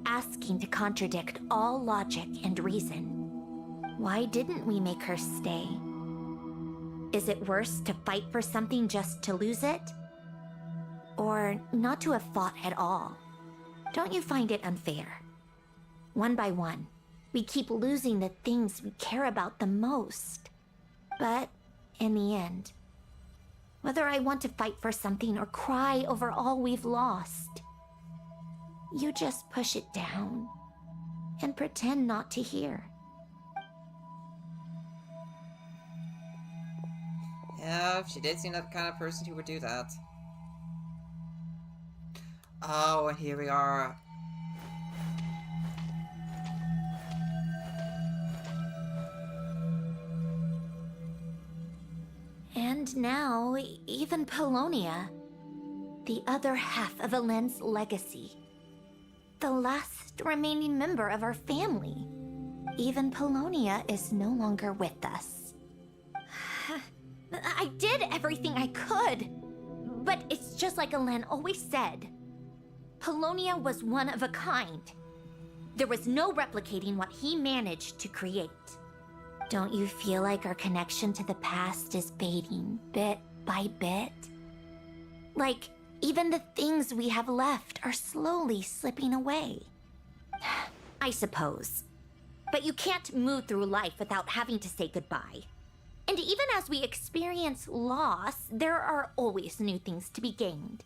asking to contradict all logic and reason. Why didn't we make her stay? Is it worse to fight for something just to lose it? Or not to have fought at all? Don't you find it unfair? One by one, we keep losing the things we care about the most. But in the end, whether I want to fight for something or cry over all we've lost, you just push it down and pretend not to hear. Yeah, she did seem like the kind of person who would do that. Oh, and here we are. And now, even Polonia, the other half of Elend's legacy, the last remaining member of our family. Even Polonia is no longer with us. I did everything I could, but it's just like Elend always said. Polonia was one of a kind. There was no replicating what he managed to create. Don't you feel like our connection to the past is fading bit by bit? Like, even the things we have left are slowly slipping away. I suppose. But you can't move through life without having to say goodbye. And even as we experience loss, there are always new things to be gained.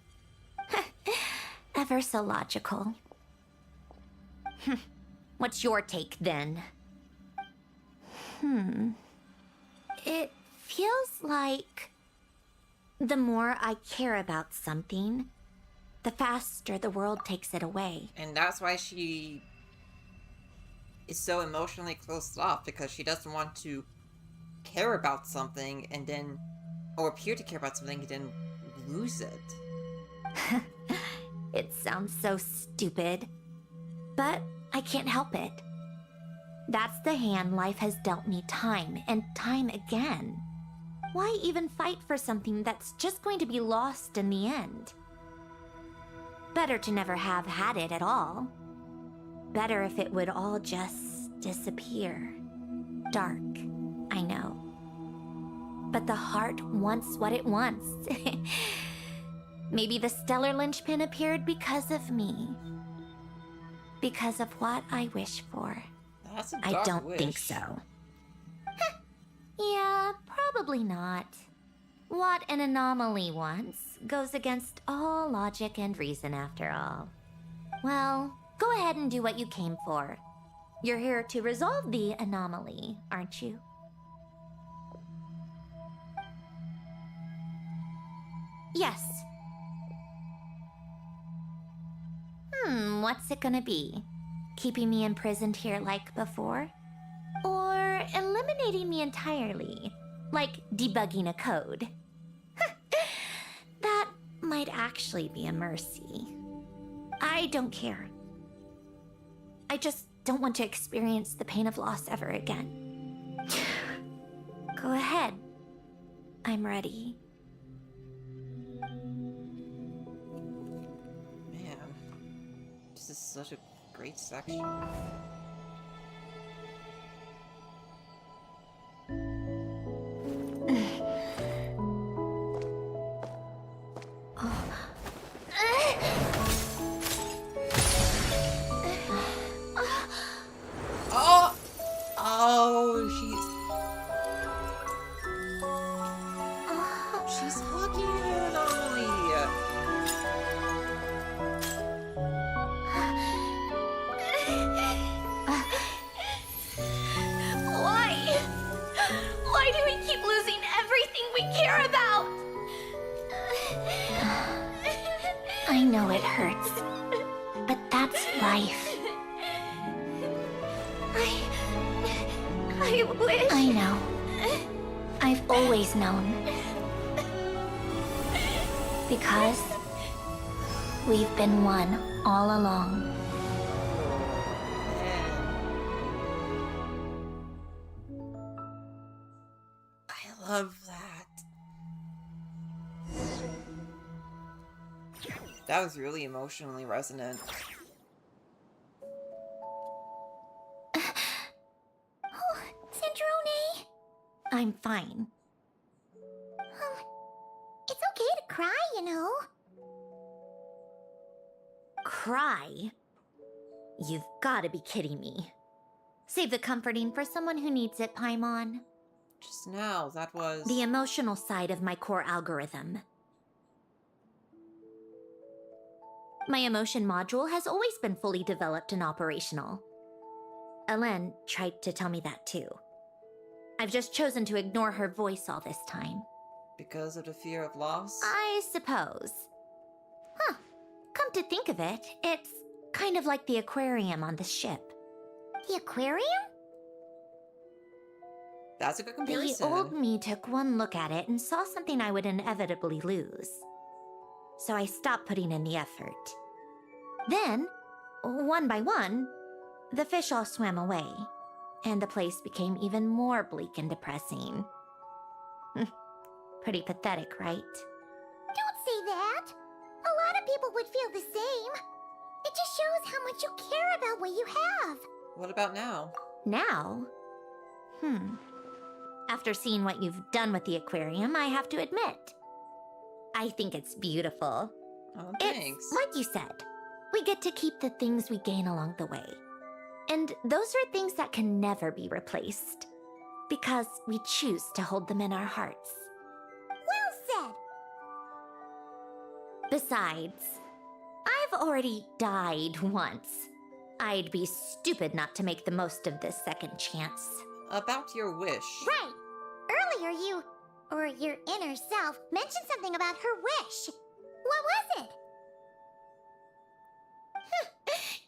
Ever so logical. What's your take, then? It feels like the more I care about something, the faster the world takes it away. And that's why she is so emotionally closed off, because she doesn't want to care about something and then, or appear to care about something and then lose it. It sounds so stupid, but I can't help it. That's the hand life has dealt me time and time again. Why even fight for something that's just going to be lost in the end? Better to never have had it at all. Better if it would all just disappear. Dark, I know. But the heart wants what it wants. Maybe the stellar linchpin appeared because of me. Because of what I wish for. That's a I dark don't wish. think so. Yeah, probably not. What an anomaly wants goes against all logic and reason after all. Well, go ahead and do what you came for. You're here to resolve the anomaly, aren't you? Yes. What's it gonna be? Keeping me imprisoned here like before? Or eliminating me entirely, like debugging a code? That might actually be a mercy. I don't care. I just don't want to experience the pain of loss ever again. Go ahead. I'm ready. Man, this is such a great section. Oh! She's hugging her normally. Why? Why do we keep losing everything we care about? I know it hurts, but that's life. I wish... I know. I've always known. Because we've been one all along. I love that. That was really emotionally resonant. Sandrone? I'm fine. It's okay to cry, you know. Cry? You've got to be kidding me. Save the comforting for someone who needs it, Paimon. Just now, that was... The emotional side of my core algorithm. My emotion module has always been fully developed and operational. Elen tried to tell me that too. I've just chosen to ignore her voice all this time. Because of the fear of loss? I suppose. Huh. Come to think of it, it's kind of like the aquarium on the ship. The aquarium? That's a good comparison. The old me took one look at it and saw something I would inevitably lose. So I stopped putting in the effort. Then, one by one, the fish all swam away, and the place became even more bleak and depressing. Pretty pathetic, right? Don't say that. A lot of people would feel the same. It just shows how much you care about what you have. What about now? Now? After seeing what you've done with the aquarium, I have to admit, I think it's beautiful. Oh, thanks. It's like you said. We get to keep the things we gain along the way. And those are things that can never be replaced. Because we choose to hold them in our hearts. Well said. Besides, I've already died once. I'd be stupid not to make the most of this second chance. About your wish. Right. Earlier you, or your inner self, mentioned something about her wish. What was it?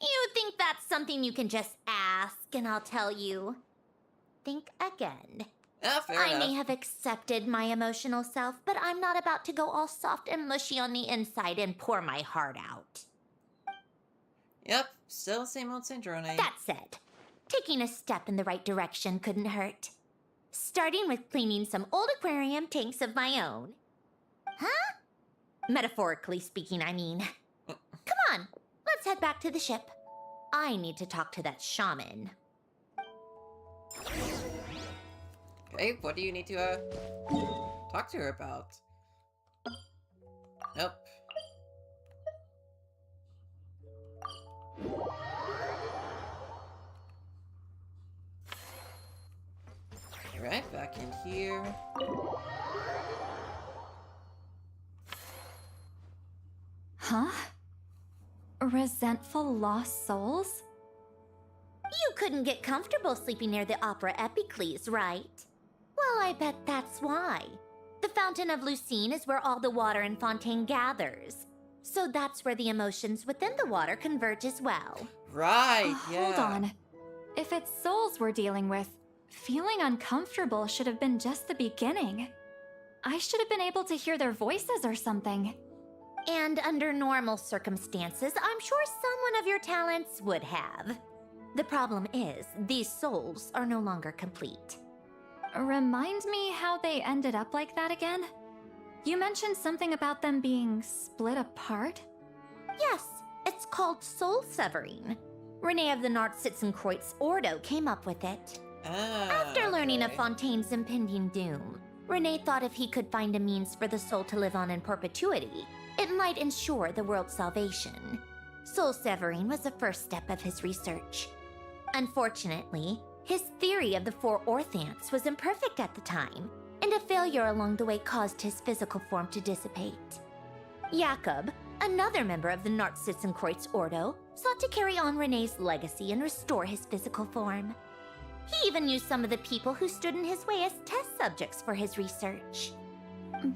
You think that's something you can just ask and I'll tell you? Think again. Fair I enough. may have accepted my emotional self, but I'm not about to go all soft and mushy on the inside and pour my heart out. Yep, still same old Sandrone. That said, taking a step in the right direction couldn't hurt. Starting with cleaning some old aquarium tanks of my own. Huh? Metaphorically speaking, I mean. Come on, let's head back to the ship. I need to talk to that shaman. Okay, what do you need to, talk to her about? Nope. Alright, back in here. Huh? Resentful lost souls? You couldn't get comfortable sleeping near the Opera Epicles, right? Well, I bet that's why. The Fountain of Lucine is where all the water in Fontaine gathers. So that's where the emotions within the water converge as well. Right, yeah. Hold on. If it's souls we're dealing with, feeling uncomfortable should have been just the beginning. I should have been able to hear their voices or something. And under normal circumstances, I'm sure someone of your talents would have. The problem is, these souls are no longer complete. Remind me how they ended up like that again? You mentioned something about them being split apart? Yes, it's called soul severing. Renee of the Nartsitzenkreuz Ordo came up with it. After learning of Fontaine's impending doom, Renee thought if he could find a means for the soul to live on in perpetuity, it might ensure the world's salvation. Soul severing was the first step of his research. Unfortunately, His theory of the 4 orthants was imperfect at the time, and a failure along the way caused his physical form to dissipate. Jakob, another member of the Nartsitzenkreuz Ordo, sought to carry on Renee's legacy and restore his physical form. He even used some of the people who stood in his way as test subjects for his research.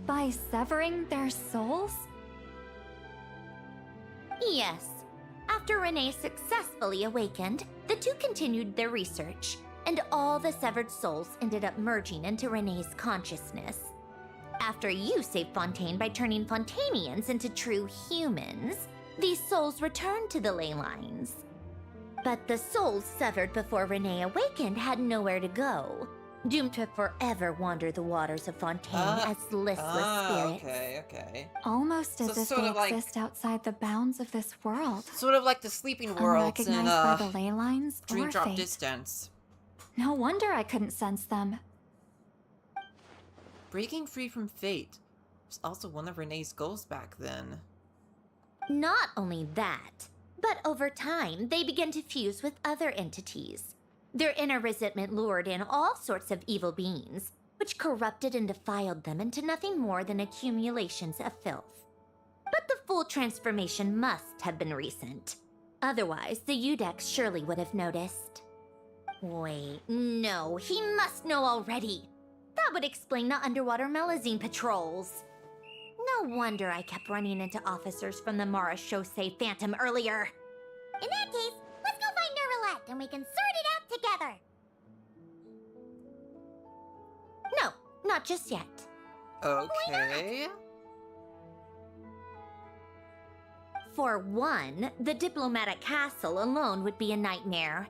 By severing their souls? Yes. After Renee successfully awakened, the two continued their research, and all the severed souls ended up merging into Renee's consciousness. After you saved Fontaine by turning Fontainians into true humans, these souls returned to the ley lines. But the souls severed before Renee awakened had nowhere to go, doomed to forever wander the waters of Fontaine as listless spirits. Okay. Almost as So if sort they of like- exist outside the bounds of this world. Sort of like the sleeping worlds in Unrecognized by the ley lines Dream or Drop fate. Distance. No wonder I couldn't sense them. Breaking free from fate was also one of Renee's goals back then. Not only that, but over time, they began to fuse with other entities. Their inner resentment lured in all sorts of evil beings, which corrupted and defiled them into nothing more than accumulations of filth. But the full transformation must have been recent. Otherwise, the Udex surely would have noticed. Wait, no, he must know already. That would explain the underwater Melazine patrols. No wonder I kept running into officers from the Mara Chaussee Phantom earlier. In that case, let's go find Nervalette and we can sort it out together. No, not just yet. Okay. For one, the diplomatic castle alone would be a nightmare.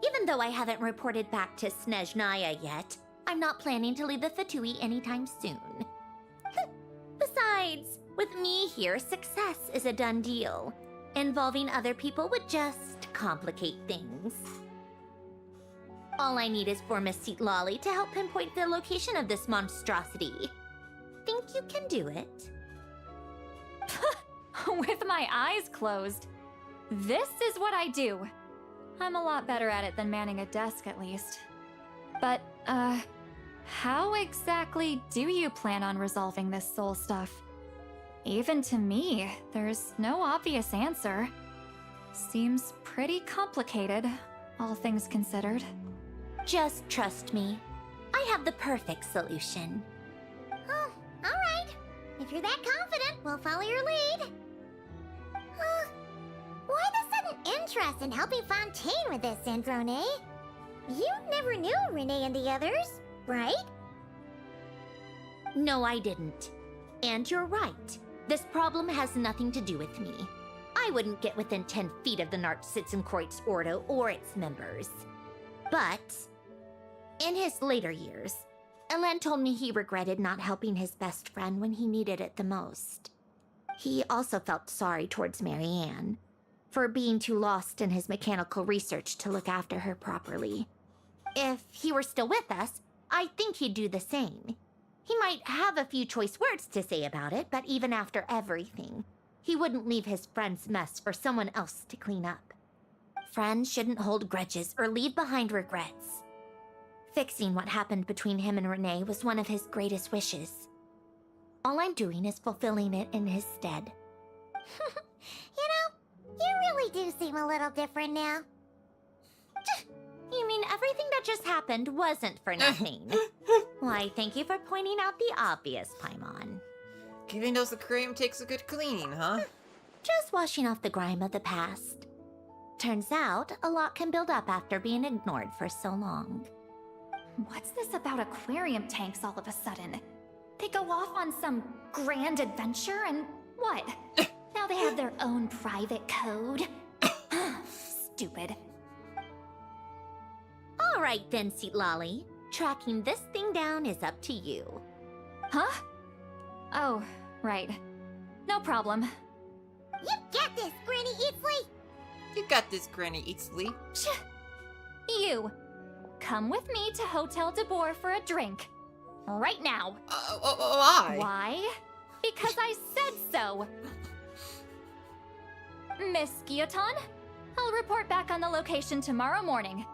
Even though I haven't reported back to Snezhnaya yet, I'm not planning to leave the Fatui anytime soon. Besides, with me here, success is a done deal. Involving other people would just complicate things. All I need is for Miss Lolly to help pinpoint the location of this monstrosity. Think you can do it? With my eyes closed. This is what I do. I'm a lot better at it than manning a desk, at least. But, how exactly do you plan on resolving this soul stuff? Even to me, there's no obvious answer. Seems pretty complicated, all things considered. Just trust me. I have the perfect solution. Oh, alright. If you're that confident, we'll follow your lead. Why the sudden interest in helping Fontaine with this, Sandrone? You never knew Renee and the others, right? No, I didn't. And you're right. This problem has nothing to do with me. I wouldn't get within 10 feet of the Nartsitzenkreuz Ordo or its members. But, in his later years, Elen told me he regretted not helping his best friend when he needed it the most. He also felt sorry towards Marianne, for being too lost in his mechanical research to look after her properly. If he were still with us, I think he'd do the same. He might have a few choice words to say about it, but even after everything, he wouldn't leave his friend's mess for someone else to clean up. Friends shouldn't hold grudges or leave behind regrets. Fixing what happened between him and Renee was one of his greatest wishes. All I'm doing is fulfilling it in his stead. You know, you really do seem a little different now. You mean everything that just happened wasn't for nothing? Why, thank you for pointing out the obvious, Paimon. Giving those aquarium takes a good cleaning, huh? Just washing off the grime of the past. Turns out, a lot can build up after being ignored for so long. What's this about aquarium tanks all of a sudden? They go off on some grand adventure and what? Now they have their own private code? Stupid. All right then, Lolly. Tracking this thing down is up to you. Huh? Oh, right. No problem. You get this, Granny Eatsley! You got this, Granny Eatsley. You. Come with me to Hotel de Boer for a drink. Right now. Why? Why? Because I said so. Miss Guillotin, I'll report back on the location tomorrow morning.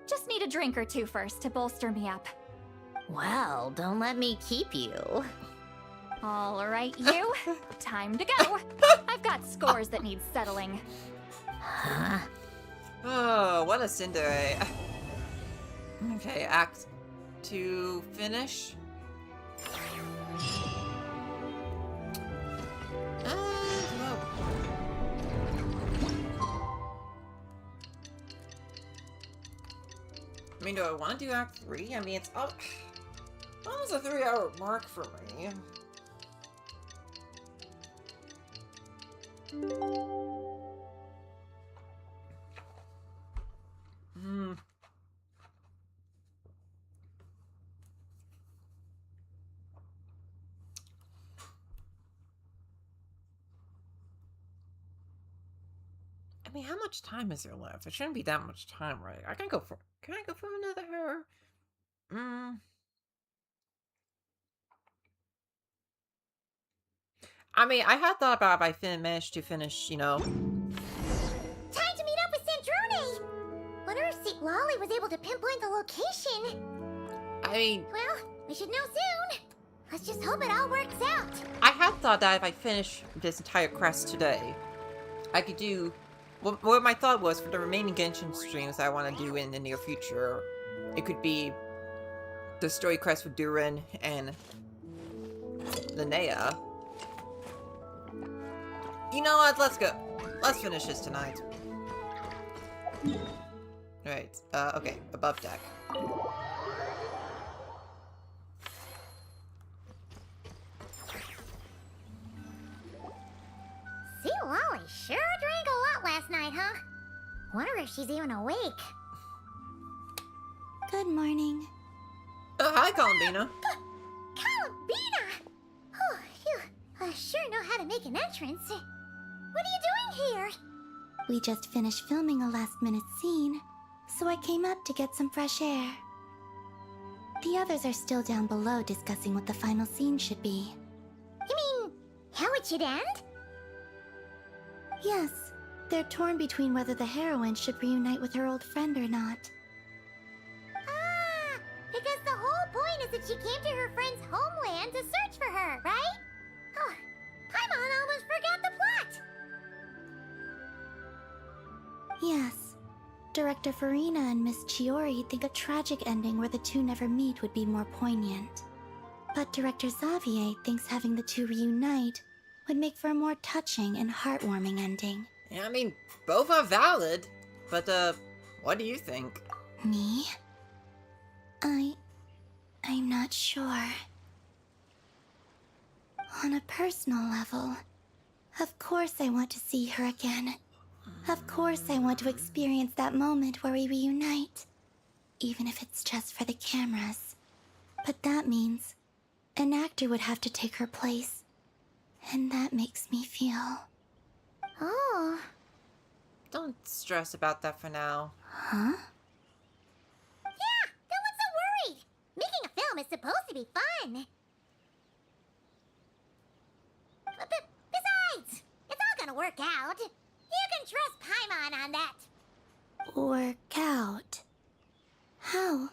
Just need a drink or two first to bolster me up. Well, don't let me keep you. All right, you. Time to go. I've got scores that need settling. Huh? Oh, what a Sandrone. Okay, Act 2 finish. Well. I mean, do I want to do Act 3? I mean, it's almost a 3-hour mark for me. I mean, how much time is there left? It shouldn't be that much time, right? Can I go for another? I mean, I had thought about if I managed to finish, you know. Time to meet up with Sandrone! Wonder if St. Lolly was able to pinpoint the location. I mean... Well, we should know soon. Let's just hope it all works out. I had thought that if I finish this entire quest today, I could do... What my thought was for the remaining Genshin streams I want to do in the near future, it could be the story quest with Durin and Linnea. You know what? Let's go. Let's finish this tonight. Right. Okay. Above deck. St. Lolly sure drank a lot last night, huh? Wonder if she's even awake. Good morning. Hi, Columbina. Columbina! Oh, you sure know how to make an entrance. What are you doing here? We just finished filming a last-minute scene, so I came up to get some fresh air. The others are still down below discussing what the final scene should be. You mean, how it should end? Yes, they're torn between whether the heroine should reunite with her old friend or not. Ah, because the whole point is that she came to her friend's homeland to search for her, right? Oh, Paimon almost forgot the plot! Yes. Director Farina and Miss Chiori think a tragic ending where the two never meet would be more poignant. But Director Xavier thinks having the two reunite would make for a more touching and heartwarming ending. Yeah, I mean, both are valid, but, what do you think? Me? I'm not sure. On a personal level, of course I want to see her again. Of course I want to experience that moment where we reunite, even if it's just for the cameras. But that means an actor would have to take her place, and that makes me feel... Oh. Don't stress about that for now. Huh? Yeah, don't look so worried. Making a film is supposed to be fun. Besides, it's all gonna work out. You can trust Paimon on that. Work out? How?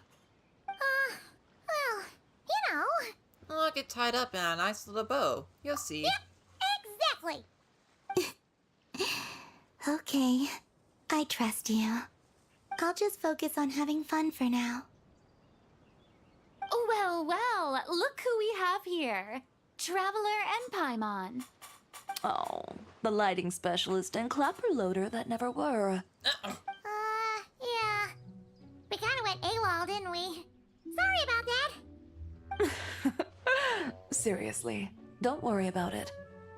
Well, you know. I'll get tied up in a nice little bow. You'll see. Yep, exactly. Okay, I trust you. I'll just focus on having fun for now. Well, well, look who we have here. Traveler and Paimon. Oh, the lighting specialist and clapper loader that never were. Yeah. We kinda went AWOL, didn't we? Sorry about that. Seriously, don't worry about it.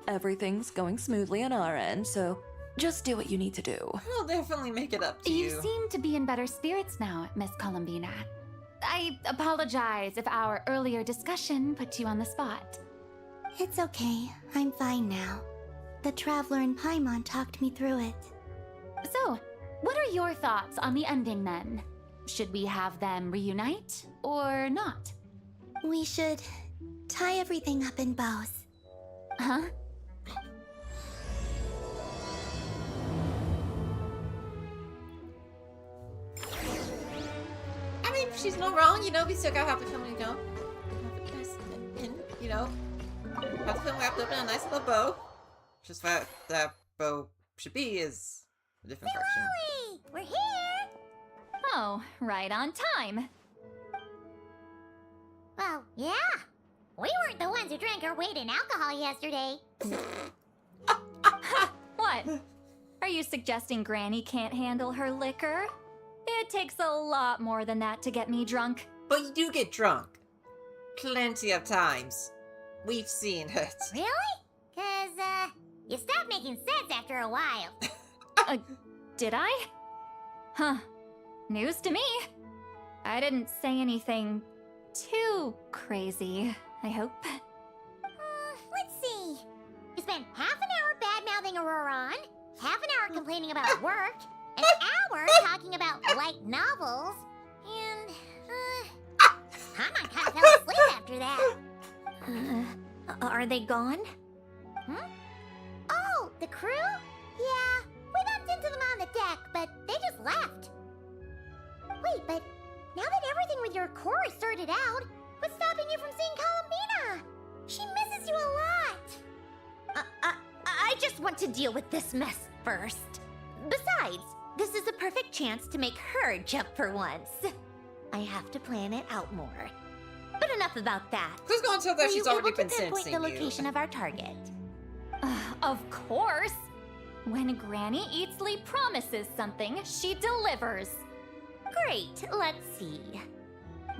Everything's going smoothly on our end, so just do what you need to do. We'll definitely make it up to you. You seem to be in better spirits now, Miss Columbina. I apologize if our earlier discussion put you on the spot. It's okay, I'm fine now. The Traveler and Paimon talked me through it. So, what are your thoughts on the ending then? Should we have them reunite, or not? We should tie everything up in bows. Huh? she's not wrong. You know, we still gotta have the film, you know, have it nice in, you know, have the film wrapped up in a nice little bow. Just what that bow should be is a different direction. Chloe, we're here. Oh, right on time. Well, yeah. We weren't the ones who drank our weight in alcohol yesterday. What? Are you suggesting Granny can't handle her liquor? It takes a lot more than that to get me drunk. But you do get drunk. Plenty of times. We've seen it. Really? Cause, you stopped making sense after a while. Did I? Huh. News to me. I didn't say anything too crazy, I hope. Let's see. You spent half an hour bad-mouthing Auroron, half an hour complaining about work, an hour talking about light novels, and, I might kind of fell asleep after that. Are they gone? Oh, the crew? Yeah, we bumped into them on the deck, but they just left. Wait, but now that everything with your core is sorted out, what's stopping you from seeing Columbina? She misses you a lot. I just want to deal with this mess first. Besides, this is a perfect chance to make her jump for once. I have to plan it out more. But enough about that. Who's going to tell that she's already been pinpoint sensing the location of our target? Of course. When Granny Eatsley promises something, she delivers. Great, let's see.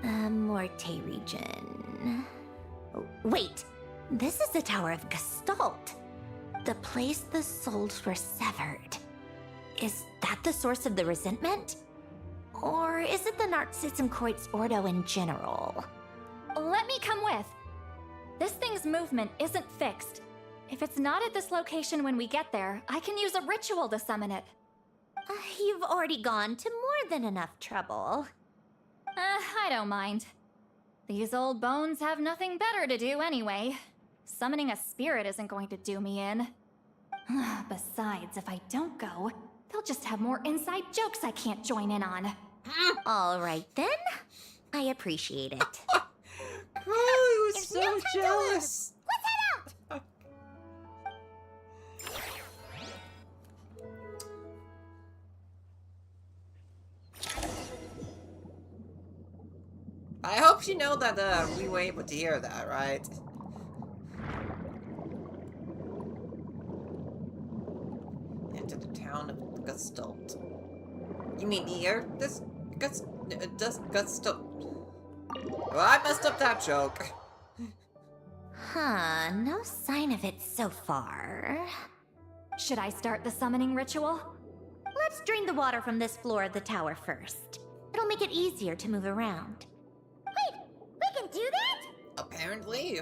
Morte region. Wait, this is the Tower of Gestalt. The place the souls were severed. Is that the source of the resentment? Or is it the Narcissism Ordo in general? Let me come with. This thing's movement isn't fixed. If it's not at this location when we get there, I can use a ritual to summon it. You've already gone to more than enough trouble. I don't mind. These old bones have nothing better to do anyway. Summoning a spirit isn't going to do me in. Besides, if I don't go, they'll just have more inside jokes I can't join in on. All right then. I appreciate it. Oh, he was so jealous. Let's head out. I hope you know that we were able to hear that, right? Into the town of Gestalt. You mean here? Gestalt. Well, I messed up that joke. Huh, no sign of it so far. Should I start the summoning ritual? Let's drain the water from this floor of the tower first. It'll make it easier to move around. Wait, we can do that? Apparently.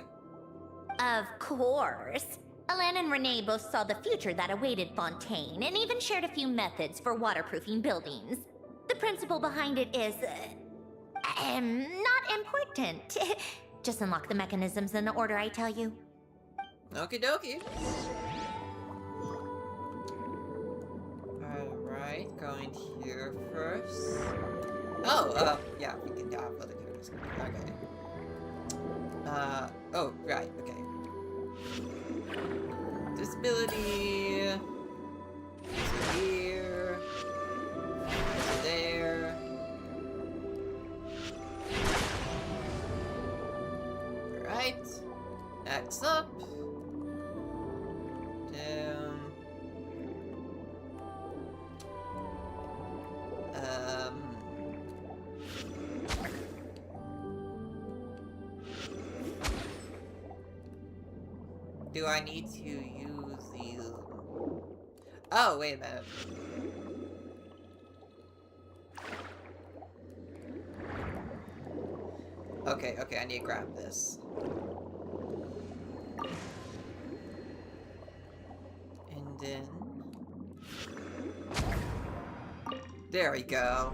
Of course. Alan and Renee both saw the future that awaited Fontaine, and even shared a few methods for waterproofing buildings. The principle behind it is... not important. Just unlock the mechanisms in the order I tell you. Okie dokie. Alright, going here first. Oh, yeah, we can have other characters. Okay. Oh, right, okay. Disability. So here. So there. Alright. Next up. Down. Do I need to use these? Oh, wait a minute. Okay, I need to grab this. And then... There we go.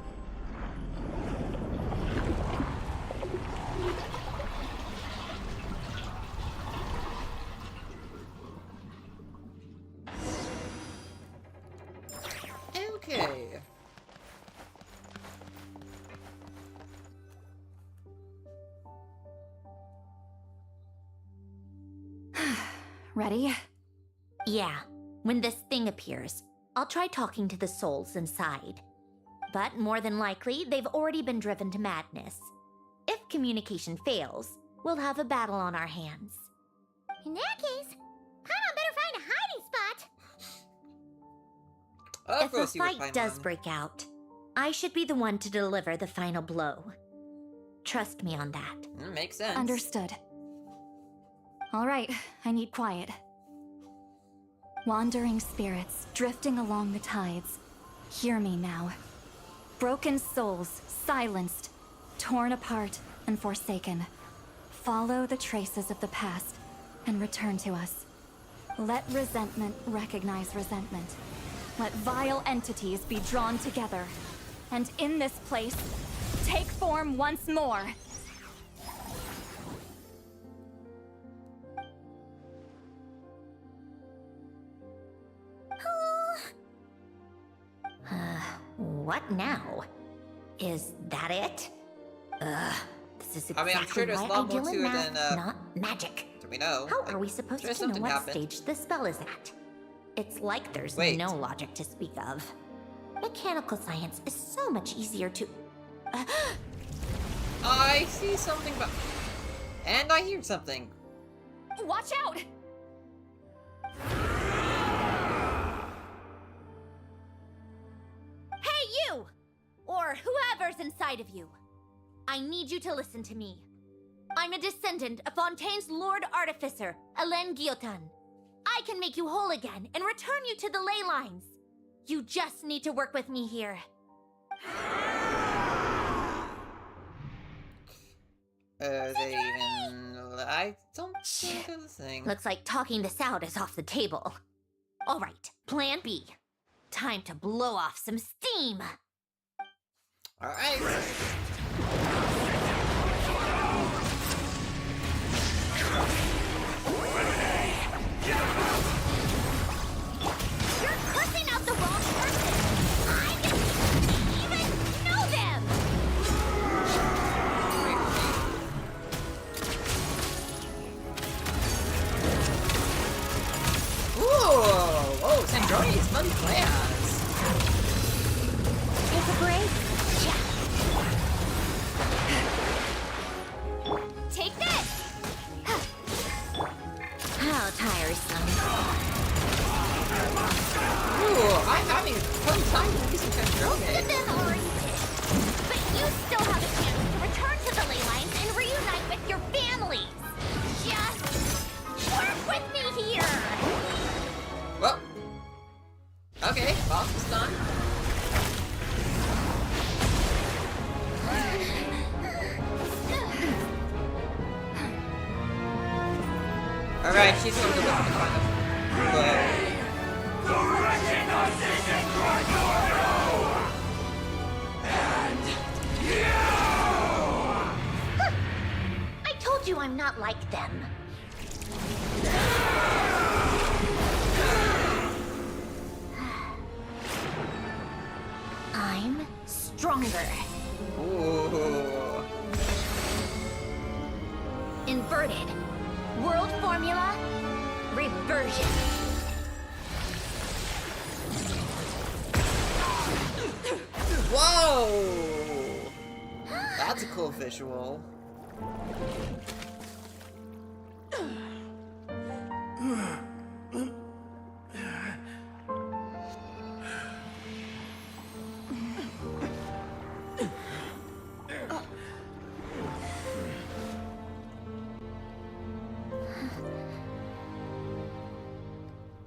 Okay. Ready? Yeah, when this thing appears, I'll try talking to the souls inside. But more than likely, they've already been driven to madness. If communication fails, we'll have a battle on our hands. In that case, Paimon better find a hiding spot. If a fight does break out, I should be the one to deliver the final blow. Trust me on that. Makes sense. Understood. All right, I need quiet. Wandering spirits drifting along the tides. Hear me now. Broken souls, silenced, torn apart, and forsaken. Follow the traces of the past and return to us. Let resentment recognize resentment. Let vile entities be drawn together. And in this place, take form once more. What now? Is that it? This is exactly I'm sure there's a why lot I more deal to in it math, than, not magic. Do we know? How are we supposed sure to know something what happened. stage the spell is at? It's like there's Wait. no logic to speak of. Mechanical science is so much easier to... I see something, but... And I hear something. Watch out! Hey, you! Or whoever's inside of you. I need you to listen to me. I'm a descendant of Fontaine's Lord Artificer, Hélène Guillotin. I can make you whole again and return you to the ley lines. You just need to work with me here. Are they even... I don't think they're listening. Looks like talking this out is off the table. All right, plan B. Time to blow off some steam. All right. You're cursing out the wrong person. I didn't even know them. Ooh! Oh, Sandrone's fun plans. Take a break. Take this. How tiresome. Ooh, I'm having a fun time using Sandrone. But then already did. But you still have a chance to return to the ley lines and reunite with your families. Just work with me here. Well. Okay, boss is done. Alright, she's going to look to find I told you I'm not like them. I'm stronger. Ooh. Inverted. World formula. Reversion. Whoa! That's a cool visual.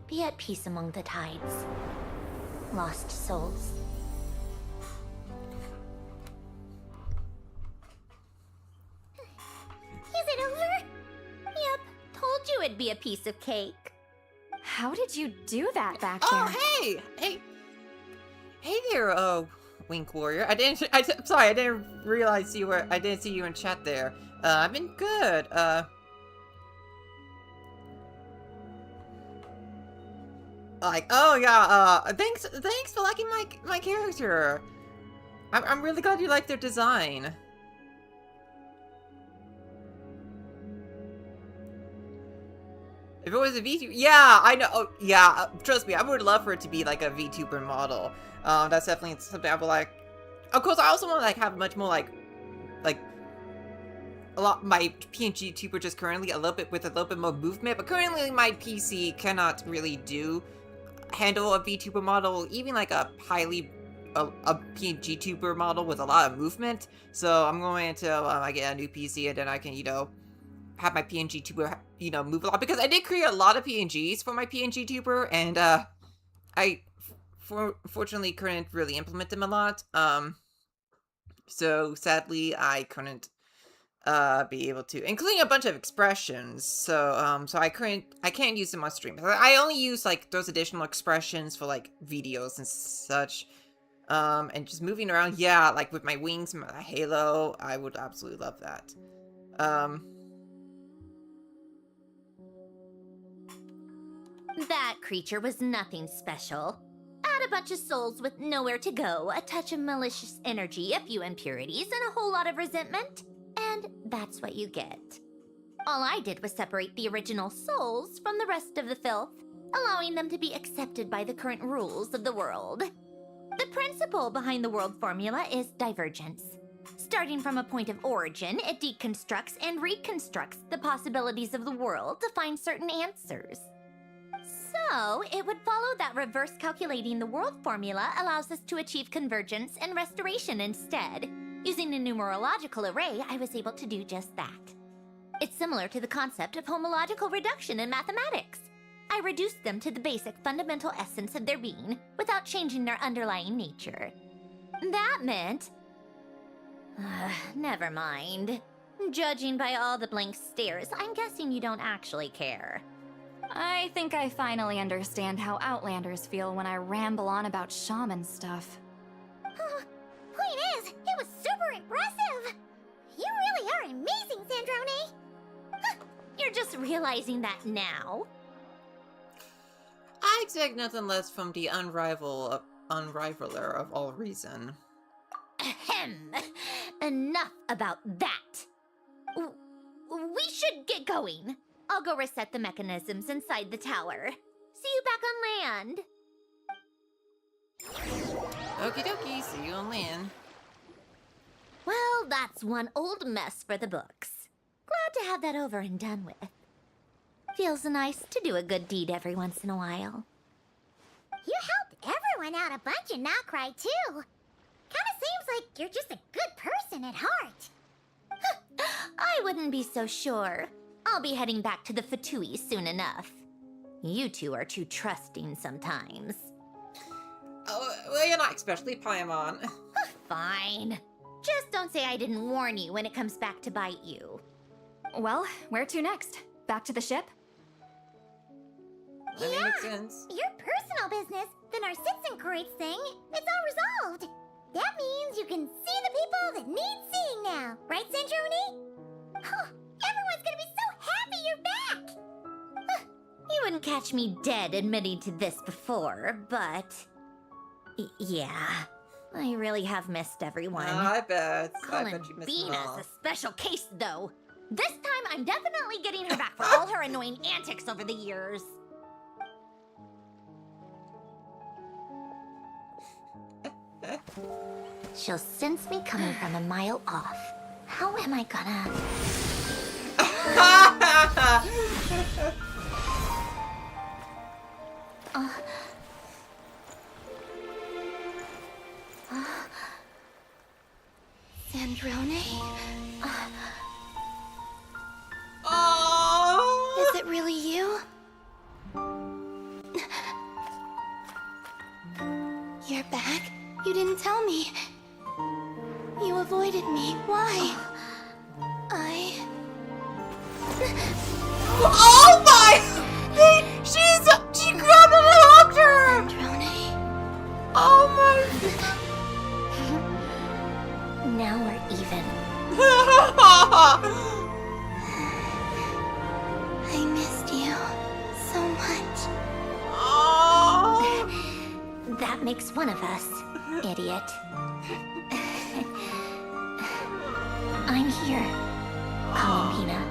Be at peace among the tides. Lost souls. Is it over? Yep, told you it'd be a piece of cake. How did you do that back Oh, there? hey there, Wink Warrior. I'm sorry, I didn't realize you were. I didn't see you in chat there. I've been good. Like, oh yeah. Thanks for liking my character. I'm really glad you like their design. If it was a VTuber, yeah, I know. Oh, yeah, trust me, I would love for it to be like a VTuber model. That's definitely something I would like. Of course, I also want to like have much more like a lot. My PNG tuber just currently a little bit more movement, but currently my PC cannot really handle a VTuber model, even like a PNG tuber model with a lot of movement. So I'm going to I get a new PC and then I can have my PNG tuber move a lot, because I did create a lot of PNGs for my PNG tuber, and I fortunately couldn't really implement them a lot. So sadly I couldn't be able to, including a bunch of expressions. So I can't use them on stream. I only use like those additional expressions for like videos and such. And just moving around, yeah, like with my wings and my halo, I would absolutely love that. That creature was nothing special. Add a bunch of souls with nowhere to go, a touch of malicious energy, a few impurities, and a whole lot of resentment, and that's what you get. All I did was separate the original souls from the rest of the filth, allowing them to be accepted by the current rules of the world. The principle behind the world formula is divergence. Starting from a point of origin, it deconstructs and reconstructs the possibilities of the world to find certain answers. So, it would follow that reverse calculating the world formula allows us to achieve convergence and restoration instead. Using a numerological array, I was able to do just that. It's similar to the concept of homological reduction in mathematics. I reduced them to the basic fundamental essence of their being without changing their underlying nature. That meant... never mind. Judging by all the blank stares, I'm guessing you don't actually care. I think I finally understand how Outlanders feel when I ramble on about shaman stuff. Point is, it was super impressive! You really are amazing, Sandrone! You're just realizing that now? I expect nothing less from the unrivaler of all reason. Ahem! Enough about that! We should get going. I'll go reset the mechanisms inside the tower. See you back on land. Okie dokie, see you on land. Well, that's one old mess for the books. Glad to have that over and done with. Feels nice to do a good deed every once in a while. You helped everyone out a bunch and not cry too. Kinda seems like you're just a good person at heart. I wouldn't be so sure. I'll be heading back to the Fatui soon enough. You two are too trusting sometimes. Oh, well, you're not especially Paimon. Fine. Just don't say I didn't warn you when it comes back to bite you. Well, where to next? Back to the ship? That makes sense. Your personal business, the Narcitsan thing, it's all resolved. That means you can see the people that need seeing now, right, Sandrone? Everyone's gonna be so happy you're back! You wouldn't catch me dead admitting to this before, but... yeah, I really have missed everyone. I bet. I Colin bet you missed them all. Beana's a special case, though. This time, I'm definitely getting her back for all her annoying antics over the years. She'll sense me coming from a mile off. How am I gonna... Sandrone? Oh! Is it really you? You're back? You didn't tell me. You avoided me. Why? Oh my! She grabbed and hugged her! Sandrone. Oh my... Now we're even. I missed you so much. Oh. That makes one of us, idiot. I'm here, Columbina.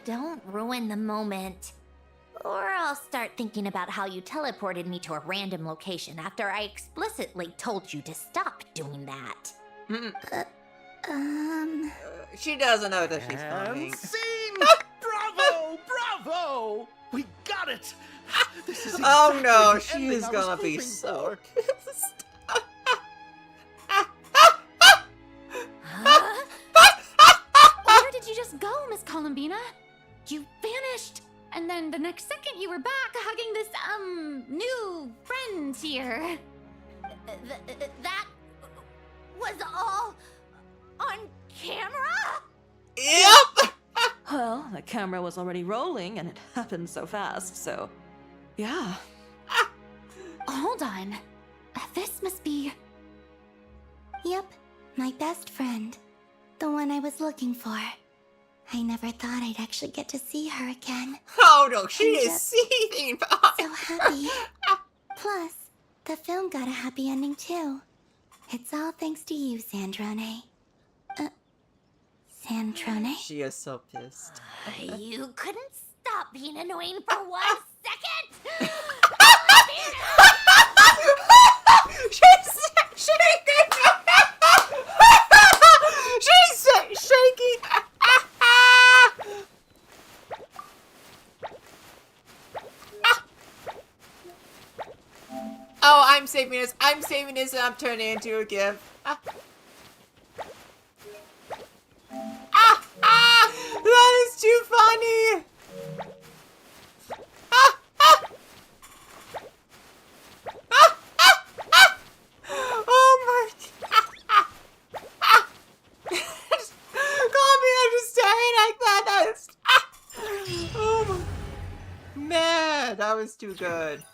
don't ruin the moment. Or I'll start thinking about how you teleported me to a random location after I explicitly told you to stop doing that. She doesn't know that she's filming. Scene! Bravo! Bravo! We got it! This is Oh exactly no, the she ending is I was gonna be hoping so for. pissed. Where did you just go, Miss Columbina? You vanished! And then the next second you were back hugging this, new friend here. That was all on camera? Yep! Well, the camera was already rolling and it happened so fast, so yeah. Hold on. This must be... Yep, my best friend. The one I was looking for. I never thought I'd actually get to see her again. Oh no, she I'm is just seething. so happy. Plus, the film got a happy ending too. It's all thanks to you, Sandrone. Sandrone? She is so pissed. You couldn't stop being annoying for 1 second? She's shaking! She's shaking! Oh, I'm saving this. I'm saving this and I'm turning it into a gift. That is too funny! Oh my... Call me, I'm just staring like that. Oh my... Man, that was too good.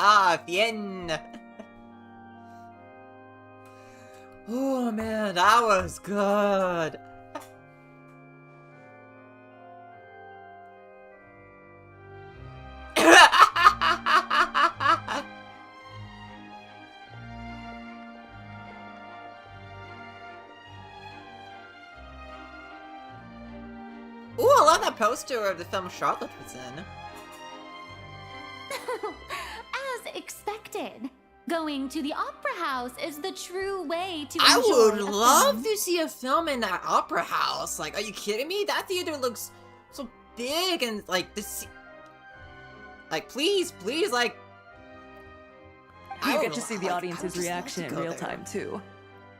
Ah, bien. Oh man, that was good. Ooh, I love that poster of the film Charlotte was in. As expected. Going to the opera house is the true way to I enjoy would a love film. to see a film in that opera house. Like, are you kidding me? That theater looks so big and like this. Like, please, like. I You would get to see the like- I would audience's just love reaction to in go real there. time, too.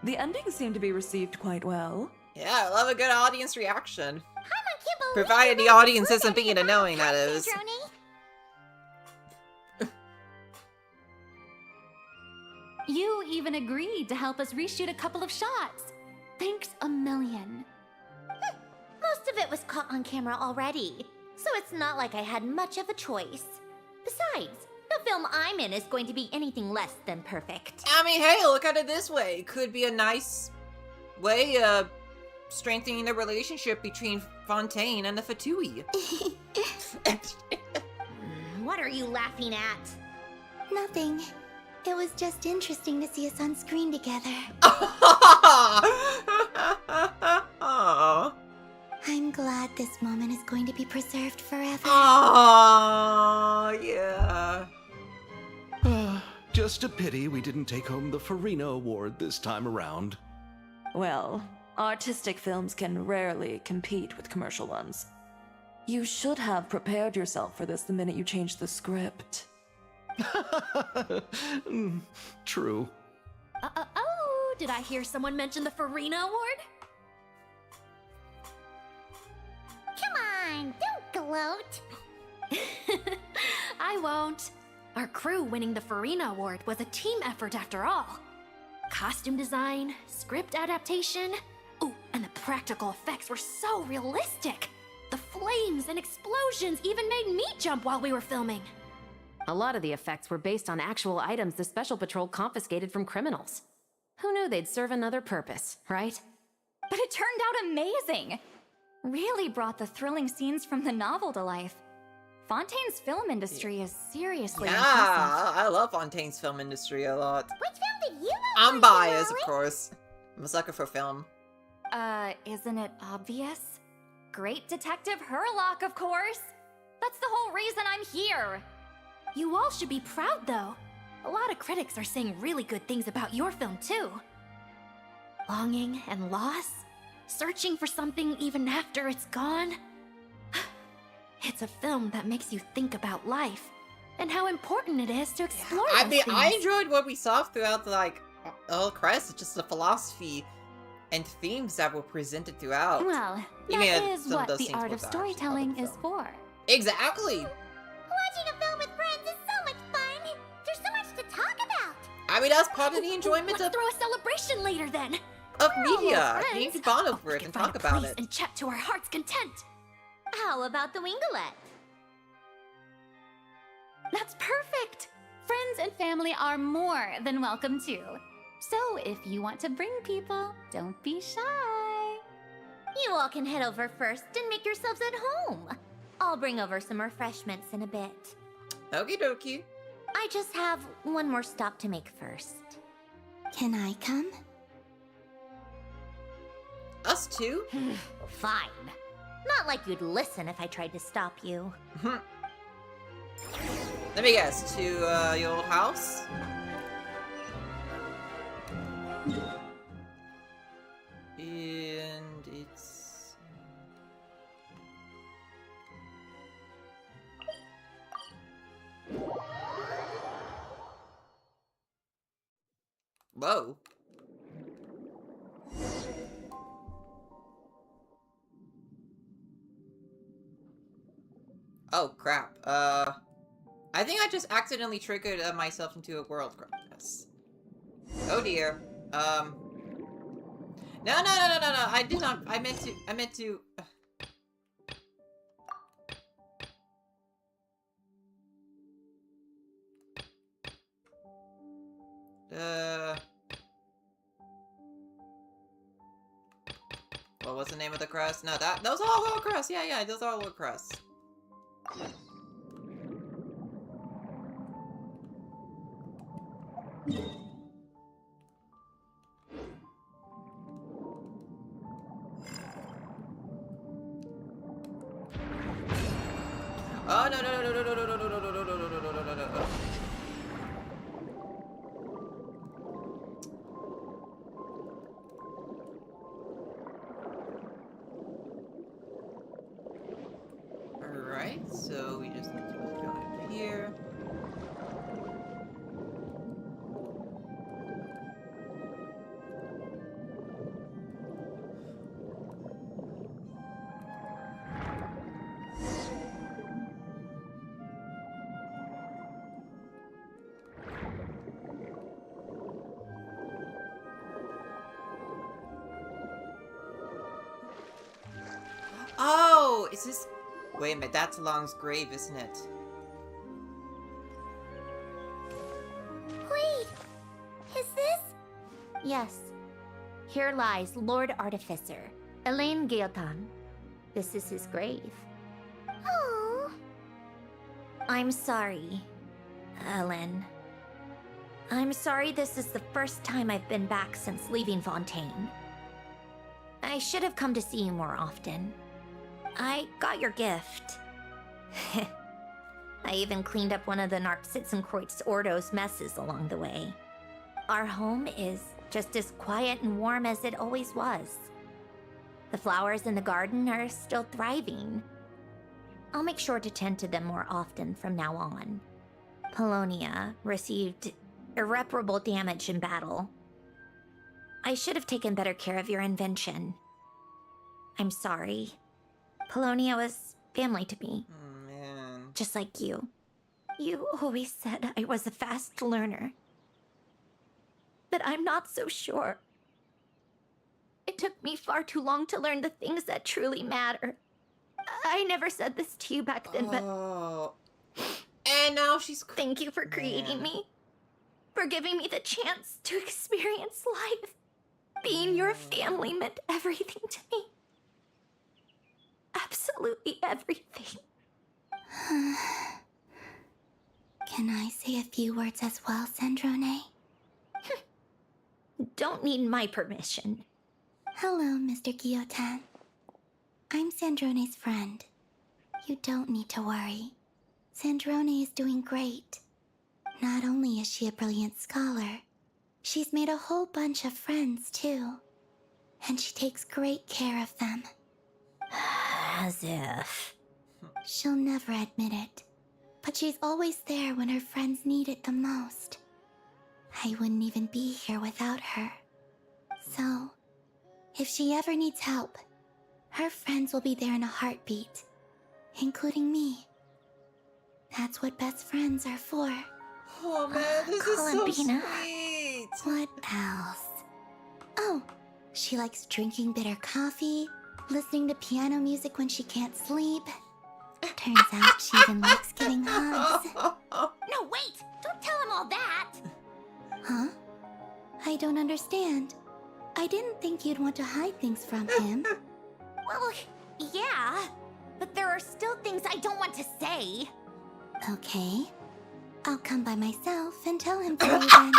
The ending seemed to be received quite well. Yeah, I love a good audience reaction. I can't believe Provided the you audience really isn't being annoying, that is. Sandrone. You even agreed to help us reshoot a couple of shots. Thanks a million. Most of it was caught on camera already, so it's not like I had much of a choice. Besides, the film I'm in is going to be anything less than perfect. I mean, hey, look at it this way. It could be a nice way of strengthening the relationship between Fontaine and the Fatui. What are you laughing at? Nothing. It was just interesting to see us on screen together. Aww. I'm glad this moment is going to be preserved forever. Aww, yeah. Just a pity we didn't take home the Farina Award this time around. Well, artistic films can rarely compete with commercial ones. You should have prepared yourself for this the minute you changed the script. True. Oh, did I hear someone mention the Farina Award? Come on, don't gloat. I won't. Our crew winning the Farina Award was a team effort after all. Costume design, script adaptation. Ooh, and the practical effects were so realistic. The flames and explosions even made me jump while we were filming. A lot of the effects were based on actual items the Special Patrol confiscated from criminals. Who knew they'd serve another purpose, right? But it turned out amazing. Really brought the thrilling scenes from the novel to life. Fontaine's film industry is seriously Yeah, impressive. I love Fontaine's film industry a lot. Which film did you love? I'm biased, of course. I'm a sucker for film. Isn't it obvious? Great Detective Herlock, of course! That's the whole reason I'm here! You all should be proud, though. A lot of critics are saying really good things about your film, too. Longing and loss, searching for something even after it's gone. It's a film that makes you think about life and how important it is to explore I those mean, I things. enjoyed what we saw throughout the whole crest. Just the philosophy and themes that were presented throughout. Well, Even that if is some of what those the scenes art were of actually storytelling is for. Exactly. Watching a film with friends is so much fun. There's so much to talk about. I mean, that's part of the enjoyment Let's throw a celebration later, then. of We're almost media. friends. You need to bond over We it can and find talk a about place it. and chat to our heart's content. How about the Winglet? That's perfect! Friends and family are more than welcome too. So if you want to bring people, don't be shy. You all can head over first and make yourselves at home. I'll bring over some refreshments in a bit. Okie dokie. I just have one more stop to make first. Can I come? Us too? Fine. Not like you'd listen if I tried to stop you. Let me guess, to your old house? And it's... Whoa. Oh, crap. I think I just accidentally triggered myself into a world cross. Oh dear. No, I did not. I meant to. What was the name of the crest? No, those are all world crests. Yeah, those are all world crests. Oh no. Alright, so we just need to go down here. Oh, is this... Wait a minute, that's Long's grave, isn't it? Wait! Is this? Yes. Here lies Lord Artificer, Elaine Gaeltan. This is his grave. Oh. I'm sorry, Ellen. I'm sorry this is the first time I've been back since leaving Fontaine. I should have come to see you more often. I got your gift. I even cleaned up one of the Narcitzenkreuz Ordo's messes along the way. Our home is just as quiet and warm as it always was. The flowers in the garden are still thriving. I'll make sure to tend to them more often from now on. Polonia received irreparable damage in battle. I should have taken better care of your invention. I'm sorry. Polonia was family to me. Oh, man. Just like you. You always said I was a fast learner. But I'm not so sure. It took me far too long to learn the things that truly matter. I never said this to you back then, but... And now she's... Thank you for creating me. For giving me the chance to experience life. Being your family meant everything to me. Absolutely everything. Can I say a few words as well, Sandrone? Don't need my permission. Hello, Mr. Guillotin. I'm Sandrone's friend. You don't need to worry. Sandrone is doing great. Not only is she a brilliant scholar, she's made a whole bunch of friends, too. And she takes great care of them. As if. She'll never admit it, but she's always there when her friends need it the most. I wouldn't even be here without her. So, if she ever needs help, her friends will be there in a heartbeat, including me. That's what best friends are for. Oh man, this is so Columbina. sweet. What else? Oh, she likes drinking bitter coffee, listening to piano music when she can't sleep. Turns out she even likes giving hugs. No, wait! Don't tell him all that! Huh? I don't understand. I didn't think you'd want to hide things from him. Well, yeah. But there are still things I don't want to say. Okay. I'll come by myself and tell him for you then.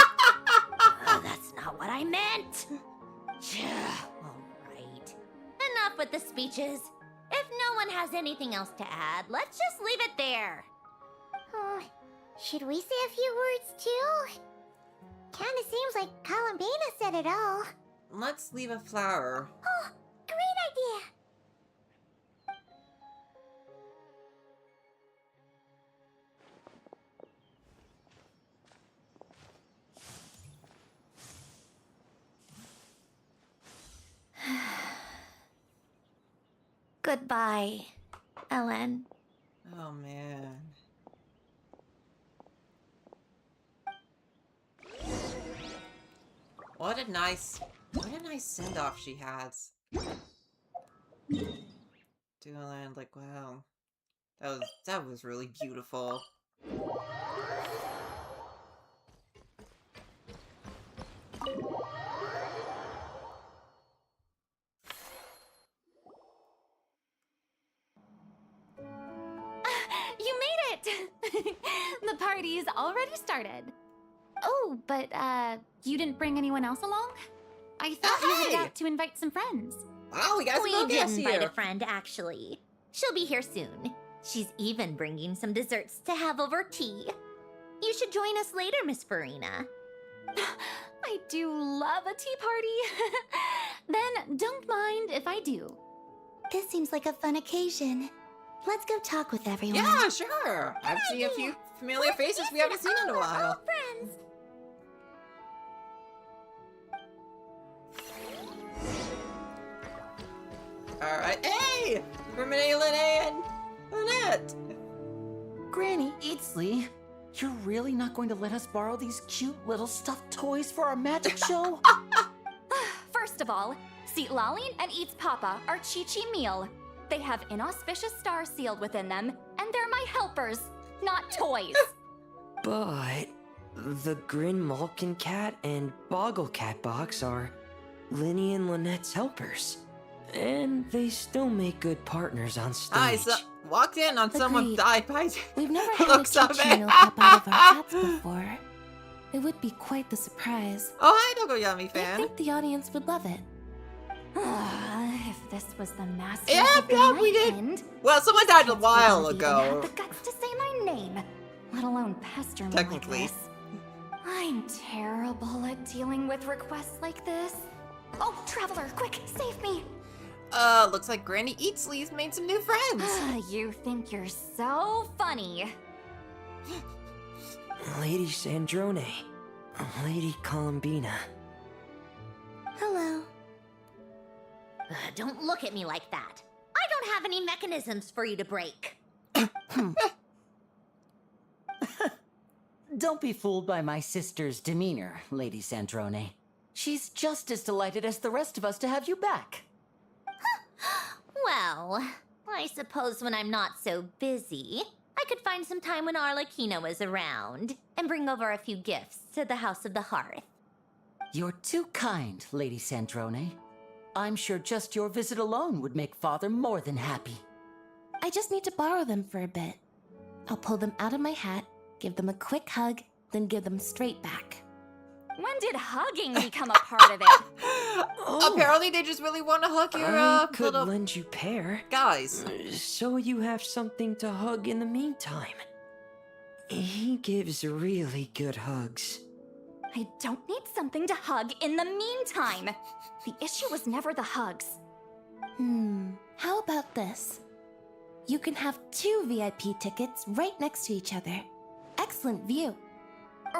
That's not what I meant. Alright. Enough with the speeches. If no one has anything else to add, let's just leave it there. Should we say a few words too? Kinda seems like Columbina said it all. Let's leave a flower. Oh, great idea! Goodbye, Ellen. Oh man. What a nice send-off she has. Dylan, like, wow. That was really beautiful. You made it! The party's already started. Oh, but, you didn't bring anyone else along? I thought you headed out to invite some friends. Oh, we got some We did guests invite here. a friend, actually. She'll be here soon. She's even bringing some desserts to have over tea. You should join us later, Miss Farina. I do love a tea party. Then don't mind if I do. This seems like a fun occasion. Let's go talk with everyone. Yeah, sure. I've seen a few familiar faces we haven't seen in a while. Friends. Alright, hey! Renee, Lene, and Lynette! Granny Eatsley, you're really not going to let us borrow these cute little stuffed toys for our magic show? First of all, Seat Laline and Eats Papa are Chi-Chi meal. They have inauspicious stars sealed within them, and they're my helpers, not toys. But the Grin Malkin Cat and Boggle Cat box are Linny and Lynette's helpers. And they still make good partners on stage. I walked in on someone's iPad. We've never had a Looks so Chi-Chi bad. meal pop out of our hats before. It would be quite the surprise. Oh, hi, Dogoyami I fan. think the audience would love it. If this was the master Yeah, of the yeah, Night we did. Wind, Well, someone died a kids while wouldn't even have ago. the guts to say my name, let alone pester me Technically. like this. I'm terrible at dealing with requests like this. Oh, Traveler, quick, save me! Looks like Granny Eatsley's made some new friends. You think you're so funny. Lady Sandrone, Lady Columbina. Hello. Don't look at me like that. I don't have any mechanisms for you to break. Don't be fooled by my sister's demeanor, Lady Sandrone. She's just as delighted as the rest of us to have you back. Well, I suppose when I'm not so busy, I could find some time when Arlecchino is around and bring over a few gifts to the House of the Hearth. You're too kind, Lady Sandrone. I'm sure just your visit alone would make Father more than happy. I just need to borrow them for a bit. I'll pull them out of my hat, give them a quick hug, then give them straight back. When did hugging become a part of it? Apparently, they just really want to hug your I could little lend you pair. guys. So you have something to hug in the meantime. He gives really good hugs. I don't need something to hug in the meantime. The issue was never the hugs. How about this? You can have 2 VIP tickets right next to each other. Excellent view.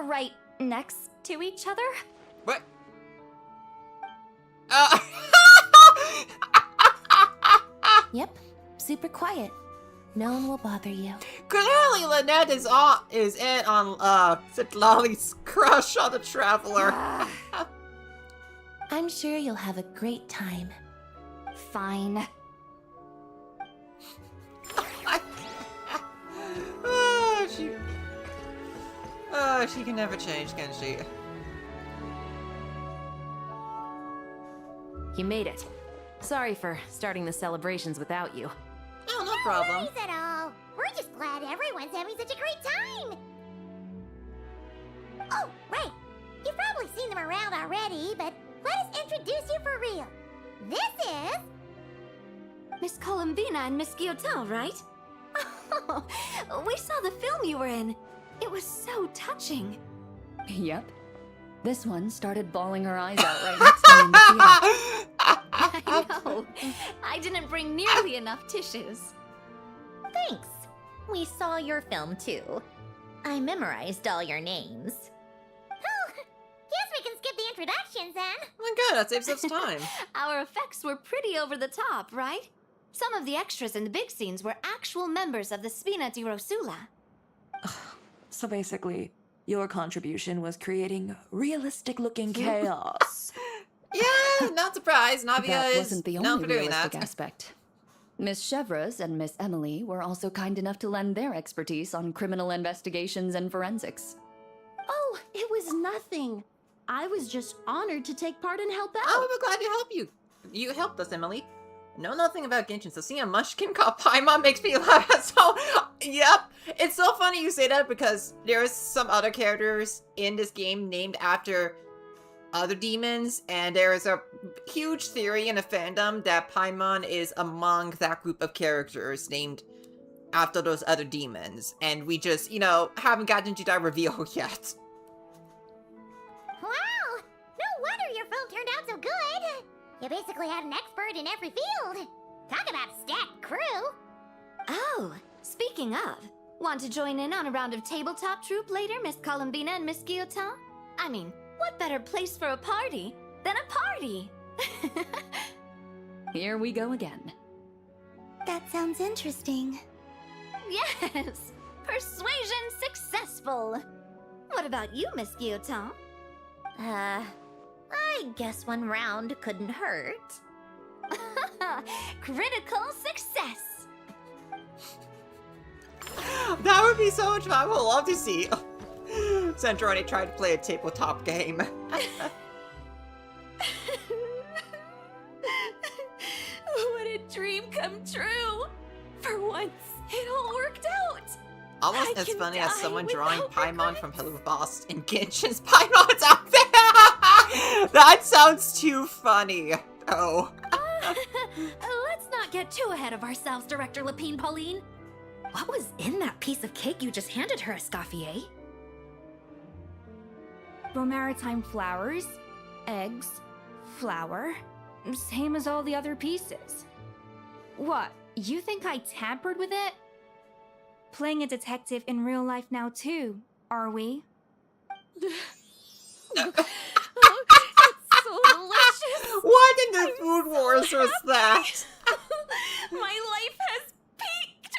Right next to each other? What? Yep, super quiet. No one will bother you. Clearly, Lynette is in on Citlali's crush on the Traveler. I'm sure you'll have a great time. Fine. She can never change, can she? You made it. Sorry for starting the celebrations without you. Oh, no problem. No worries at all. We're just glad everyone's having such a great time. Oh, right. You've probably seen them around already, but let us introduce you for real. This is... Miss Columbina and Miss Guillotin, right? Oh, we saw the film you were in. It was so touching. Yep. This one started bawling her eyes out right next to me in the theater. I know. I didn't bring nearly enough tissues. Thanks. We saw your film too. I memorized all your names. Oh, guess we can skip the introductions then. Oh, good. That saves us time. Our effects were pretty over the top, right? Some of the extras in the big scenes were actual members of the Spina di Rosula. So basically, your contribution was creating realistic-looking chaos. Yeah, not surprised. Navia That is wasn't the known only for doing realistic that. aspect. Miss Chevreuse and Miss Emily were also kind enough to lend their expertise on criminal investigations and forensics. Oh, it was nothing. I was just honored to take part and help out. Oh, we're glad to help you. You helped us, Emily. Know nothing about Genshin, so seeing a Munchkin called Paimon makes me laugh. So, yep. It's so funny you say that because there's some other characters in this game named after other demons, and there is a huge theory in the fandom that Paimon is among that group of characters named after those other demons. And we just, haven't gotten to that reveal yet. Wow! No wonder your film turned out so good. You basically had an expert in every field. Talk about a stacked crew. Oh, speaking of, want to join in on a round of tabletop troupe later, Miss Columbina and Miss Guillotin? I mean, what better place for a party than a party? Here we go again. That sounds interesting. Yes! Persuasion successful! What about you, Miss Guillotin? I guess one round couldn't hurt. Critical success! That would be so much fun. I would love to see Sandrone tried to play a tabletop game. What a dream come true! For once, it all worked out! Almost I as can funny as die someone drawing without Paimon from Hello Boss in Genshin's Paimon's outfit. That sounds too funny. Oh. Let's not get too ahead of ourselves, Director Lapine Pauline. What was in that piece of cake you just handed her, Escoffier? Romaritime flowers, eggs, flour, same as all the other pieces. What, you think I tampered with it? Playing a detective in real life now too, are we? It's so delicious! What in the Food Wars was that? My life has peaked!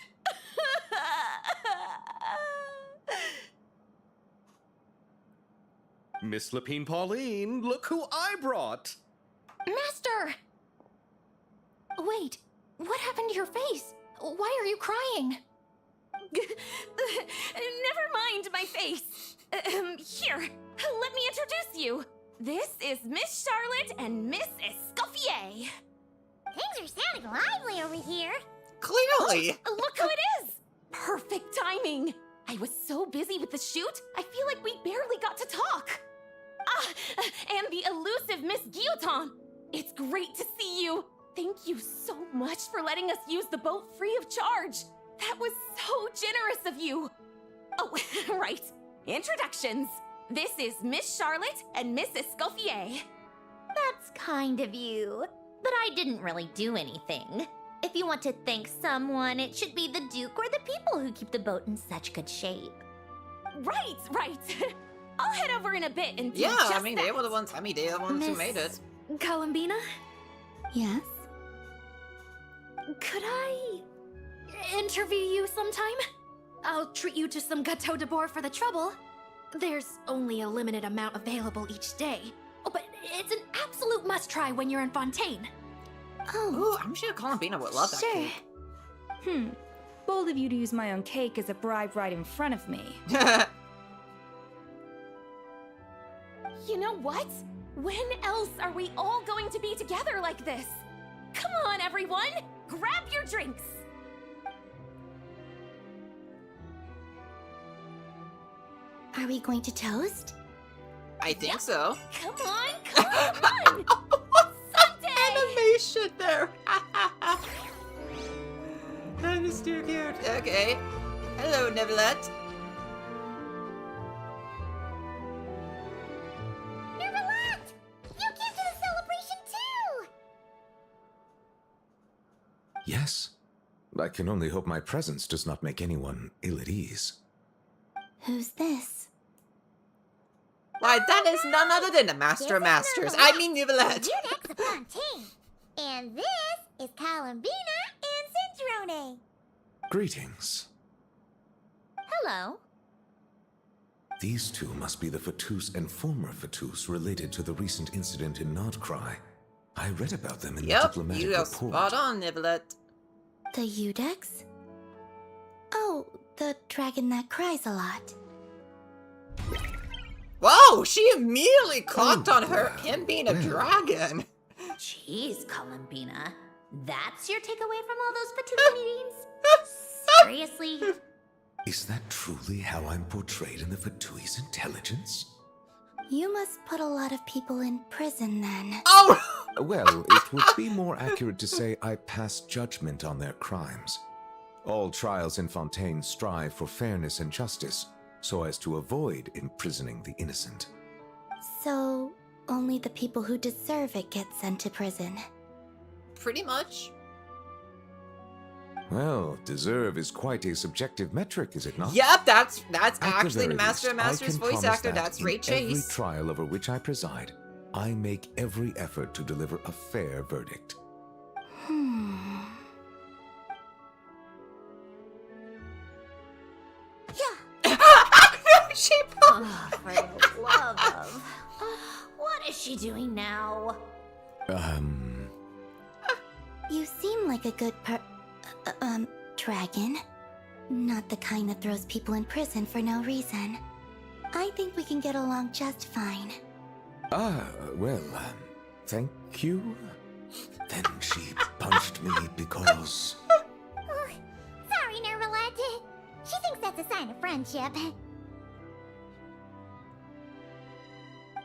Miss Lapine Pauline, look who I brought! Master! Wait, what happened to your face? Why are you crying? Never mind my face. Here, let me introduce you. This is Miss Charlotte and Miss Escoffier. Things are sounding lively over here. Clearly. Oh, look who it is! perfect timing! I was so busy with the shoot, I feel like we barely got to talk! And the elusive Miss Guillotin! It's great to see you! Thank you so much for letting us use the boat free of charge! That was so generous of you! Oh, right. Introductions. This is Miss Charlotte and Miss Escoffier. That's kind of you. But I didn't really do anything. If you want to thank someone, it should be the Duke or the people who keep the boat in such good shape. Right. I'll head over in a bit and do Yeah, just I mean, that. they were the ones who made it. Columbina? Yes? Could I interview you sometime? I'll treat you to some gâteau de bois for the trouble. There's only a limited amount available each day. Oh, but it's an absolute must-try when you're in Fontaine. Ooh, I'm sure Columbina would love that cake. Bold of you to use my own cake as a bribe right in front of me. You know what? When else are we all going to be together like this? Come on, everyone! Grab your drinks! Are we going to toast? I think so. Come on! Animation there. That is too cute. Okay. Hello, Neverlet. Neverland! You came to the celebration too! Yes. I can only hope my presence does not make anyone ill at ease. Who's this? Why, that is none other than the Master of Masters. I mean, Neverlet. Eudex of Fontaine. And this is Columbina and Sandrone. Greetings. Hello. These two must be the Fatus and former Fatus related to the recent incident in Nordcry. I read about them in the Yep, diplomatic you are report. spot on, Neverlet. The Eudex? Oh, the dragon that cries a lot. Whoa, she immediately clocked on him being a dragon. Jeez, Columbina. That's your takeaway from all those Fatui meetings? Seriously? Is that truly how I'm portrayed in the Fatui's intelligence? You must put a lot of people in prison then. Oh! Well, it would be more accurate to say I pass judgment on their crimes. All trials in Fontaine strive for fairness and justice, so as to avoid imprisoning the innocent. So, only the people who deserve it get sent to prison. Pretty much. Well, deserve is quite a subjective metric, is it not? Yep, that's At actually the very Master of least, I Masters can voice promise actor. that That's in Ray Chase. every trial over which I preside, I make every effort to deliver a fair verdict. She Oh, for the love of... What is she doing now? You seem like a good dragon. Not the kind that throws people in prison for no reason. I think we can get along just fine. Thank you. Then she punched me because... Oh, sorry, Nervalette. She thinks that's a sign of friendship.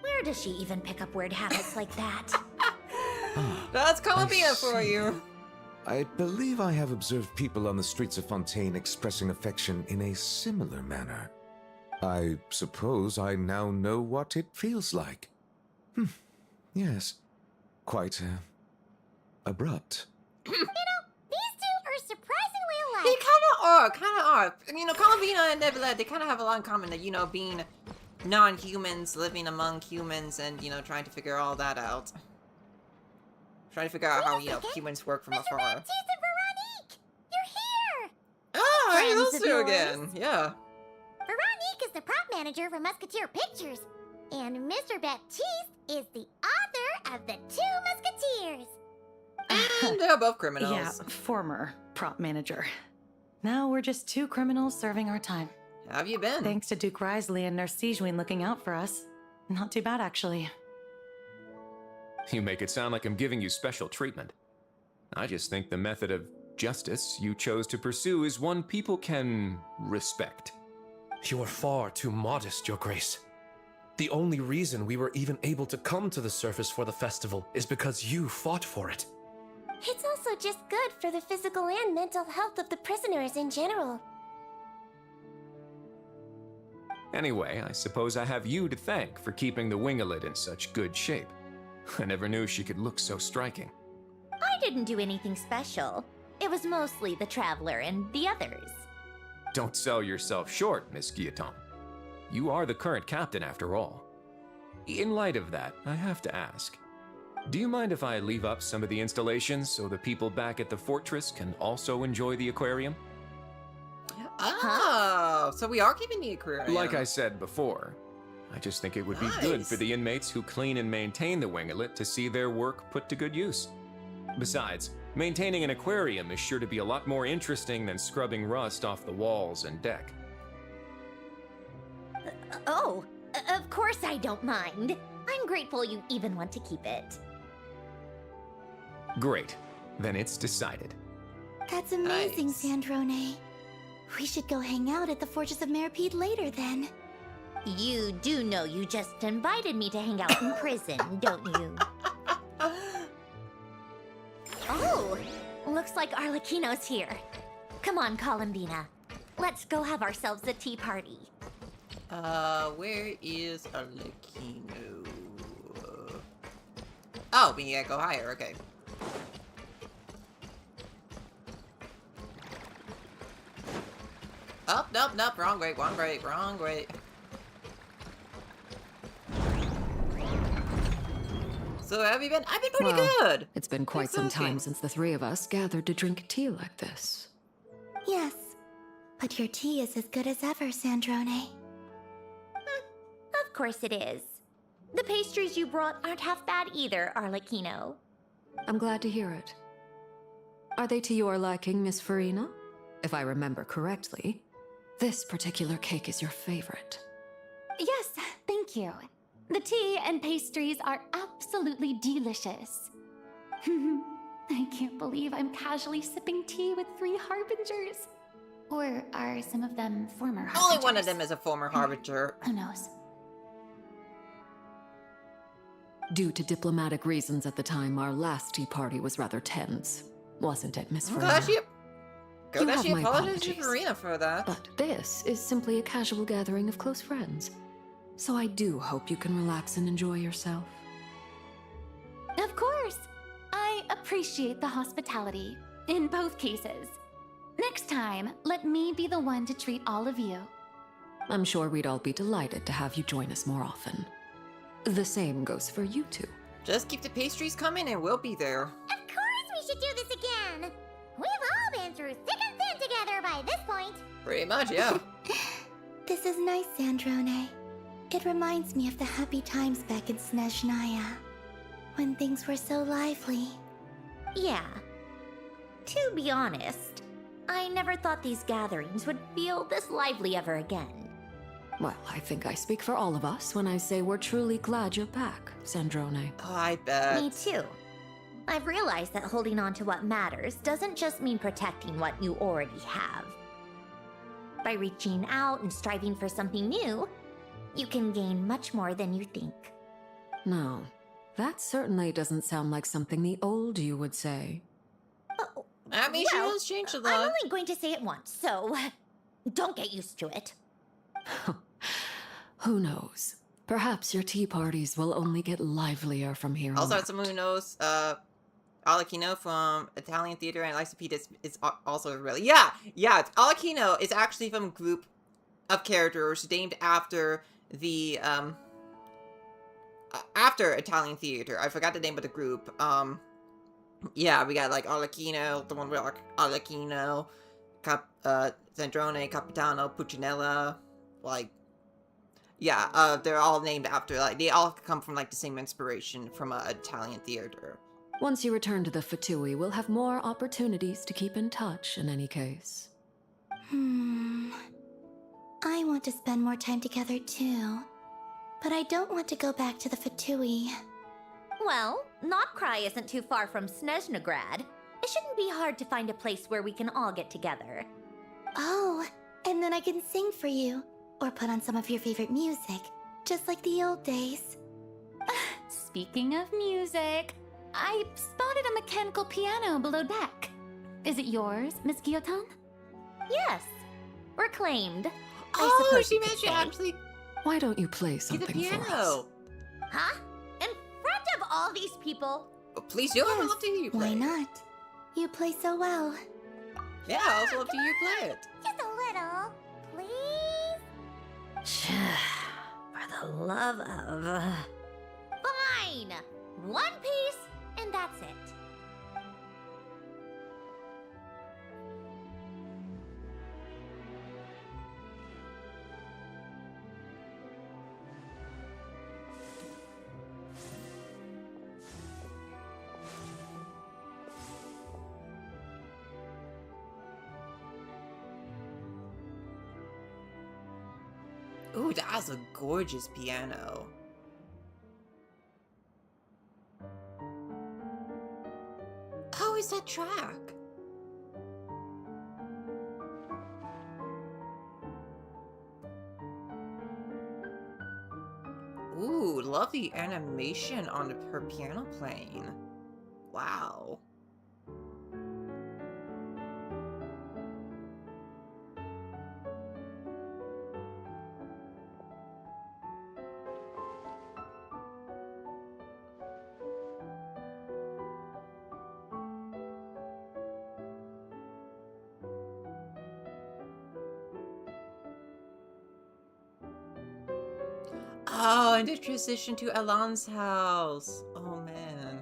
Where does she even pick up weird habits like that? That's Columbia for you. I believe I have observed people on the streets of Fontaine expressing affection in a similar manner. I suppose I now know what it feels like. Yes. Quite, abrupt. You know, these two are surprisingly alike. They kind of are. You know, Columbina and Neverlet, they kind of have a lot in common that, you know, being non-humans, living among humans, and, you know, trying to figure all that out. Trying to figure out how, you know, humans work from afar. Baptiste and Veronique! You're here! Ah, hey, Friends those of two yours? again. Yeah. Veronique is the prop manager for Musketeer Pictures, and Mr. Baptiste is the author of The Two Musketeers. And they're both criminals. Yeah, former prop manager. Now we're just two criminals serving our time. How have you been? Thanks to Duke Risley and Nurse Sejuin looking out for us. Not too bad, actually. You make it sound like I'm giving you special treatment. I just think the method of justice you chose to pursue is one people can respect. You are far too modest, Your Grace. The only reason we were even able to come to the surface for the festival is because you fought for it. It's also just good for the physical and mental health of the prisoners in general. Anyway, I suppose I have you to thank for keeping the winglet in such good shape. I never knew she could look so striking. I didn't do anything special. It was mostly the Traveler and the others. Don't sell yourself short, Miss Guillotin. You are the current captain after all. In light of that, I have to ask, do you mind if I leave up some of the installations so the people back at the fortress can also enjoy the aquarium? Oh, so we are keeping the aquarium. Like I said before, I just think it would be good for the inmates who clean and maintain the winglet to see their work put to good use. Besides, maintaining an aquarium is sure to be a lot more interesting than scrubbing rust off the walls and deck. Of course I don't mind. I'm grateful you even want to keep it. Great. Then it's decided. That's amazing, Sandrone. We should go hang out at the Fortress of Meripede later then. You do know you just invited me to hang out in prison, don't you? Oh, looks like Arlecchino's here. Come on, Columbina. Let's go have ourselves a tea party. Where is Arlecchino? Oh, we need to go higher, okay. Oh, nope, wrong way. So have you been? I've been pretty good. It's been quite some time since the three of us gathered to drink tea like this. Yes, but your tea is as good as ever, Sandrone. Of course it is. The pastries you brought aren't half bad either, Arlecchino. I'm glad to hear it. Are they to your liking, Miss Farina? If I remember correctly, this particular cake is your favorite. Yes, thank you. The tea and pastries are absolutely delicious. I can't believe I'm casually sipping tea with 3 harbingers. Or are some of them former harbingers? Only one of them is a former harbinger. Who knows? Due to diplomatic reasons at the time, our last tea party was rather tense. Wasn't it, Miss Farina? Good that she apologized to Farina for that. But this is simply a casual gathering of close friends. So I do hope you can relax and enjoy yourself. Of course! I appreciate the hospitality, in both cases. Next time, let me be the one to treat all of you. I'm sure we'd all be delighted to have you join us more often. The same goes for you two. Just keep the pastries coming and we'll be there. Of course we should do this again! We've all been through thick and thin together by this point. Pretty much, yeah. This is nice, Sandrone. It reminds me of the happy times back in Snezhnaya, when things were so lively. Yeah. To be honest, I never thought these gatherings would feel this lively ever again. Well, I think I speak for all of us when I say we're truly glad you're back, Sandrone. Oh, I bet. Me too. I've realized that holding on to what matters doesn't just mean protecting what you already have. By reaching out and striving for something new, you can gain much more than you think. No, that certainly doesn't sound like something the old you would say. I mean, she has changed a lot. I'm only going to say it once, so don't get used to it. Who knows? Perhaps your tea parties will only get livelier from here on Also, out. as someone who knows, Alekino from Italian theater and likes to Pete is also really... Yeah! Alekino is actually from a group of characters named after the, after Italian theater. I forgot the name of the group. Yeah, we got, like, Arlecchino, the one with Arlecchino, Sandrone, Capitano, Puccinella, like... Yeah, they're all named after, like, they all come from, like, the same inspiration from Italian theater. Once you return to the Fatui, we'll have more opportunities to keep in touch in any case. I want to spend more time together too, but I don't want to go back to the Fatui. Well, Notcry isn't too far from Snezhnograd. It shouldn't be hard to find a place where we can all get together. Oh, and then I can sing for you, or put on some of your favorite music, just like the old days. Speaking of music, I spotted a mechanical piano below deck. Is it yours, Miss Guillotin? Yes, reclaimed. I Oh, suppose she you could managed to say. actually Why don't you play get something the for us? piano. Huh? In front of all these people? Oh, please do. I would love to hear you play. Why not? You play so well. Yeah, I also love to hear you play it. Just a little, please? For the love of... Fine! One piece, and that's it. Ooh, that's a gorgeous piano. How is that track? Ooh, love the animation on her piano playing. Wow. Oh, and the transition to Elan's house. Oh, man.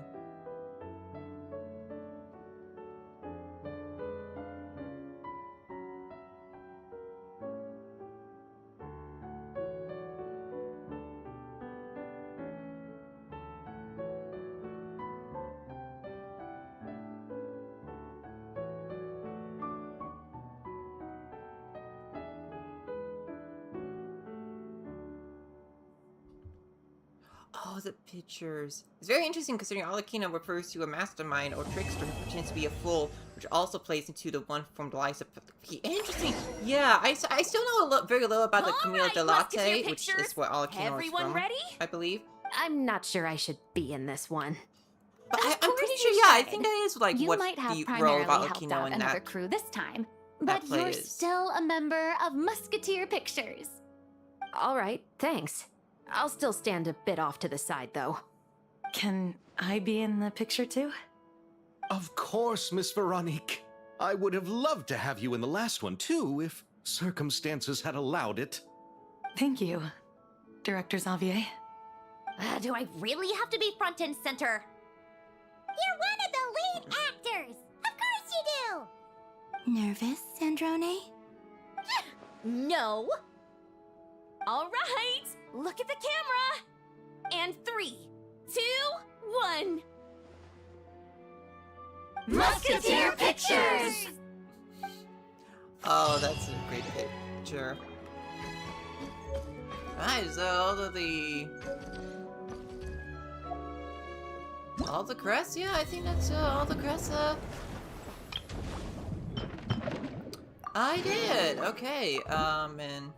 Oh, the pictures. It's very interesting considering Alakina refers to a mastermind or trickster who pretends to be a fool, which also plays into the one from the lives of... Interesting. Yeah, I still know very little about the Camilla de Latte, which is what Alakina was from, ready? I believe. I'm not sure I should be in this one. But I'm pretty sure, yeah, I think that is like You what might have the role primarily of helped Alakina out in another that. crew this time, that but play you're is. still a member of Musketeer Pictures. All right, thanks. I'll still stand a bit off to the side, though. Can I be in the picture too? Of course, Miss Veronique. I would have loved to have you in the last one, too, if circumstances had allowed it. Thank you, Director Xavier. Do I really have to be front and center? You're one of the lead actors! Of course you do! Nervous, Sandrone? No! Alright, look at the camera! And 3, 2, 1. Musketeer Pictures! Oh, that's a great picture. Right, so all the crests? Yeah, I think that's all the crests. I did. Okay. And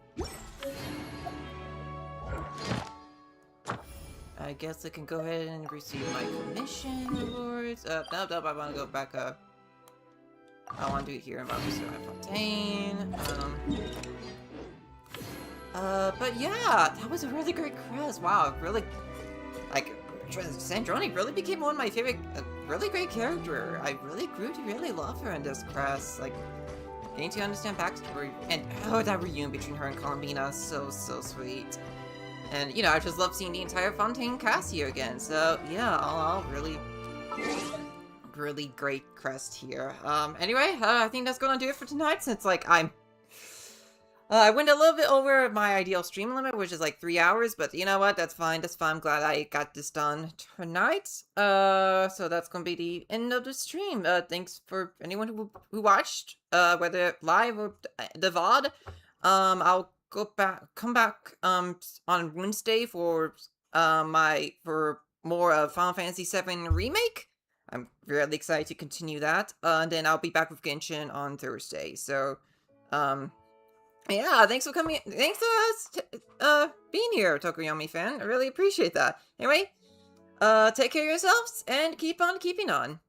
I guess I can go ahead and receive my commission rewards. No, I want to go back up. I want to do it here in Officer Fontaine. But yeah, that was a really great crest. Wow, really, like, Sandrone really became one of my favorite, really great character. I really grew to really love her in this crest. Like, getting to understand backstory, and oh, that reunion between her and Columbina, so sweet. And you know, I just love seeing the entire Fontaine cast here again. So yeah, all really great crest here. Anyway, I think that's gonna do it for tonight. Since like I went a little bit over my ideal stream limit, which is like 3 hours, but you know what? That's fine. That's fine. I'm glad I got this done tonight. So that's gonna be the end of the stream. Thanks for anyone who watched, whether live or the VOD. I'll come back on Wednesday for more Final Fantasy VII Remake. I'm really excited to continue that. And then I'll be back with Genshin on Thursday. So, yeah, thanks for coming. Thanks for being here, Tokoyami fan. I really appreciate that. Anyway, take care of yourselves and keep on keeping on.